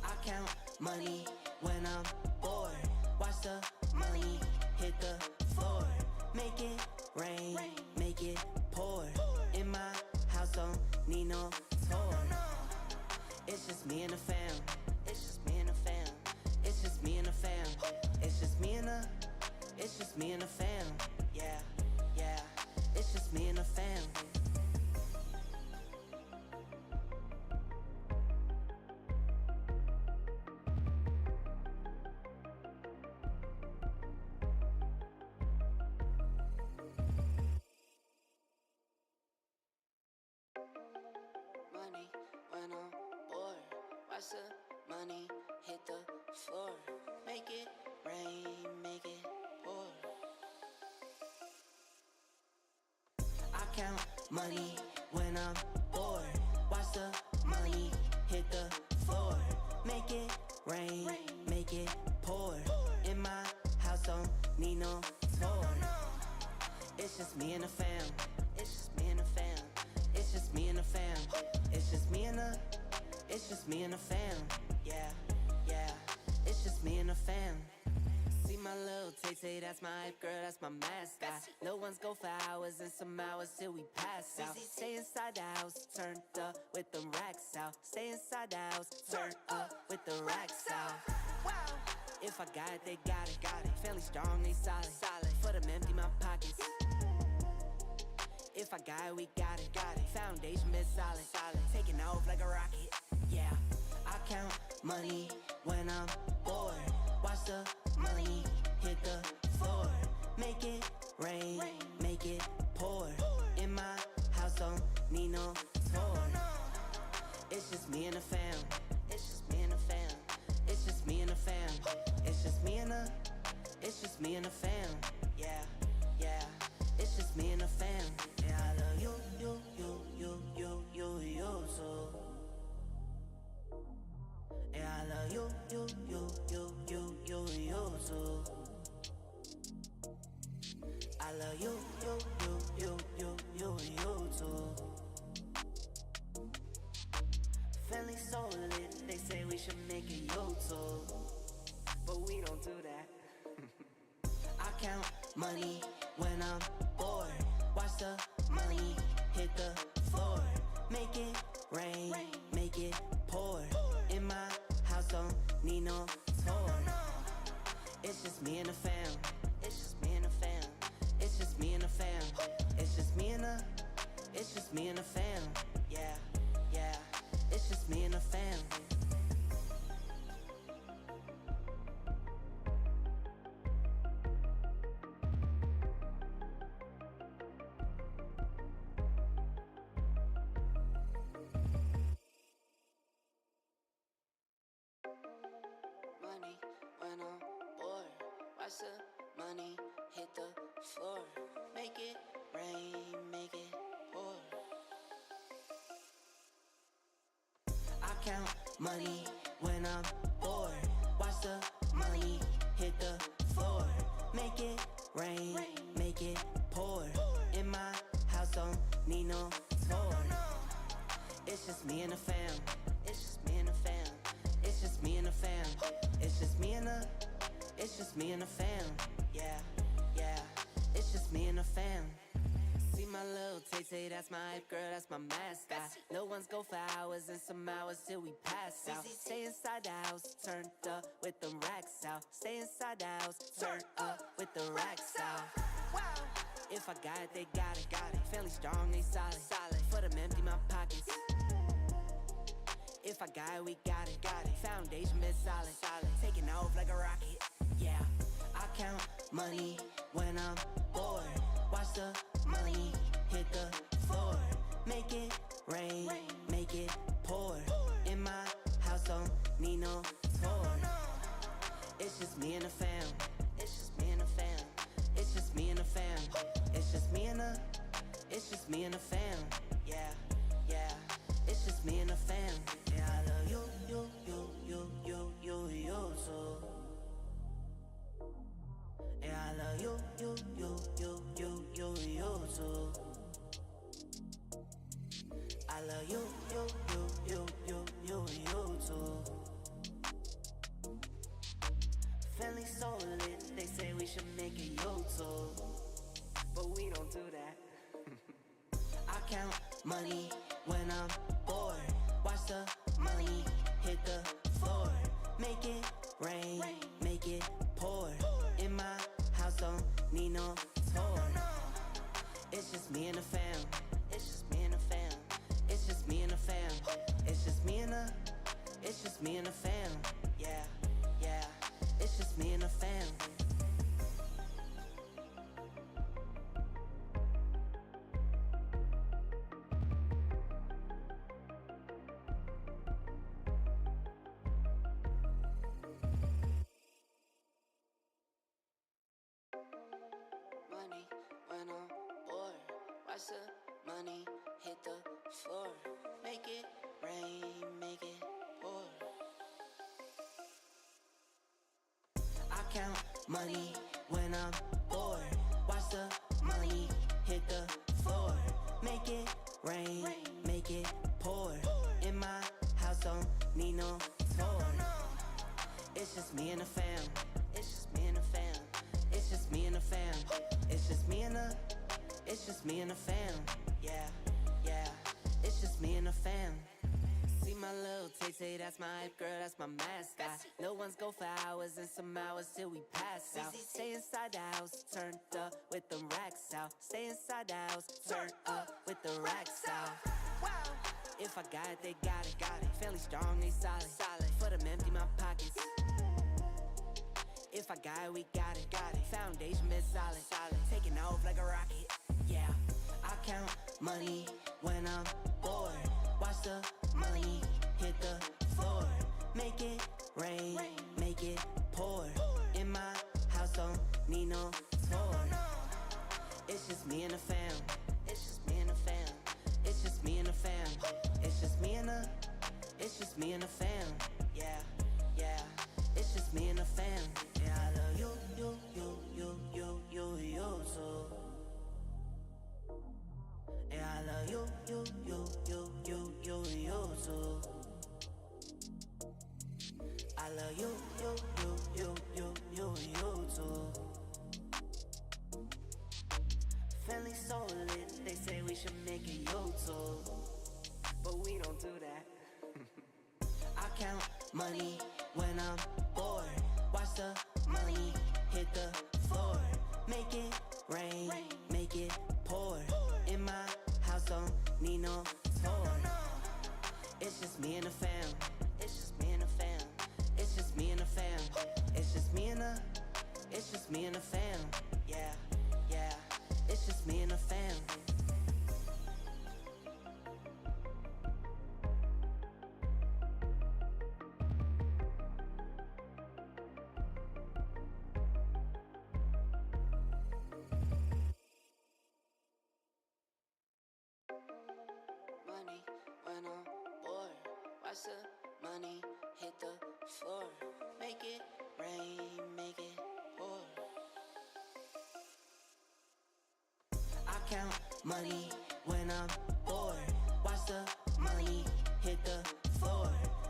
I count money when I'm bored. Watch the money hit the floor. Make it rain, make it pour. In my house, don't need no tour. It's just me and the fam. It's just me and the fam. It's just me and the fam. It's just me and the. It's just me and the fam. Yeah, yeah. It's just me and the fam. Money when I'm bored. Watch the money hit the floor. Make it rain, make it pour. I count money when I'm bored. Watch the money hit the floor. Make it rain, make it pour. In my house, don't need no tour. It's just me and the fam. It's just me and the fam. It's just me and the fam. It's just me and the. It's just me and the fam. Yeah, yeah. It's just me and the fam. See my little Tay-Tay, that's my hype girl, that's my mascot. Little ones go for hours and some hours till we pass out. Stay inside the house, turned up with the racks out. Stay inside the house, turned up with the racks out. If I got it, they got it. Family strong, they solid. For them empty my pockets. If I got it, we got it. Foundation been solid. Taking off like a rocket. Yeah, I count money when I'm bored. Watch the money hit the floor. Make it rain, make it pour. In my house, don't need no tour. It's just me and the fam. It's just me and the fam. It's just me and the fam. It's just me and the. It's just me and the fam. Yeah, yeah. It's just me and the fam. Yeah, I love you, too. Yeah, I love you, too. I love you, too. Family so lit, they say we should make a YouTube, but we don't do that. I count money when I'm bored. Watch the money hit the floor. Make it rain, make it pour. In my house, don't need no tour. It's just me and the fam. It's just me and the fam. It's just me and the fam. It's just me and the. It's just me and the fam. Yeah, yeah. It's just me and the fam. Money when I'm bored. Watch the money hit the floor. Make it rain, make it pour. I count money when I'm bored. Watch the money hit the floor. Make it rain, make it pour. In my house, don't need no tour. It's just me and the fam. It's just me and the fam. It's just me and the fam. It's just me and the. It's just me and the fam. Yeah, yeah. It's just me and the fam. See my little Tay-Tay, that's my hype girl, that's my mascot. Little ones go for hours and some hours till we pass out. Stay inside the house, turned up with the racks out. Stay inside the house, turned up with the racks out. If I got it, they got it. Family strong, they solid. For them empty my pockets. If I got it, we got it. Foundation been solid. Taking off like a rocket. Yeah, I count money when I'm bored. Watch the money hit the floor. Make it rain, make it pour. In my house, don't It's just me and the fam. Yeah, yeah. It's just me and the fam. Yeah, I love you, you, you, you, you, you, you too. Yeah, I love you, you, you, you, you, you, you too. I love you, you, you, you, you, you, you too. Family so lit, they say we should make a YouTube, but we don't do that. I count money when I'm bored. Watch the money hit the floor. Make it rain, make it pour. In my house, don't need no tour. It's just me and the fam. It's just me and the fam. It's just me and the fam. It's just me and the. It's just me and the fam. Yeah, yeah. It's just me and the fam. Money when I'm bored. Watch the money hit the floor. Make it rain, make it pour. I count money when I'm bored. Watch the money hit the floor. Make it rain, make it pour. In my house, don't need no tour. It's just me and the fam. It's just me and the fam. It's just me and the fam. It's just me and the. It's just me and the fam. Yeah, yeah. It's just me and the fam. See my little Tay-Tay, that's my hype girl, that's my mascot. Little ones go for hours and some hours till we pass out. Stay inside the house, turned up with them racks out. Stay inside the house, turned up with the racks out. Wow. If I got it, they got it, got it. Fairly strong, they solid, solid. For them empty my pockets. If I got it, we got it, got it. Foundation been solid, solid. Taking off like a rocket, yeah. I count money when I'm bored. Watch the money hit the floor. Make it rain, make it pour. In my house, don't need no tour. It's just me and the fam. It's just me and the fam. It's just me and the fam. It's just me and the. It's just me and the fam. Yeah, yeah. It's just me and the fam. Yeah, I love you, you, you, you, you, you, you too. Yeah, I love you, you, you, you, you, you, you too. I love you, you, you, you, you, you, you too. Family so lit, they say we should make a YouTube, but we don't do that. I count money when I'm bored. Watch the money hit the floor. Make it rain, make it pour. In my house, don't need no tour. It's just me and the fam. It's just me and the fam. It's just me and the fam. It's just me and the. It's just me and the fam. Yeah, yeah. It's just me and the fam. Money when I'm bored. Watch the money hit the floor. Make it rain, make it pour. I count money when I'm bored. Watch the money hit the floor.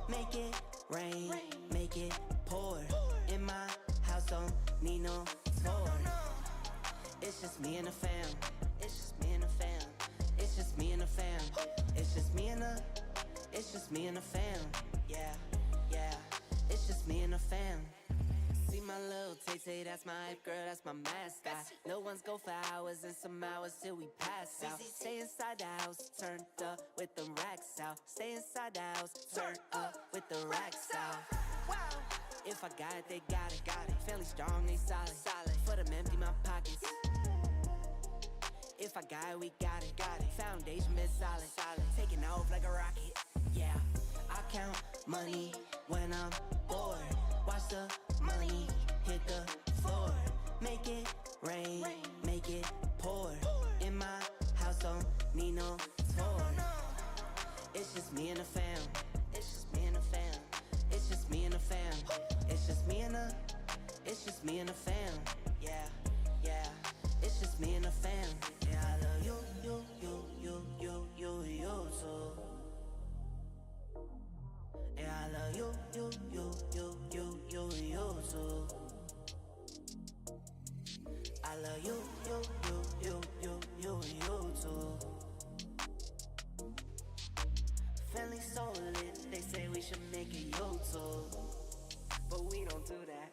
Make it rain, make it pour. In my house, don't need no tour. It's just me and the fam. It's just me and the fam. It's just me and the fam. It's just me and the. It's just me and the fam. Yeah, yeah. It's just me and the fam. See my little Tay-Tay, that's my hype girl, that's my mascot. Little ones go for hours and some hours till we pass out. Stay inside the house, turned up with them racks out. Stay inside the house, turned up with the racks out. Wow. If I got it, they got it, got it. Fairly strong, they solid, solid. For them empty my pockets. If I got it, we got it, got it. Foundation been solid, solid. Taking off like a rocket, yeah. I count money when I'm bored. Watch the money hit the floor. Make it rain, make it pour. In my house, don't need no tour. It's just me and the fam. It's just me and the fam. It's just me and the fam. It's just me and the. It's just me and the fam. Yeah, yeah. It's just me and the fam. Yeah, I love you, you too. Yeah, I love you, you too. I love you, you too. Family so lit, they say we should make a YouTube, but we don't do that.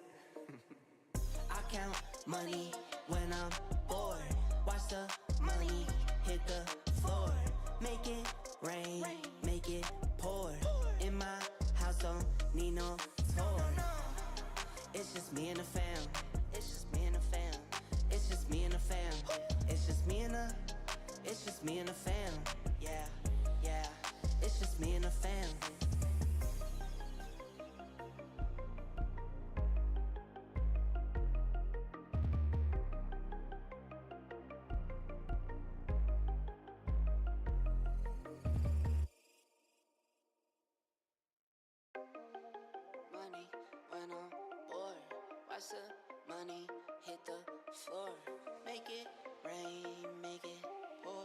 I count money when I'm bored. Watch the money hit the floor. Make it rain, make it pour. In my house, don't need no tour. It's just me and the fam. It's just me and the fam. It's just me and the fam. It's just me and the. It's just me and the fam. Yeah, yeah. It's just me and the fam. Money when I'm bored. Watch the money hit the floor. Make it rain, make it pour.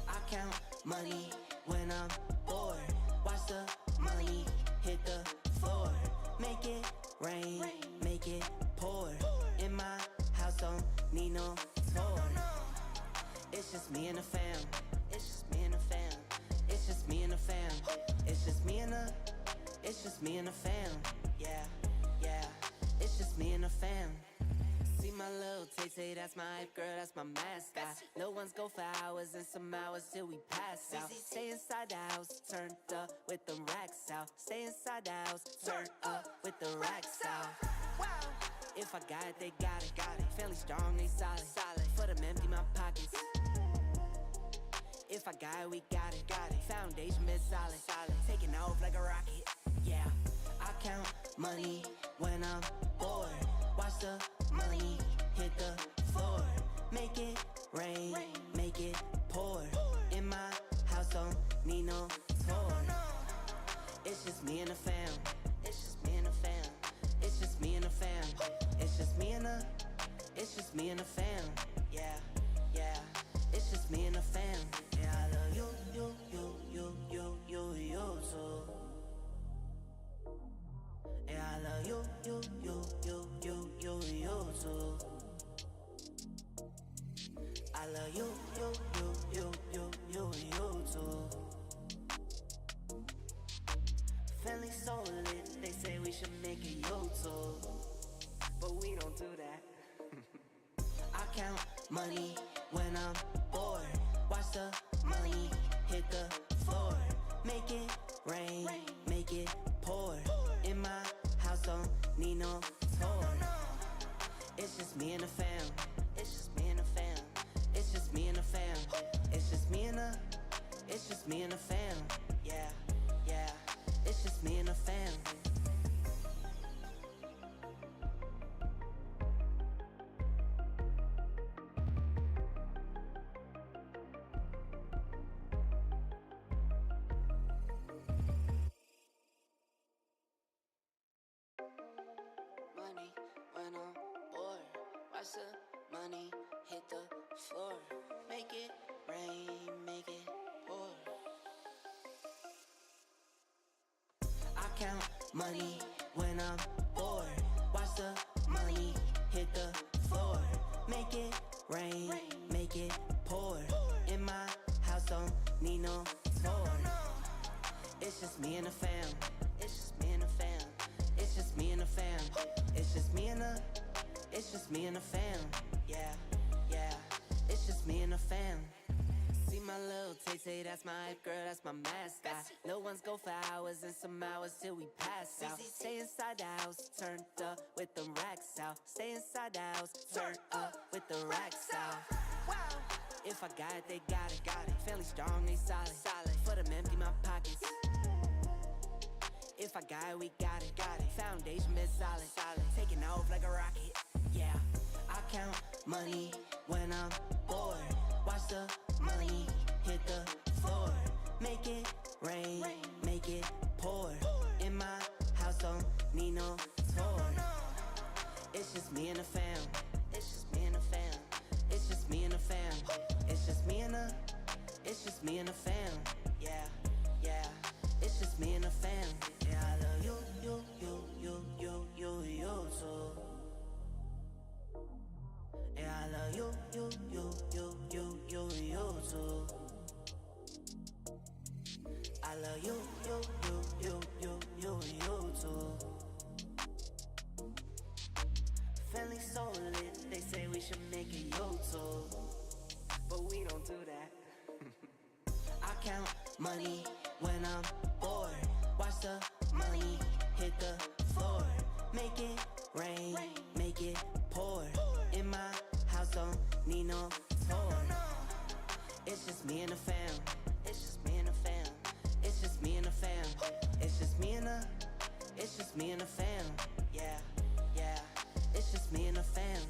I count money when I'm bored. Watch the money hit the floor. Make it rain, make it pour. In my house, don't need no tour. It's just me and the fam. It's just me and the fam. It's just me and the fam. It's just me and the. It's just me and the fam. Yeah, yeah. It's just me and the fam. See my little Tay, that's my hype girl, that's my mascot. No one's go for hours and some hours till we pass out. Stay inside the house, turned up with the racks out. Stay inside the house, turned up with the racks out. If I got it, they got it. Family strong, they solid. For them empty my pockets. If I got it, we got it. Foundation been solid. Taking off like a rocket. Yeah, I count money when I'm bored. Watch the money hit the floor. Make it rain, make it pour. In my house, don't need no tour. It's just me and the fam. It's just me and the fam. It's just me and the fam. It's just me and the. It's just me and the fam. Yeah, yeah. It's just me and the fam. Yeah, I love you too. Yeah, I love you too. I love you too. Family so lit, they say we should make a YouTube, but we don't do that. I count money when I'm bored. Watch the money hit the floor. Make it rain, make it pour. In my house, don't need no tour. It's just me and the fam. It's just me and the fam. It's just me and the fam. It's just me and the. It's just me and the fam. Yeah, yeah. It's just me and the fam. Money when I'm bored. Watch the money hit the floor. Make it rain, make it pour. I count money when I'm bored. Watch the money hit the floor. Make it rain, make it pour. In my house, don't need no tour. It's just me and the fam. It's just me and the fam. It's just me and the fam. It's just me and the. It's just me and the fam. Yeah, yeah. It's just me and the fam. See my little Tay, that's my hype girl, that's my mascot. No one's go for hours and some hours till we pass out. Stay inside the house, turned up with the racks out. Stay inside the house, turned up with the racks out. If I got it, they got it. Family strong, they solid. For them empty my pockets. If I got it, we got it. Foundation been solid. Taking off like a rocket. Yeah, I count money when I'm bored. Watch the money hit the floor. Make it rain, make it pour. In my house, don't need no tour. It's just me and the fam. It's just me and the fam. It's just me and the fam. It's just me and the. It's just me and the fam. Yeah, yeah. It's just me and the fam. Yeah, I love you, you, you, you, you, you, you too. Yeah, I love you, you, you, you, you, you, you too. I love you, you, you, you, you, you, you too. Family so lit, they say we should make a YouTube, but we don't do that. I count money when I'm bored. Watch the money hit the floor. Make it rain, make it pour. In my house, don't need no tour. It's just me and the fam. It's just me and the fam. It's just me and the fam. It's just me and the. It's just me and the fam. Yeah, yeah. It's just me and the fam.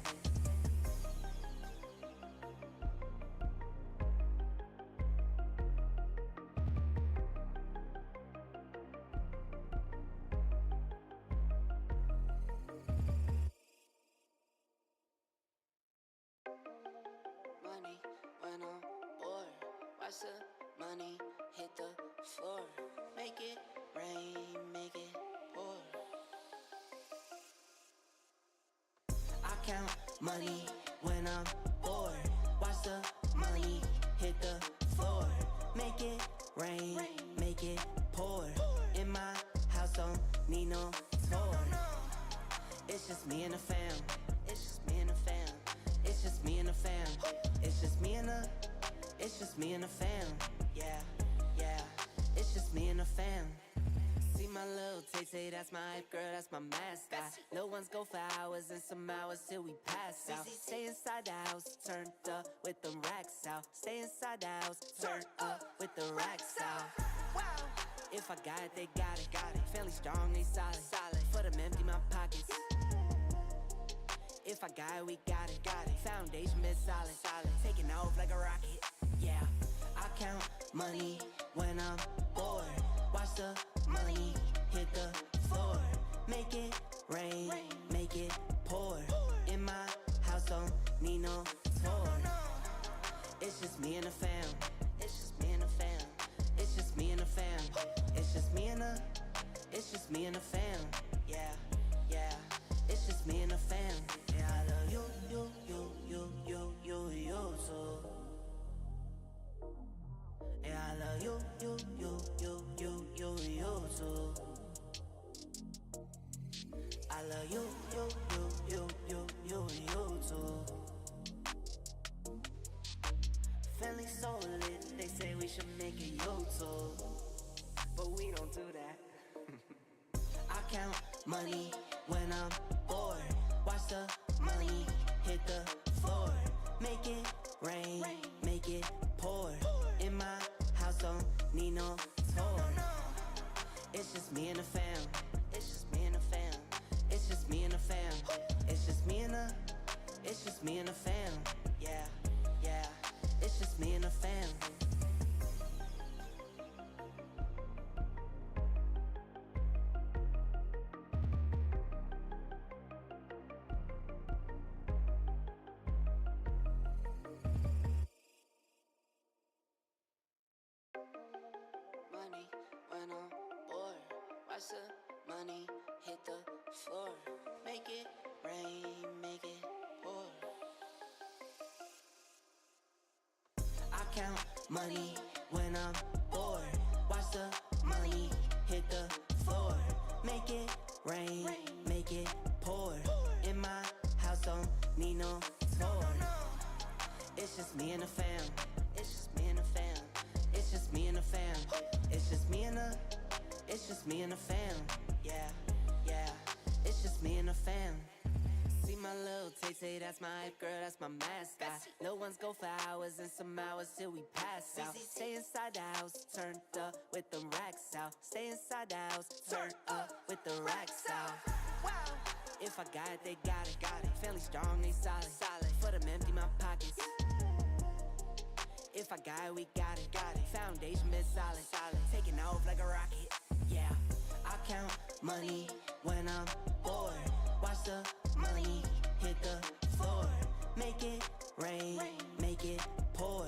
Money when I'm bored. Watch the money hit the floor. Make it rain, make it pour. I count money when I'm bored. Watch the money hit the floor. Make it rain, make it pour. In my house, don't need no tour. It's just me and the fam. It's just me and the fam. It's just me and the fam. It's just me and the. It's just me and the fam. Yeah, yeah. It's just me and the fam. See my little Tay-Tay, that's my hype girl, that's my mascot. Little ones go for hours and some hours till we pass out. Stay inside the house, turned up with them racks out. Stay inside the house, turned up with the racks out. Wow. If I got it, they got it, got it. Fairly strong, they solid, solid. For them empty my pockets. If I got it, we got it, got it. Foundation been solid, solid. Taking off like a rocket, yeah. I count money when I'm bored. Watch the money hit the floor. Make it rain, make it pour. In my house, don't need no tour. It's just me and the fam. It's just me and the fam. It's just me and the fam. It's just me and the. It's just me and the fam. Yeah, yeah. It's just me and the fam. Yeah, I love you, you, you, you, you, you, you too. Yeah, I love you, you, you, you, you, you, you too. I love you, you, you, you, you, you, you too. Family so lit, they say we should make a YouTube, but we don't do that. I count money when I'm bored. Watch the money hit the floor. Make it rain, make it pour. In my house, don't need no tour. It's just me and the fam. It's just me and the fam. It's just me and the fam. It's just me and the. It's just me and the fam. Yeah, yeah. It's just me and the fam. Money when I'm bored. Watch the money hit the floor. Make it rain, make it pour. I count money when I'm bored. Watch the money hit the floor. Make it rain, make it pour. In my house, don't need no tour. It's just me and the fam. It's just me and the fam. It's just me and the fam. It's just me and the. It's just me and the fam. Yeah, yeah. It's just me and the fam. See my little Tay-Tay, that's my hype girl, that's my mascot. Little ones go for hours and some hours till we pass out. Stay inside the house, turned up with them racks out. Stay inside the house, turned up with the racks out. Wow. If I got it, they got it, got it. Fairly strong, they solid, solid. For them empty my pockets. got it, we got it. Foundation been solid. Taking off like a rocket. Yeah, I count money when I'm bored. Watch the money hit the floor. Make it rain, make it pour.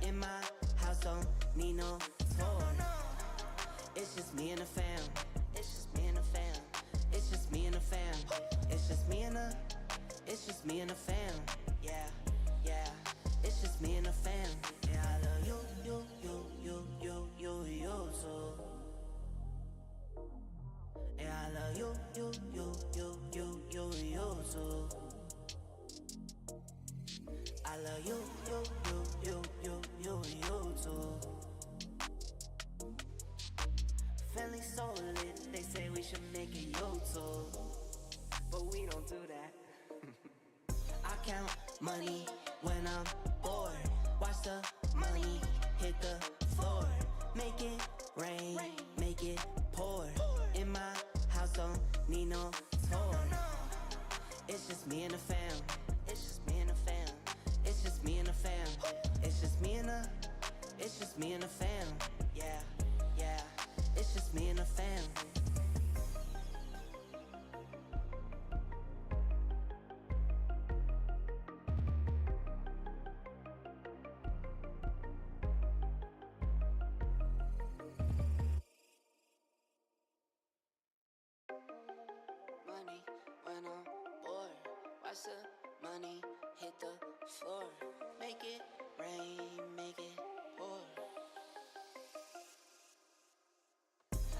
In my house, don't need no floor. It's just me and the fam. It's just me and the fam. It's just me and the fam. It's just me and the. It's just me and the fam. Yeah, yeah. It's just me and the fam. Yeah, I love you, you too. Yeah, I love you, you too. I love you, you too. Feeling so lit, they say we should make a YouTube, but we don't do that. I count money when I'm bored. Watch the money hit the floor. Make it rain, make it pour. In my house, don't need no tour. It's just me and the fam. It's just me and the fam. It's just me and the fam. It's just me and the. It's just me and the fam. Yeah, yeah. It's just me and the fam. Money when I'm bored. Watch the money hit the floor. Make it rain, make it pour.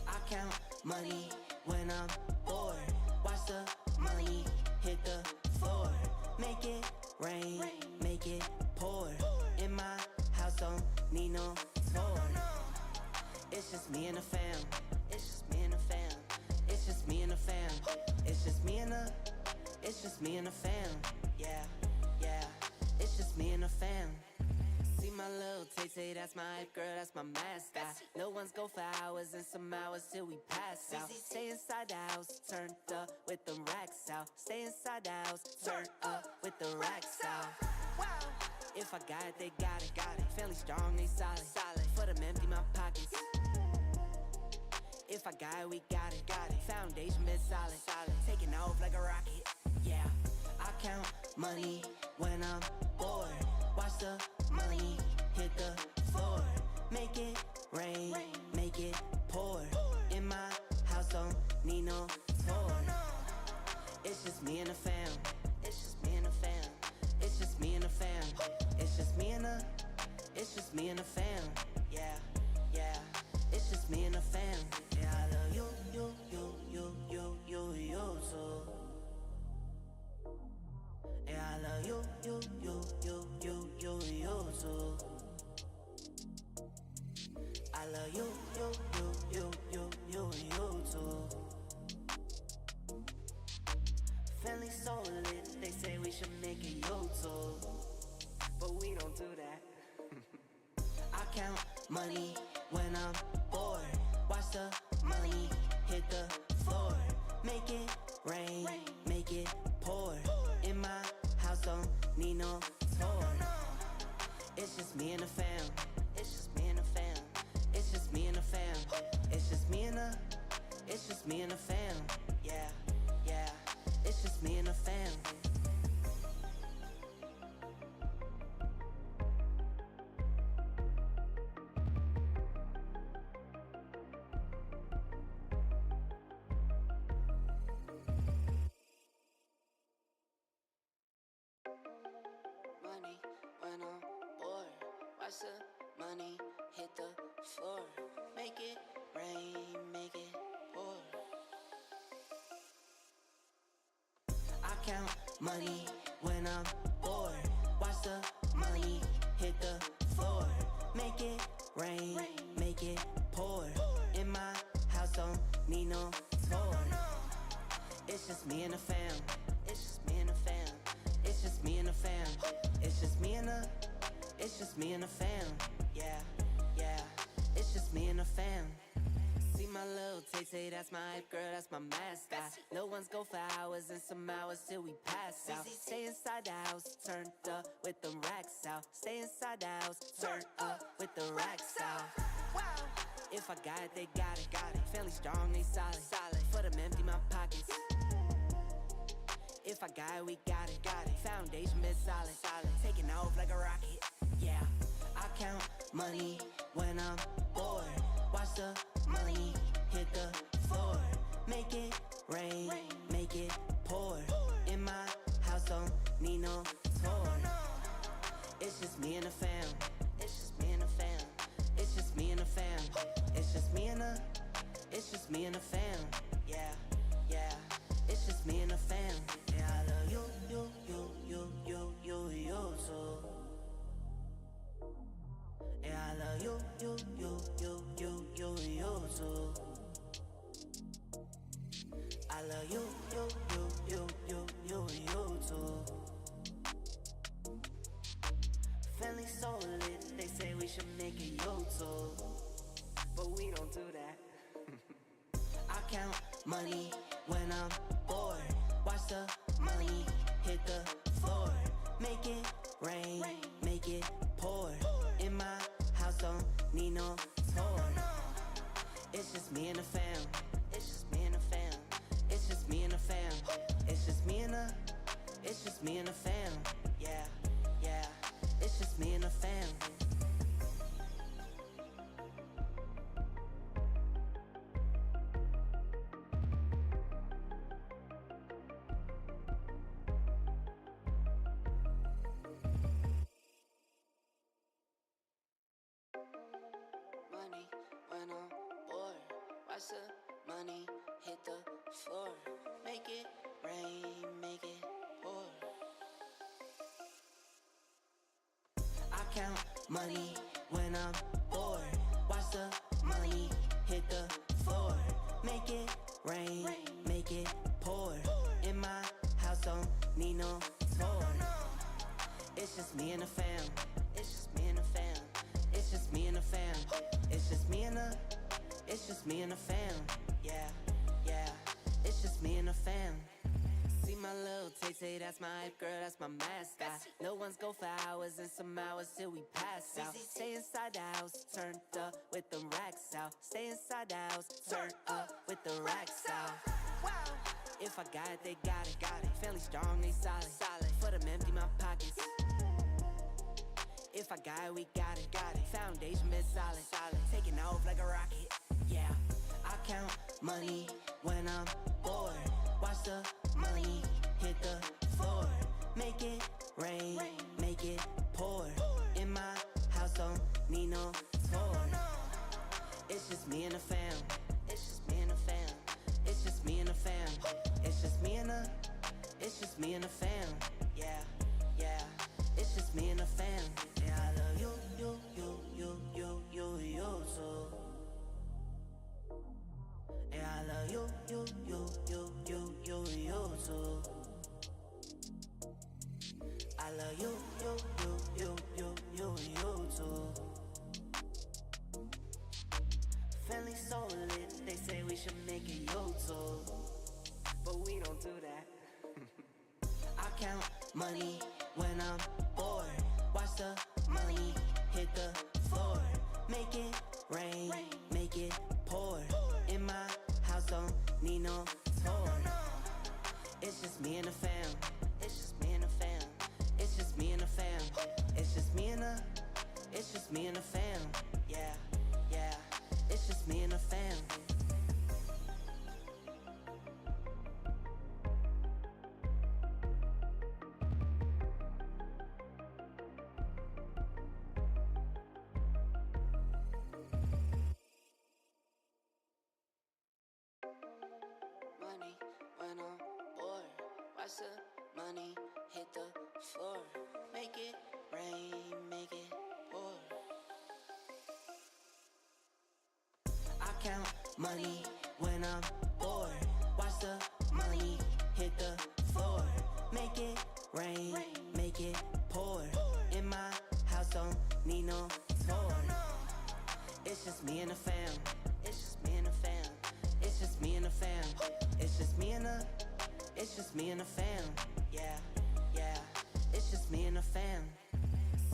I count money when I'm bored. Watch the money hit the floor. Make it rain, make it pour. In my house, don't need no tour. It's just me and the fam. It's just me and the fam. It's just me and the fam. It's just me and the. It's just me and the fam. Yeah, yeah. It's just me and the fam. See my little Tay, that's my hype girl, that's my mascot. Little ones go for hours and some hours till we pass out. Stay inside the house, turned up with them racks out. Stay inside the house, turned up with the racks out. Wow. If I got it, they got it. Fairly strong, they solid. For them empty my pockets. If I got it, we got it. Foundation been solid. Taking off like a rocket. Yeah, I count money when I'm bored. Watch the money hit the floor. Make it rain, make it pour. In my house, don't need no tour. It's just me and the fam. It's just me and the fam. It's just me and the fam. It's just me and the. It's just me and the fam. Yeah, yeah. It's just me and the fam. Yeah, I love you too. Yeah, I love you too. I love you too. Feeling so lit, they say we should make a YouTube, but we don't do that. I count money when I'm bored. Watch the money hit the floor. Make it rain, make it pour. In my house, don't need no tour. It's just me and the fam. It's just me and the fam. It's just me and the fam. It's just me and the. It's just me and the fam. Yeah, yeah. It's just me and the fam. Money when I'm bored. Watch the money hit the floor. Make it rain, make it pour. I count money when I'm bored. Watch the money hit the floor. Make it rain, make it pour. In my house, don't need no tour. It's just me and the fam. It's just me and the fam. It's just me and the fam. It's just me and the. It's just me and the fam. Yeah, yeah. It's just me and the fam. See See my little tay, that's my hype girl, that's my mascot. Little ones go for hours and some hours till we pass out. Stay inside the house, turned up with the racks out. Stay inside the house, turned up with the racks out. If I got it, they got it. Family strong, they solid. For them empty my pockets. If I got it, we got it. Foundation been solid. Taking off like a rocket. Yeah, I count money when I'm bored. Watch the money hit the floor. Make it rain, make it pour. In my house, don't need no tour. It's just me and the fam. It's just me and the fam. It's just me and the fam. It's just me and the. It's just me and the fam. Yeah. It's just me and the fam. Yeah, I love you too. Yeah, I love you too. I love you too. Family so lit, they say we should make a YouTube, but we don't do that. I count money when I'm bored. Watch the money hit the floor. Make it rain, make it pour. In my house, don't need no tour. It's just me and the fam. It's just me and the fam. It's just me and the fam. It's just me and the. It's just me and the fam. Yeah. It's just me and the fam. Money when I'm bored. Watch the money hit the floor. Make it rain, make it pour. I count money when I'm bored. Watch the money hit the floor. Make it rain, make it pour. In my house, don't need no tour. It's just me and the fam. It's just me and the fam. It's just me and the fam. It's just me and the. It's just me and the fam. Yeah. It's just me and the fam. See my little tay, that's my hype girl, that's my mascot. Little ones go for hours and some hours till we pass out. Stay inside the house, turned up with the racks out. Stay inside the house, turned up with the racks out. If I got it, they got it. Family strong, they solid. For them empty my pockets. If I got it, we got it. Foundation been solid. Taking off like a rocket. Yeah, I count money when I'm bored. Watch the money hit the floor. Make it rain, make it pour. In my house, don't need no tour. It's just me and the fam. It's just me and the fam. It's just me and the fam. It's just me and the. It's just me and the fam. Yeah. It's just me and the fam. Yeah, I love you too. Yeah, I love you too. I love you too. Family so lit, they say we should make a YouTube, but we don't do that. I count money when I'm bored. Watch the money hit the floor. Make it rain, make it pour. In my house, don't need no tour. It's just me and the fam. It's just me and the fam. It's just me and the fam. It's just me and the. It's just me and the fam. Yeah. It's just me and the fam. Money when I'm bored. Watch the money hit the floor. Make it rain, make it pour. I count money when I'm bored. Watch the money hit the floor. Make it rain, make it pour. In my house, don't need no tour. It's just me and the fam. It's just me and the fam. me and the fam. It's just me and the, it's just me and the fam. Yeah, yeah, it's just me and the fam.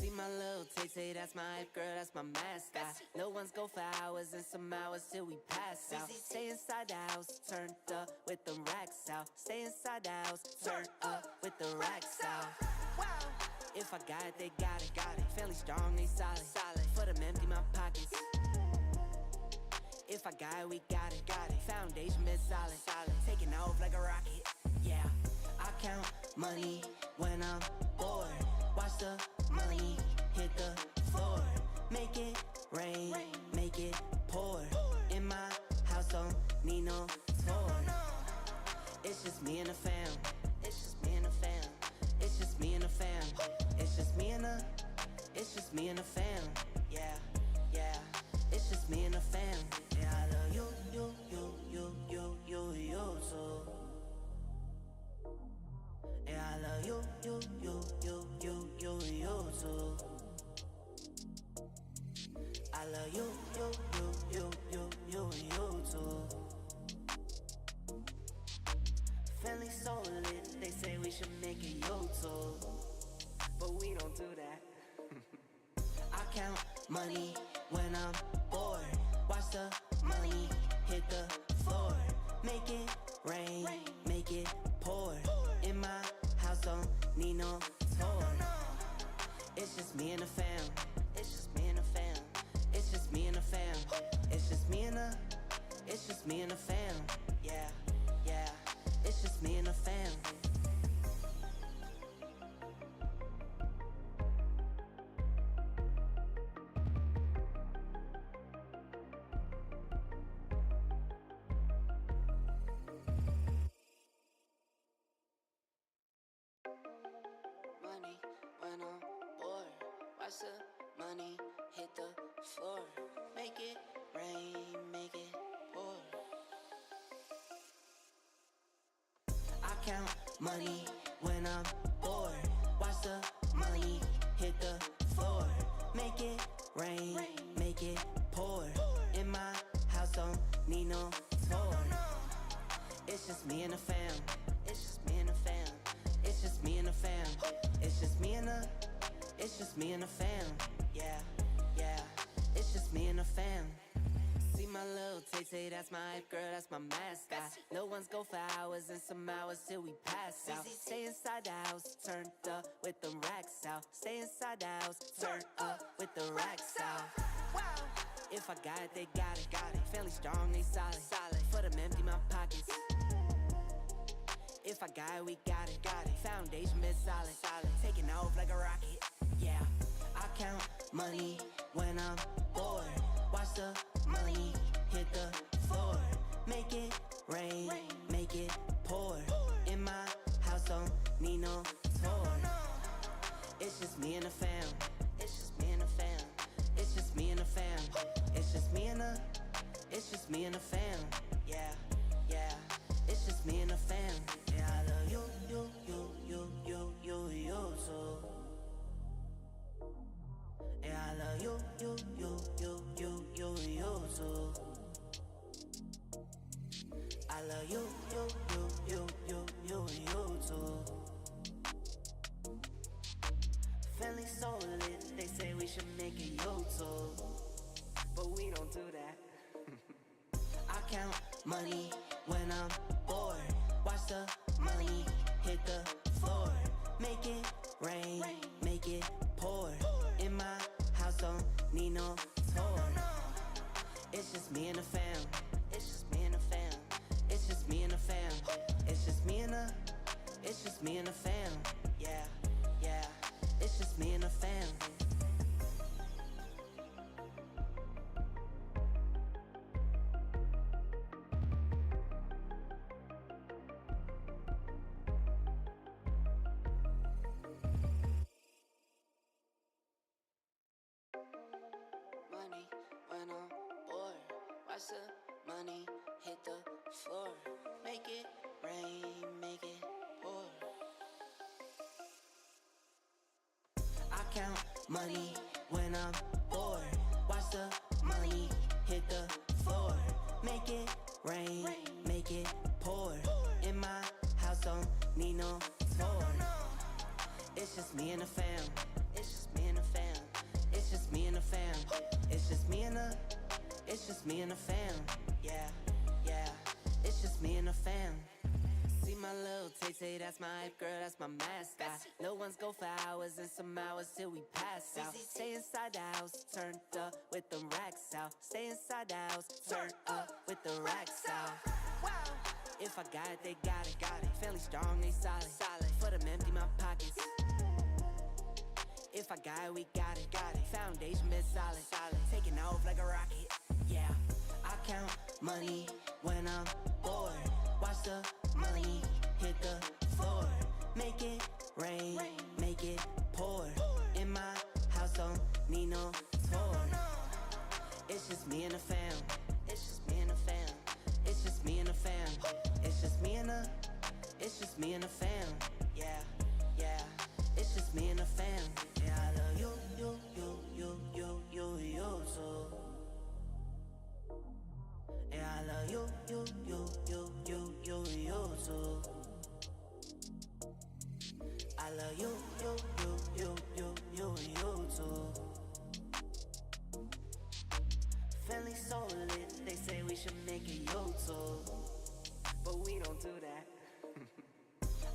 See my little Tay-Tay, that's my hype girl, that's my mascot. Little ones go for hours and some hours till we pass out. Stay inside the house, turned up with them racks out. Stay inside the house, turned up with the racks out. Wow. If I got it, they got it, got it. Family strong, they solid, solid. For them empty my pockets. If I got it, we got it, got it. Foundation been solid, solid. Taking off like a rocket, yeah. I count money when I'm bored. Watch the money hit the floor. Make it rain, make it pour. In my house, don't need no tour. It's just me and the fam. It's just me and the fam. It's just me and the fam. It's just me and the, it's just me and the fam. Yeah, yeah. It's just me and the fam. Yeah, I love you, you, you, you, you, you, you too. Yeah, I love you, you, you, you, you, you, you too. I love you, you, you, you, you, you, you too. Family so lit, they say we should make a YouTube, but we don't do that. I count money when I'm bored. Watch the money hit the floor. Make it rain, make it pour. In my house, don't need no tour. It's just me and the fam. It's just me and the fam. It's just me and the fam. It's just me and the, it's just me and the fam. Yeah, yeah. It's just me and the fam. Money when I'm bored. Watch the money hit the floor. Make it rain, make it pour. I count money when I'm bored. Watch the money hit the floor. Make it rain, make it pour. In my house, don't need no tour. It's just me and the fam. It's just me and the fam. It's just me and the fam. It's just me and the, it's just me and the fam. Yeah, yeah. It's just me and the fam. See my little Tay-Tay, that's my hype girl, that's my mascot. Little ones go for hours and some hours till we pass out. Stay inside the house, turned up with them racks out. Stay inside the house, turned up with the racks out. Wow. If I got it, they got it, got it. Family strong, they solid, solid. For them empty my pockets. If I got it, we got it, got it. Foundation been solid, solid. Taking off like a rocket, yeah. I count money when I'm bored. Watch the money hit the floor. Make it rain, make it pour. In my house, don't need no tour. It's just me and the fam. It's just me and the fam. It's just me and the fam. It's just me and the, it's just me and the fam. Yeah, yeah. It's just me and the fam. Yeah, I love you, you, you, you, you, you, you too. Yeah, I love you, you, you, you, you, you, you too. I love you, you, you, you, you, you, you too. Family so lit, they say we should make a YouTube, but we don't do that. I count money when I'm bored. Watch the money hit the floor. Make it rain, make it pour. In my house, don't need no tour. It's just me and the fam. It's just me and the fam. It's just me and the fam. It's just me and the, it's just me and the fam. Yeah, yeah. It's just me and the fam. Money when I'm bored. Watch the money hit the floor. Make it rain, make it pour. I count money when I'm bored. Watch the money hit the floor. make it rain, make it pour. In my house, don't need no tour. It's just me and the fam. It's just me and the fam. It's just me and the fam. It's just me and the. It's just me and the fam. Yeah, yeah. It's just me and the fam. See my little Tay-Tay, that's my hype girl, that's my mascot. Little ones go for hours and some hours till we pass out. Stay inside the house, turned up with them racks out. Stay inside the house, turned up with the racks out. If I got it, they got it. Family strong, they solid. For them empty my pockets. If I got it, we got it. Foundation been solid. Taking off like a rocket. Yeah, I count money when I'm bored. Watch the money hit the floor. Make it rain, make it pour. In my house, don't need no tour. It's just me and the fam. It's just me and the fam. It's just me and the fam. It's just me and the. It's just me and the fam. Yeah, yeah. It's just me and the fam. Yeah, I love you, you too. Yeah, I love you, you too. I love you, you too. Family so lit, they say we should make a YouTube, but we don't do that.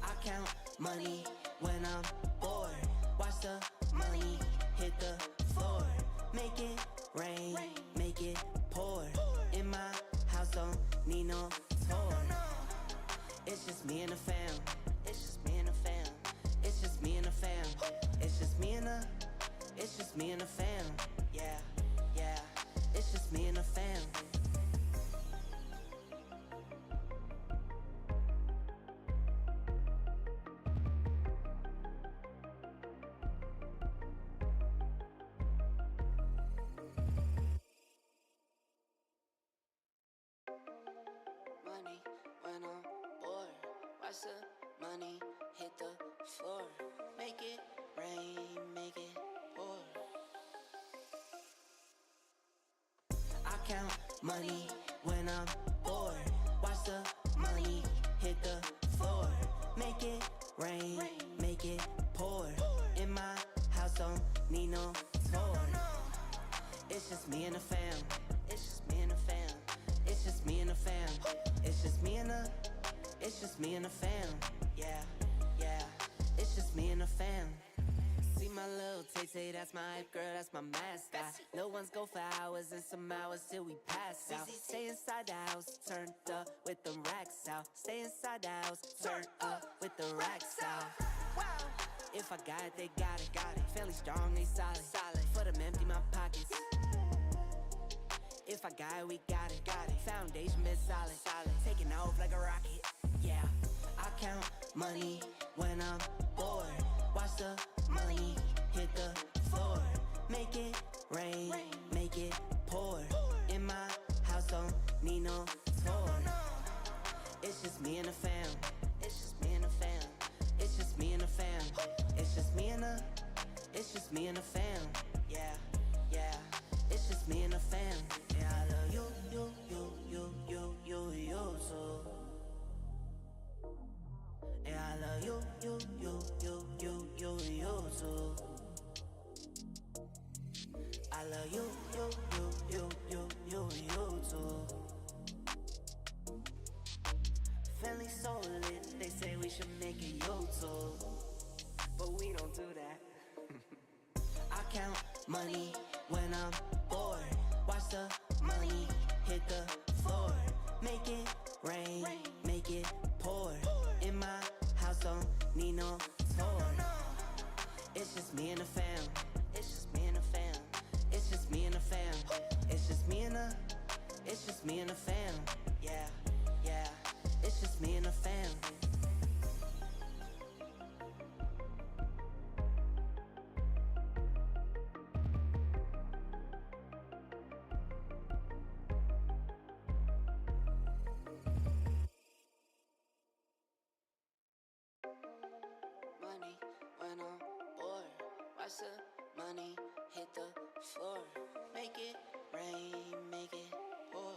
I count money when I'm bored. Watch the money hit the floor. Make it rain, make it pour. In my house, don't need no tour. It's just me and the fam. It's just me and the fam. It's just me and the fam. It's just me and the. It's just me and the fam. Yeah, yeah. It's just me and the fam. Money when I'm bored. Watch the money hit the floor. Make it rain, make it pour. I count money when I'm bored. Watch the money hit the floor. Make it rain, make it pour. In my house, don't need no tour. It's just me and the fam. It's just me and the fam. It's just me and the fam. It's just me and the. It's just me and the fam. Yeah, yeah. It's just me and the fam. See my little Tay-Tay, that's my hype girl, that's my mascot. Little ones go for hours and some hours till we pass out. Stay inside the house, turned up with them racks out. Stay inside the house, turned up with the racks out. If I got it, they got it. Family strong, they solid. For them empty my pockets. If I got it, we got it. Foundation been solid. Taking off like a rocket. Yeah, I count money when I'm bored. Watch the money hit the floor. Make it rain, make it pour. In my house, don't need no tour. It's just me and the fam. It's just me and the fam. It's just me and the fam. It's just me and the. It's just me and the fam. Yeah, yeah. It's just me and the fam. Yeah, I love you, you too. Yeah, I love you, you too. I love you, you too. Family so lit, they say we should make a YouTube, but we don't do that. I count money when I'm bored. Watch the money hit the floor. Make it rain, make it pour. In my house, don't need no tour. It's just me and the fam. It's just me and the fam. It's just me and the fam. It's just me and the. It's just me and the fam. Yeah, yeah. It's just me and the fam. Money when I'm bored. Watch the money hit the floor. Make it rain, make it pour.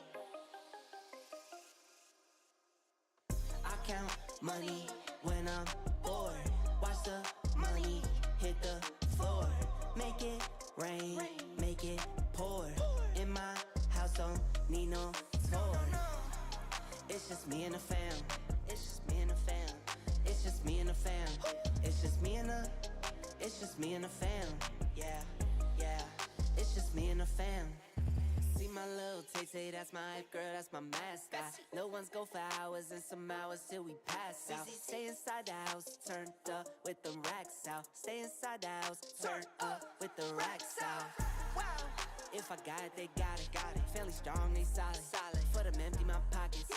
count money when I'm bored. Watch the money hit the floor. Make it rain, make it pour. In my house, don't need no tour. It's just me and the fam. It's just me and the fam. It's just me and the fam. It's just me and the. It's just me and the fam. Yeah, yeah. It's just me and the fam. See my little Tay-Tay, that's my hype girl, that's my mascot. Little ones go for hours and some hours till we pass out. Stay inside the house, turned up with them racks out. Stay inside the house, turned up with the racks out. Wow. If I got it, they got it, got it. Family strong, they solid, solid. For them empty my pockets.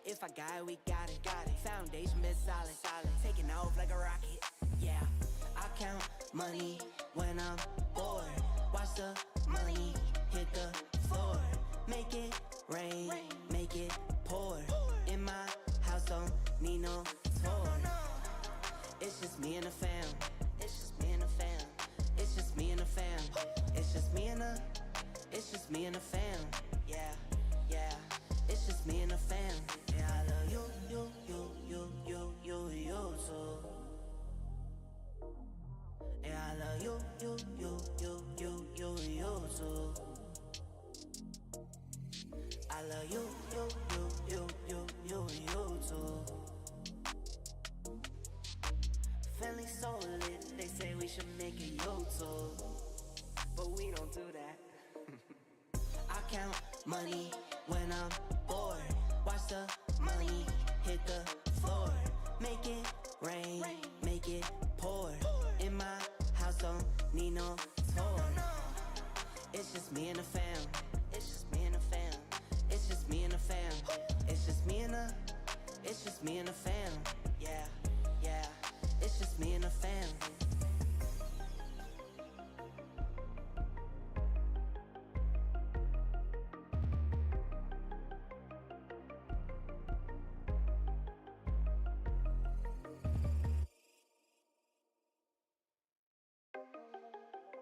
If I got it, we got it, got it. Foundation been solid, solid. Taking off like a rocket, yeah. I count money when I'm bored. Watch the money hit the floor. Make it rain, make it pour. In my house, don't need no tour. It's just me and the fam. It's just me and the fam. It's just me and the fam. It's just me and the. It's just me and the fam. Yeah, yeah. It's just me and the fam. Yeah, I love you, you too. Yeah, I love you too. I love you too. Feeling so lit, they say we should make a YouTube, but we don't do that. I count money when I'm bored. Watch the money hit the floor. Make it rain, make it pour. In my house, don't need no tour. It's just me and the fam. It's just me and the fam. It's just me and the fam. It's just me and the. It's just me and the fam. Yeah, yeah. It's just me and the fam.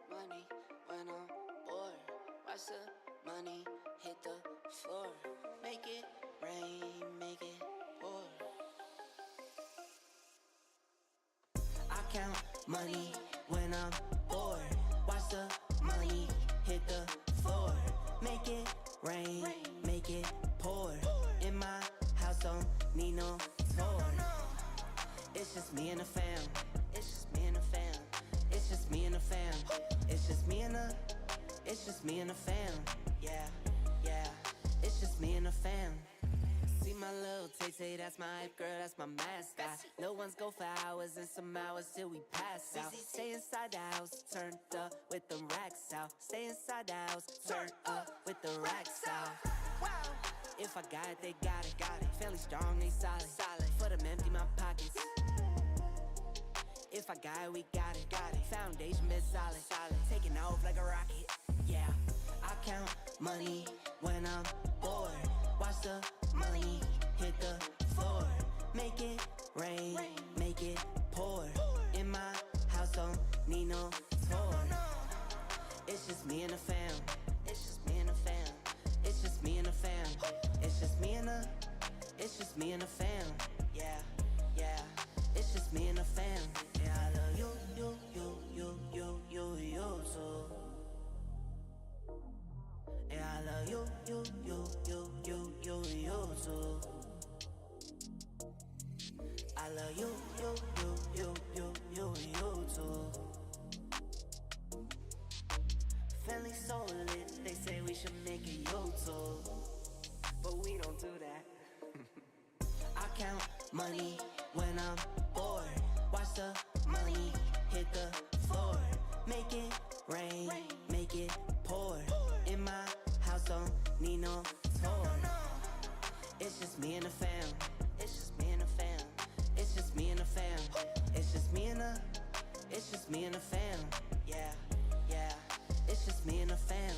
Money when I'm bored. Watch the money hit the floor. Make it rain, make it pour. I count money when I'm bored. Watch the money hit the floor. Make it rain, make it pour. In my house, don't need no tour. It's just me and the fam. It's just me and the fam. It's just me and the fam. It's just me and the. It's just me and the fam. Yeah, yeah. It's just me and the fam. See my little Tay-Tay, that's my hype girl, that's my mascot. Little ones go for hours and some hours till we pass out. Stay inside the house, turned up with them racks out. Stay inside the house, turned up with the racks out. Wow. If I got it, they got it, got it. Family strong, they solid, solid. For them empty my pockets. If I got it, we got it, got it. Foundation been solid, solid. Taking off like a rocket, yeah. I count money when I'm bored. Watch the money hit the floor. Make it rain, make it pour. In my house, don't need no tour. It's just me and the fam. It's just me and the fam. It's just me and the fam. It's just me and the. It's just me and the fam. Yeah, yeah. It's just me and the fam. Yeah, I love you too. Yeah, I love you too. I love you too. Feeling so lit, they say we should make a YouTube, but we don't do that. I count money when I'm bored. Watch the money hit the floor. Make it rain, make it pour. In my house, don't need no tour. It's just me and the fam. It's just me and the fam. It's just me and the fam. It's just me and the. It's just me and the fam. Yeah, yeah. It's just me and the fam.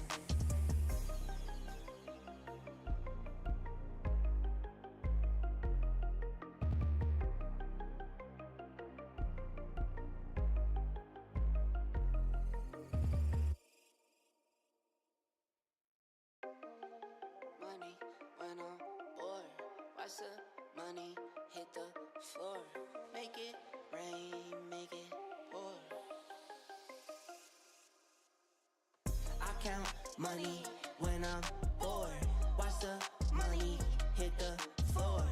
Money when I'm bored. Watch the money hit the floor. Make it rain, make it pour. I count money when I'm bored. Watch the money hit the floor.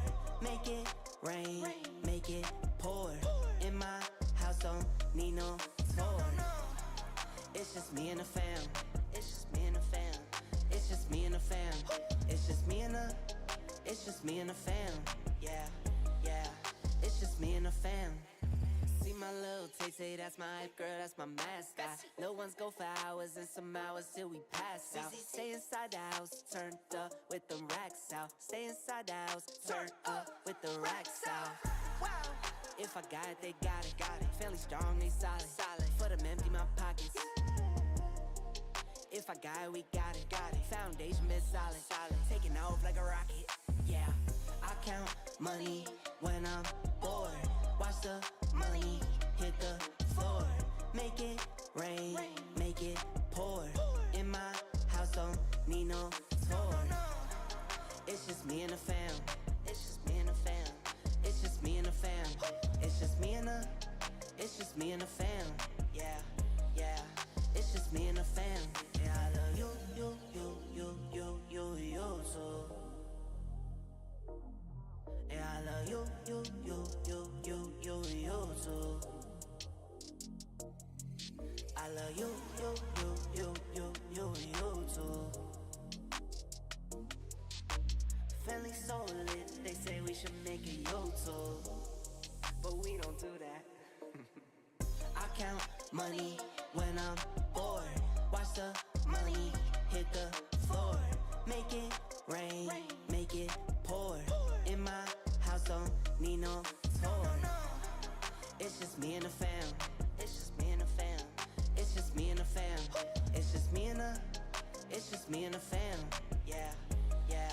Make it rain, make it pour. In my house, don't need no tour. It's just me and the fam. It's just me and the fam. It's just me and the fam. It's just me and the. It's just me and the fam. Yeah, yeah. It's just me and the fam. See my little Tay, that's my hype girl, that's my mascot. Little ones go for hours and some hours till we pass out. Stay inside the house, turned up with them racks out. Stay inside the house, turned up with the racks out. Wow. If I got it, they got it. Fairly strong, they solid. For them empty my pockets. If I got it, we got it. Foundation been solid. Taking off like a rocket. Yeah. I count money when I'm bored. Watch the money hit the floor. Make it rain, make it pour. In my house, don't need no tour. It's just me and the fam. It's just me and the fam. It's just me and the fam. It's just me and the. It's just me and the fam. Yeah, yeah. It's just me and the fam. Yeah, I love you too. Yeah, I love you too. I love you too. Feeling so lit, they say we should make a YouTube, but we don't do that. I count money when I'm bored. Watch the money hit the floor. Make it rain, make it pour. In my house, don't need no tour. It's just me and the fam. It's just me and the fam. It's just me and the fam. It's just me and the. It's just me and the fam. Yeah, yeah.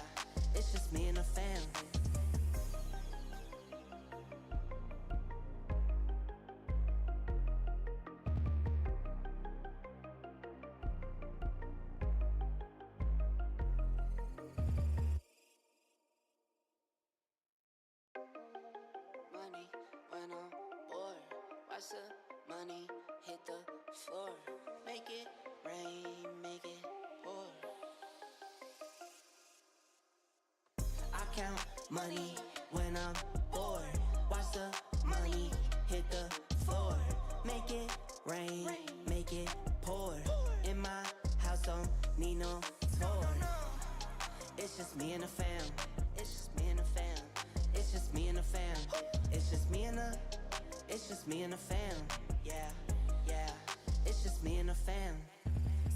It's just me and the fam. Money when I'm bored. Watch the money hit the floor. Make it rain, make it pour. I count money when I'm bored. Watch the money hit the floor. Make it rain, make it pour. In my house, don't need no tour. It's just me and the fam. It's just me and the fam. It's just me and the fam. It's just me and the. It's just me and the fam. Yeah, yeah. It's just me and the fam.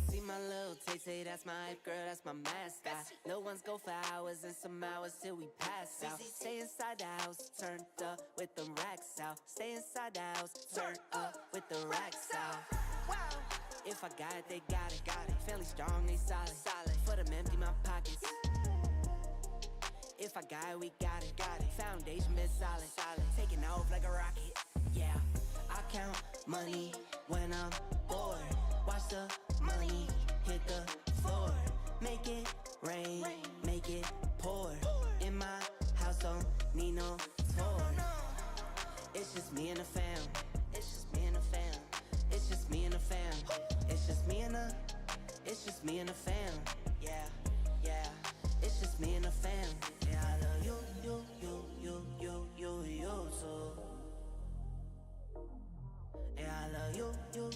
See my little Tay, that's my hype girl, that's my mascot. Little ones go for hours and some hours till we pass out. Stay inside the house, turned up with them racks out. Stay inside the house, turned up with the racks out. Wow. If I got it, they got it. Fairly strong, they solid. For them empty my pockets. If I got it, we got it. Foundation been solid. Taking off like a rocket. Yeah. I count money when I'm bored. Watch the money hit the floor. Make it rain, make it pour. In my house, don't need no tour. It's just me and the fam. It's just me and the fam. It's just me and the fam. It's just me and the. It's just me and the fam. Yeah, yeah. It's just me and the fam. Yeah, I love you too. Yeah, I love you too.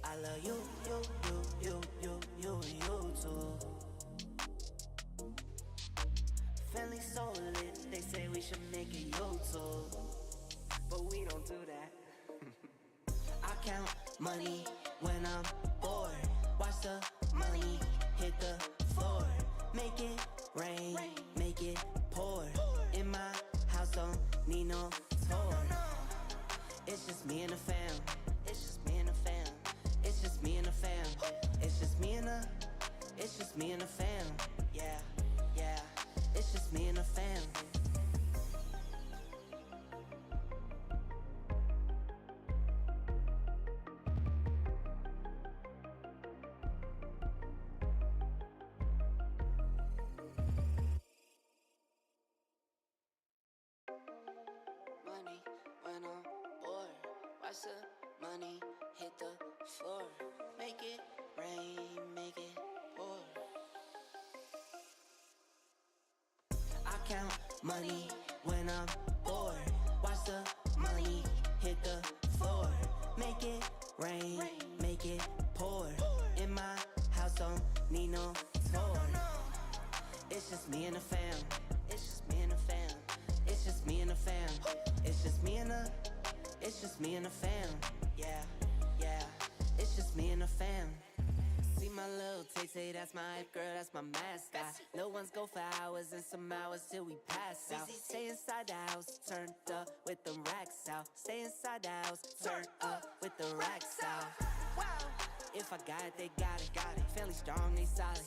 I love you too. Feeling so lit, they say we should make a YouTube, but we don't do that. I count money when I'm bored. Watch the money hit the floor. Make it rain, make it pour. In my house, don't need no tour. It's just me and the fam. It's just me and the fam. It's just me and the fam. It's just me and the. It's just me and the fam. Yeah, yeah. It's just me and the fam. when I'm bored. Watch the money hit the floor. Make it rain, make it pour. I count money when I'm bored. Watch the money hit the floor. Make it rain, make it pour. In my house, don't need no floor. It's just me and the fam. It's just me and the fam. It's just me and the fam. It's just me and the. It's just me and the fam. Yeah, yeah. It's just me and the fam. See my little Tay, that's my hype girl, that's my mascot. Little ones go for hours and some hours till we pass out. Stay inside the house, turned up with the racks out. Stay inside the house, turned up with the racks out. If I got it, they got it. Family strong, they solid.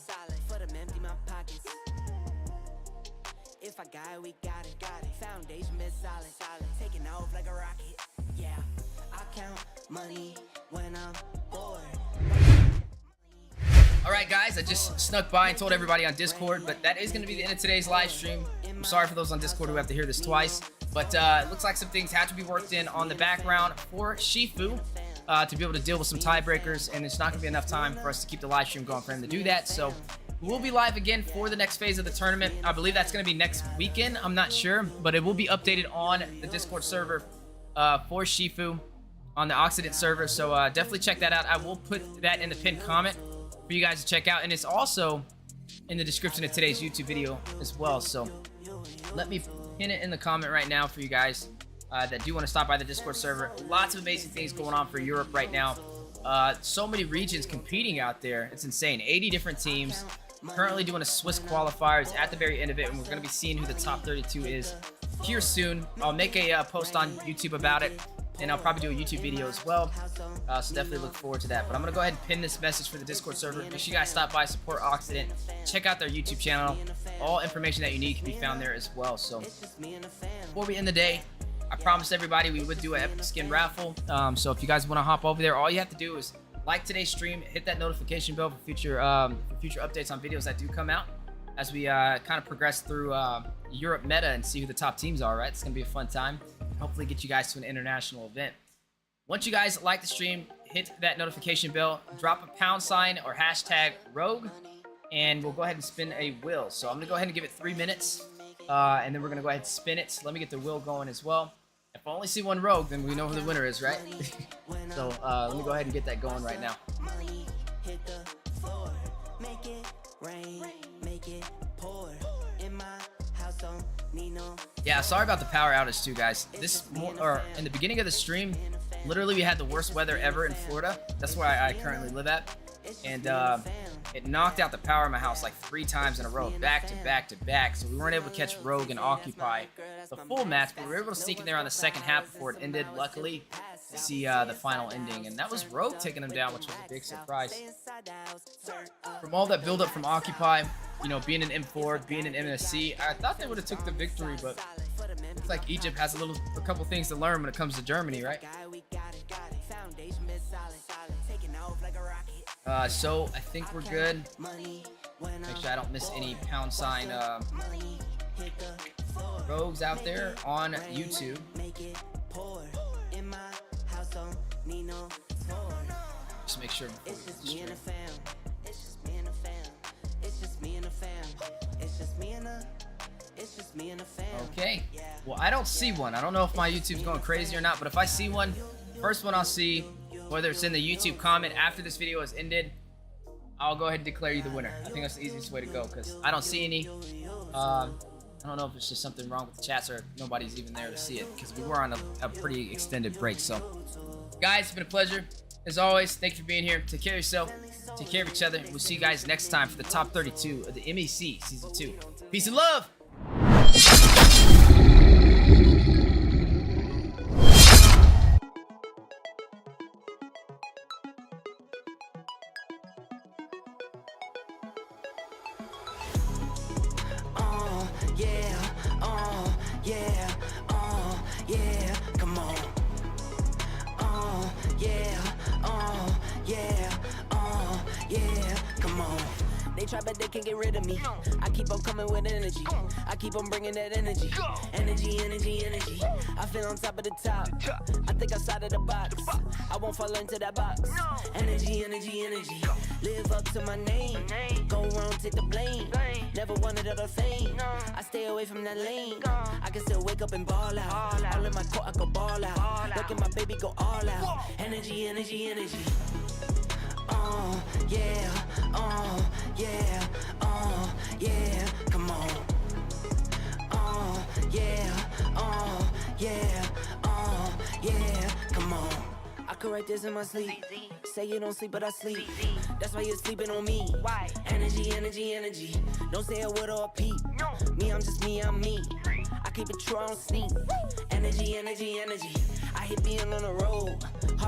For them empty my pockets. If I got it, we got it. Foundation been solid. Taking off like a rocket. Yeah, I count money when I'm bored. All right, guys, I just snuck by and told everybody on Discord, but that is going to be the end of today's live stream. I'm sorry for those on Discord who have to hear this twice, but it looks like some things have to be worked in on the background for Shifu to be able to deal with some tiebreakers, and it's not going to be enough time for us to keep the live stream going for him to do that. So we'll be live again for the next phase of the tournament. I believe that's going to be next weekend. I'm not sure, but it will be updated on the Discord server for Shifu on the Occident server. So definitely check that out. I will put that in the pinned comment for you guys to check out, and it's also in the description of today's YouTube video as well. So let me pin it in the comment right now for you guys that do want to stop by the Discord server. Lots of amazing things going on for Europe right now. So many regions competing out there. It's insane. 80 different teams currently doing a Swiss qualifiers at the very end of it, and we're going to be seeing who the top 32 is here soon. I'll make a post on YouTube about it, and I'll probably do a YouTube video as well. So definitely look forward to that. But I'm going to go ahead and pin this message for the Discord server. Make sure you guys stop by, support Occident, check out their YouTube channel. All information that you need can be found there as well. So before we end the day, I promised everybody we would do an epic skin raffle. So if you guys want to hop over there, all you have to do is like today's stream, hit that notification bell for future updates on videos that do come out as we kind of progress through Europe meta and see who the top teams are, right? It's going to be a fun time. Hopefully get you guys to an international event. Once you guys like the stream, hit that notification bell, drop a # or hashtag rogue, and we'll go ahead and spin a wheel. So I'm going to go ahead and give it 3 minutes, and then we're going to go ahead and spin it. Let me get the wheel going as well. If I only see one rogue, then we know who the winner is, right? So let me go ahead and get that going right now. Yeah, sorry about the power outage too, guys. In the beginning of the stream, literally we had the worst weather ever in Florida. That's where I currently live at, and it knocked out the power in my house like 3 times in a row, back to back to back. So we weren't able to catch Rogue and Occupy the full match, but we were able to sneak in there on the second half before it ended, luckily, to see the final ending. And that was Rogue taking them down, which was a big surprise. From all that build up from Occupy, you know, being an M4, being an MSC, I thought they would have took the victory, but looks like Egypt has a couple things to learn when it comes to Germany, right? So I think we're good. Make sure I don't miss any # rogues out there on YouTube. Just make sure. Okay. Well, I don't see one. I don't know if my YouTube's going crazy or not, but if I see one, first one I'll see, whether it's in the YouTube comment after this video has ended, I'll go ahead and declare you the winner. I think that's the easiest way to go because I don't see any. I don't know if it's just something wrong with the chats or nobody's even there to see it because we were on a pretty extended break. So, guys, it's been a pleasure. As always, thank you for being here. Take care of yourself. Take care of each other. We'll see you guys next time for the top 32 of the MEC Season 2. Peace and love! try, but they can't get rid of me. I keep on coming with energy. I keep on bringing that energy. Energy, energy, energy. I feel on top of the top. I think outside of the box. I won't fall into that box. Energy, energy, energy. Live up to my name. Go around, take the blame. Never wanted other fame. I stay away from that lane. I can still wake up and ball out. All in my court, I go ball out. Look at my baby go all out. Energy, energy, energy. Yeah, yeah, yeah, come on. Yeah, yeah, yeah, come on. I could write this in my sleep. Say you don't sleep, but I sleep. That's why you're sleeping on me. Why? Energy, energy, energy. Don't say a word or a peep. Me, I'm just me, I'm me. I keep it true, I don't sneak. Energy, energy, energy. I hit being on the road.